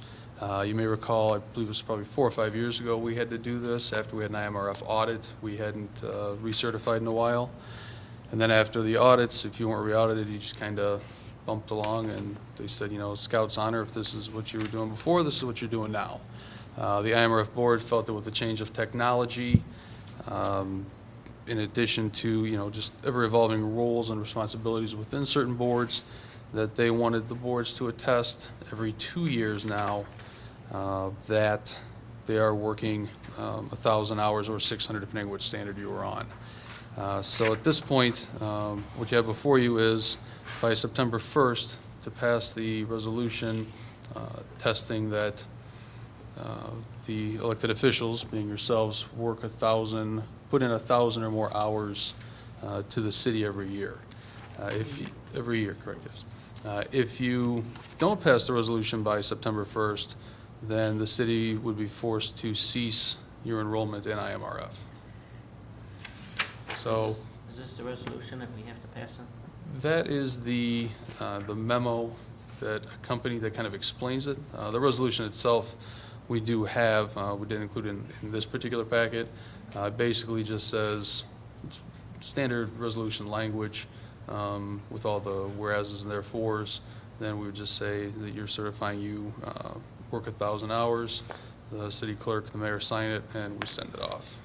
R: You may recall, I believe it was probably 4 or 5 years ago, we had to do this after we had an IMRF audit. We hadn't recertified in a while. And then after the audits, if you weren't re-audited, you just kind of bumped along, and they said, you know, Scout's honor, if this is what you were doing before, this is what you're doing now. The IMRF board felt that with the change of technology, in addition to, you know, just ever-evolving roles and responsibilities within certain boards, that they wanted the boards to attest every 2 years now that they are working 1,000 hours or 600, depending on which standard you were on. So at this point, what you have before you is, by September 1st, to pass the resolution testing that the elected officials, being yourselves, work 1,000, put in 1,000 or more hours to the city every year. Every year, correct, yes. If you don't pass the resolution by September 1st, then the city would be forced to cease your enrollment in IMRF. So,
A: Is this the resolution that we have to pass on?
R: That is the memo that accompanied, that kind of explains it. The resolution itself, we do have, we did include in this particular packet. Basically just says, it's standard resolution language with all the whereases and therefores. Then we would just say that you're certifying you work 1,000 hours. The city clerk, the mayor sign it, and we send it off.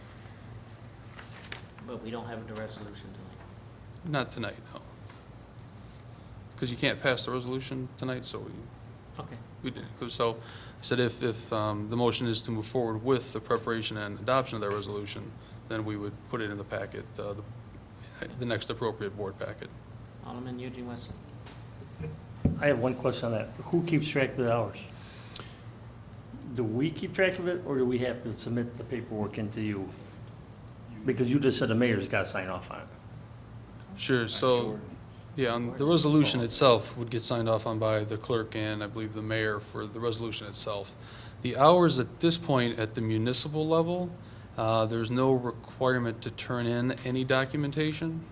A: But we don't have the resolution tonight.
R: Not tonight, no. Because you can't pass the resolution tonight, so
A: Okay.
R: we didn't include. So I said if the motion is to move forward with the preparation and adoption of that resolution, then we would put it in the packet, the next appropriate board packet.
A: Alderman Eugene Wesley.
F: I have one question on that. Who keeps track of the hours? Do we keep track of it, or do we have to submit the paperwork into you? Because you just said the mayor's got to sign off on it.
R: Sure, so, yeah, the resolution itself would get signed off on by the clerk and I believe the mayor for the resolution itself. The hours at this point at the municipal level, there's no requirement to turn in any documentation.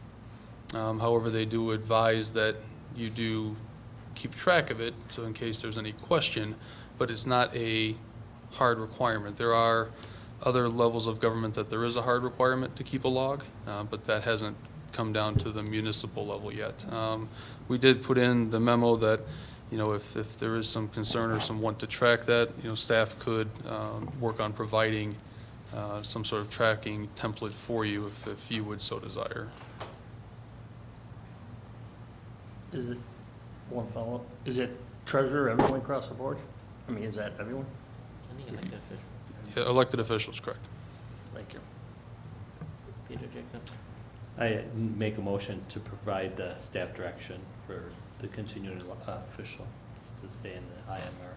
R: However, they do advise that you do keep track of it, so in case there's any question, but it's not a hard requirement. There are other levels of government that there is a hard requirement to keep a log, but that hasn't come down to the municipal level yet. We did put in the memo that, you know, if there is some concern or some want to track that, you know, staff could work on providing some sort of tracking template for you if you would so desire.
F: Is it, one follow-up, is it treasurer, everyone across the board? I mean, is that everyone?
A: I think elected official.
R: Yeah, elected officials, correct.
F: Thank you.
A: Peter Jacob.
M: I make a motion to provide the staff direction for the continuing official to stay in the IMR.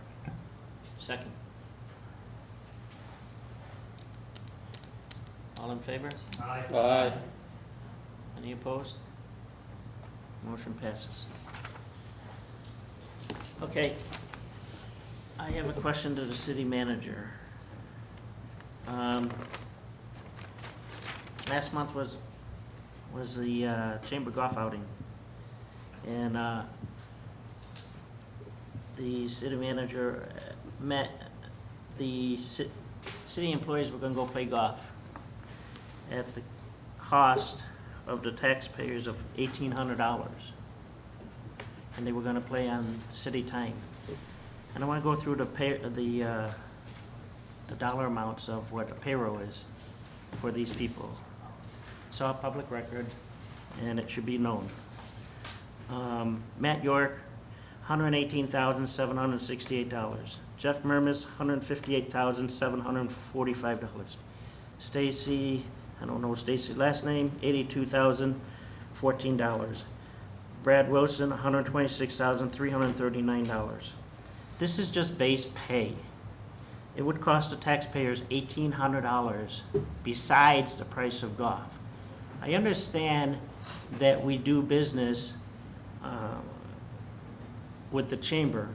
A: Second. All in favor?
F: Aye.
A: Aye. Any opposed? Motion passes. Okay. I have a question to the city manager. Last month was the chamber golf outing. And the city manager met, the city employees were gonna go play golf at the cost of the taxpayers of $1,800. And they were gonna play on city time. And I wanna go through the dollar amounts of what the payroll is for these people. It's all public record, and it should be known. Matt York, $118,768. Jeff Murmas, $158,745. Stacy, I don't know Stacy's last name, $82,014. Brad Wilson, $126,339. This is just base pay. It would cost the taxpayers $1,800 besides the price of golf. I understand that we do business with the chamber,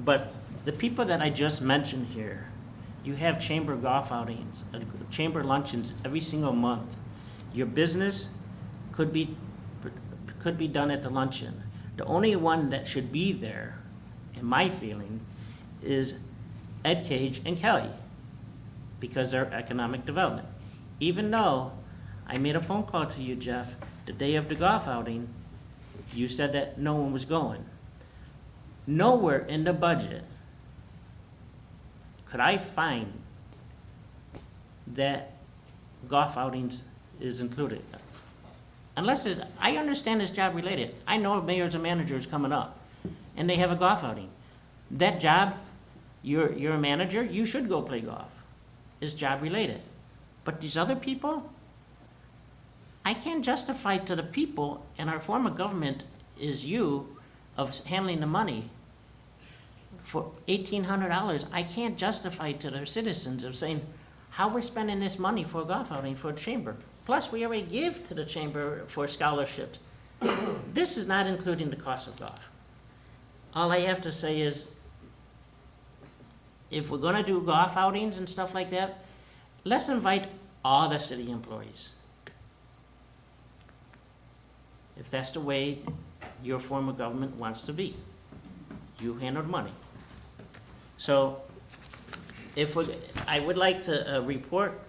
A: but the people that I just mentioned here, you have chamber golf outings, chamber luncheons every single month. Your business could be done at the luncheon. The only one that should be there, in my feeling, is Ed Cage and Kelly, because they're economic development. Even though I made a phone call to you, Jeff, the day of the golf outing, you said that no one was going. Nowhere in the budget could I find that golf outings is included. Unless it's, I understand it's job related. I know mayors and managers coming up, and they have a golf outing. That job, you're a manager, you should go play golf. It's job related. But these other people, I can't justify to the people, and our form of government is you, of handling the money. For $1,800, I can't justify to their citizens of saying, how we're spending this money for a golf outing for a chamber. Plus, we already give to the chamber for scholarships. This is not including the cost of golf. All I have to say is, if we're gonna do golf outings and stuff like that, let's invite all the city employees. if that's the way your form of government wants to be. You handle the money. So, I would like to report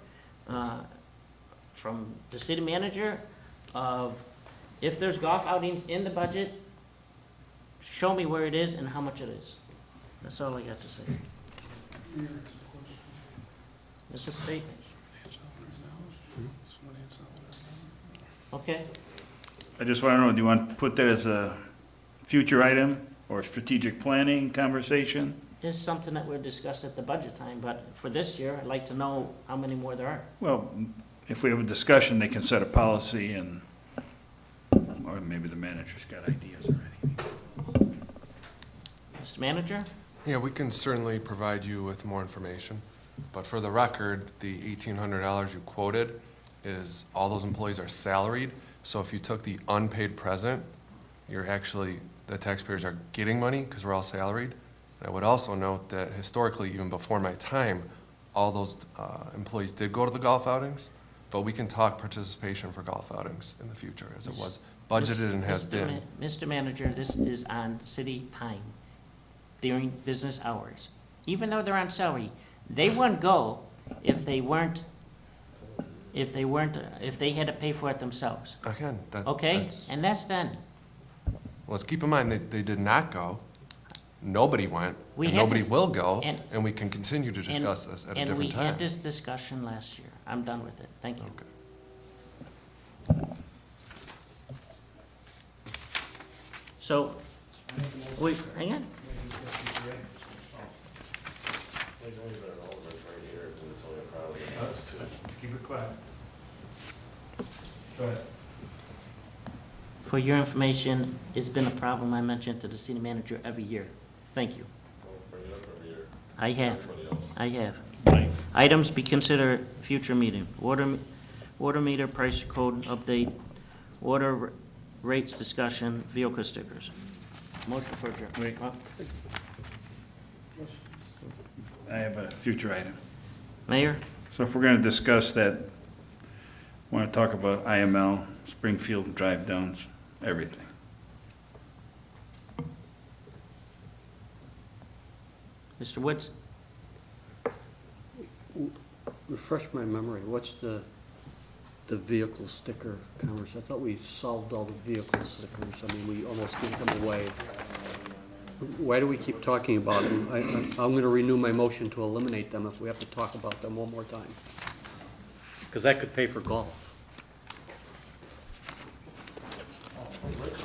A: from the city manager of if there's golf outings in the budget, show me where it is and how much it is. That's all I got to say. It's a statement. Okay?
G: I just want to know, do you want to put that as a future item or strategic planning conversation?
A: It's something that we'll discuss at the budget time, but for this year, I'd like to know how many more there are.
G: Well, if we have a discussion, they can set a policy and, or maybe the manager's got ideas already.
A: Mr. Manager?
H: Yeah, we can certainly provide you with more information, but for the record, the $1,800 you quoted is all those employees are salaried, so if you took the unpaid present, you're actually, the taxpayers are getting money because we're all salaried. And I would also note that historically, even before my time, all those employees did go to the golf outings, but we can talk participation for golf outings in the future as it was budgeted and has been.
A: Mr. Manager, this is on city time during business hours. Even though they're on salary, they wouldn't go if they had to pay for it themselves.
H: Again,
A: Okay? And that's done.
H: Let's keep in mind that they did not go, nobody went,
A: We
H: and
A: had
H: nobody
A: this-
H: will go,
A: and-
H: and we can continue to discuss this at a different
A: And we
H: time.
A: had this discussion last year. I'm done with it. Thank you. So, hang on.
F: Keep it quiet. Go ahead.
A: For your information, it's been a problem I mentioned to the city manager every year. Thank you. I have. Items be considered future meeting. Water meter price code update, water rates discussion, vehicle stickers. Motion for adjournment. Huh?
G: I have a future item.
A: Mayor?
G: So if we're going to discuss that, want to talk about IML, Springfield drive downs, everything.
A: Mr. Woods?
D: Refresh my memory, what's the vehicle sticker conversation? I thought we solved all the vehicle stickers. I mean, we almost gave them away. Why do we keep talking about them? I'm going to renew my motion to eliminate them if we have to talk about them one more time. Because that could pay for golf.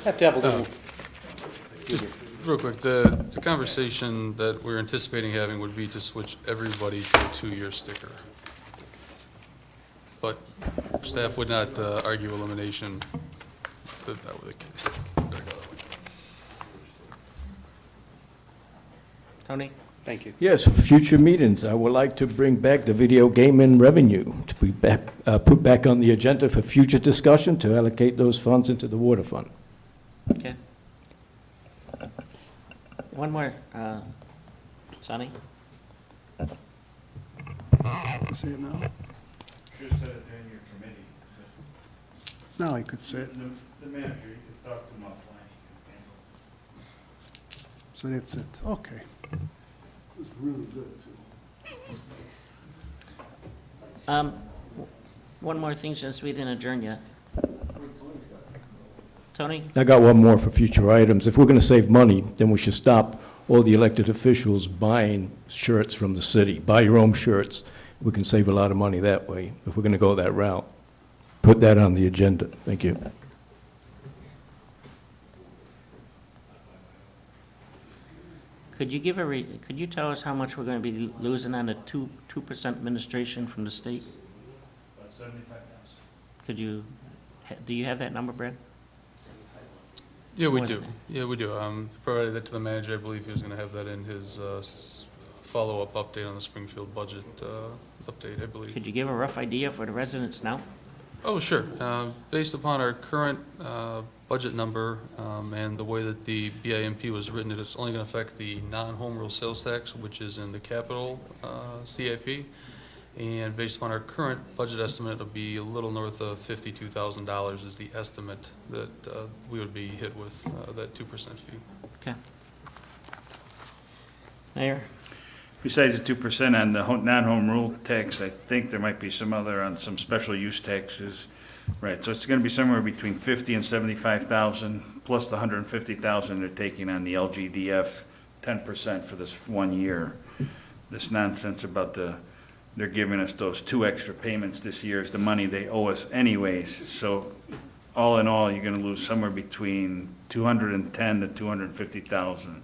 D: Have to have a little.
R: Just real quick, the conversation that we're anticipating having would be to switch everybody to a 2-year sticker. But staff would not argue elimination if that were the case.
A: Tony?
D: Thank you.
I: Yes, for future meetings, I would like to bring back the video gaming revenue to be put back on the agenda for future discussion to allocate those funds into the water fund.
A: Okay. One more, Sonny?
L: Say it now?
G: Should have said it during your committee.
L: Now I could say it.
G: The manager, you could talk to him offline.
L: So that's it. Okay. It was really good, too.
A: One more thing since we didn't adjourn yet. Tony?
I: I got one more for future items. If we're going to save money, then we should stop all the elected officials buying shirts from the city. Buy your own shirts. We can save a lot of money that way if we're going to go that route. Put that on the agenda. Thank you.
A: Could you could you tell us how much we're going to be losing on the 2% administration from the state?
F: About 75,000.
A: Could you, do you have that number, Brad?
R: Yeah,
A: It's
R: we
A: more
R: do.
A: than
R: Yeah, we do. Provided that to the manager. I believe he was going to have that in his follow-up update on the Springfield budget update, I believe.
A: Could you give a rough idea for the residents now?
R: Oh, sure. Based upon our current budget number and the way that the BIMP was written, it's only going to affect the non-home rule sales tax, which is in the capital CIP. And based upon our current budget estimate, it'll be a little north of $52,000 is the estimate that we would be hit with that 2% fee.
A: Okay. Mayor?
G: Besides the 2% on the non-home rule tax, I think there might be some other on some special use taxes. Right, so it's gonna be somewhere between 50 and 75,000, plus the 150,000 they're taking on the LGDF, 10% for this 1 year. This nonsense about they're giving us those 2 extra payments this year is the money they owe us anyways. So all in all, you're gonna lose somewhere between 210 to 250,000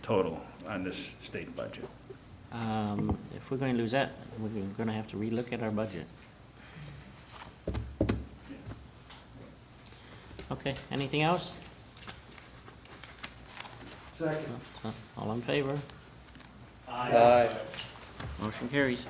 G: total on this state budget.
A: If we're going to lose that, we're going to have to relook at our budget. Okay, anything else?
L: Second.
A: All in favor?
D: Aye.
A: Motion carries.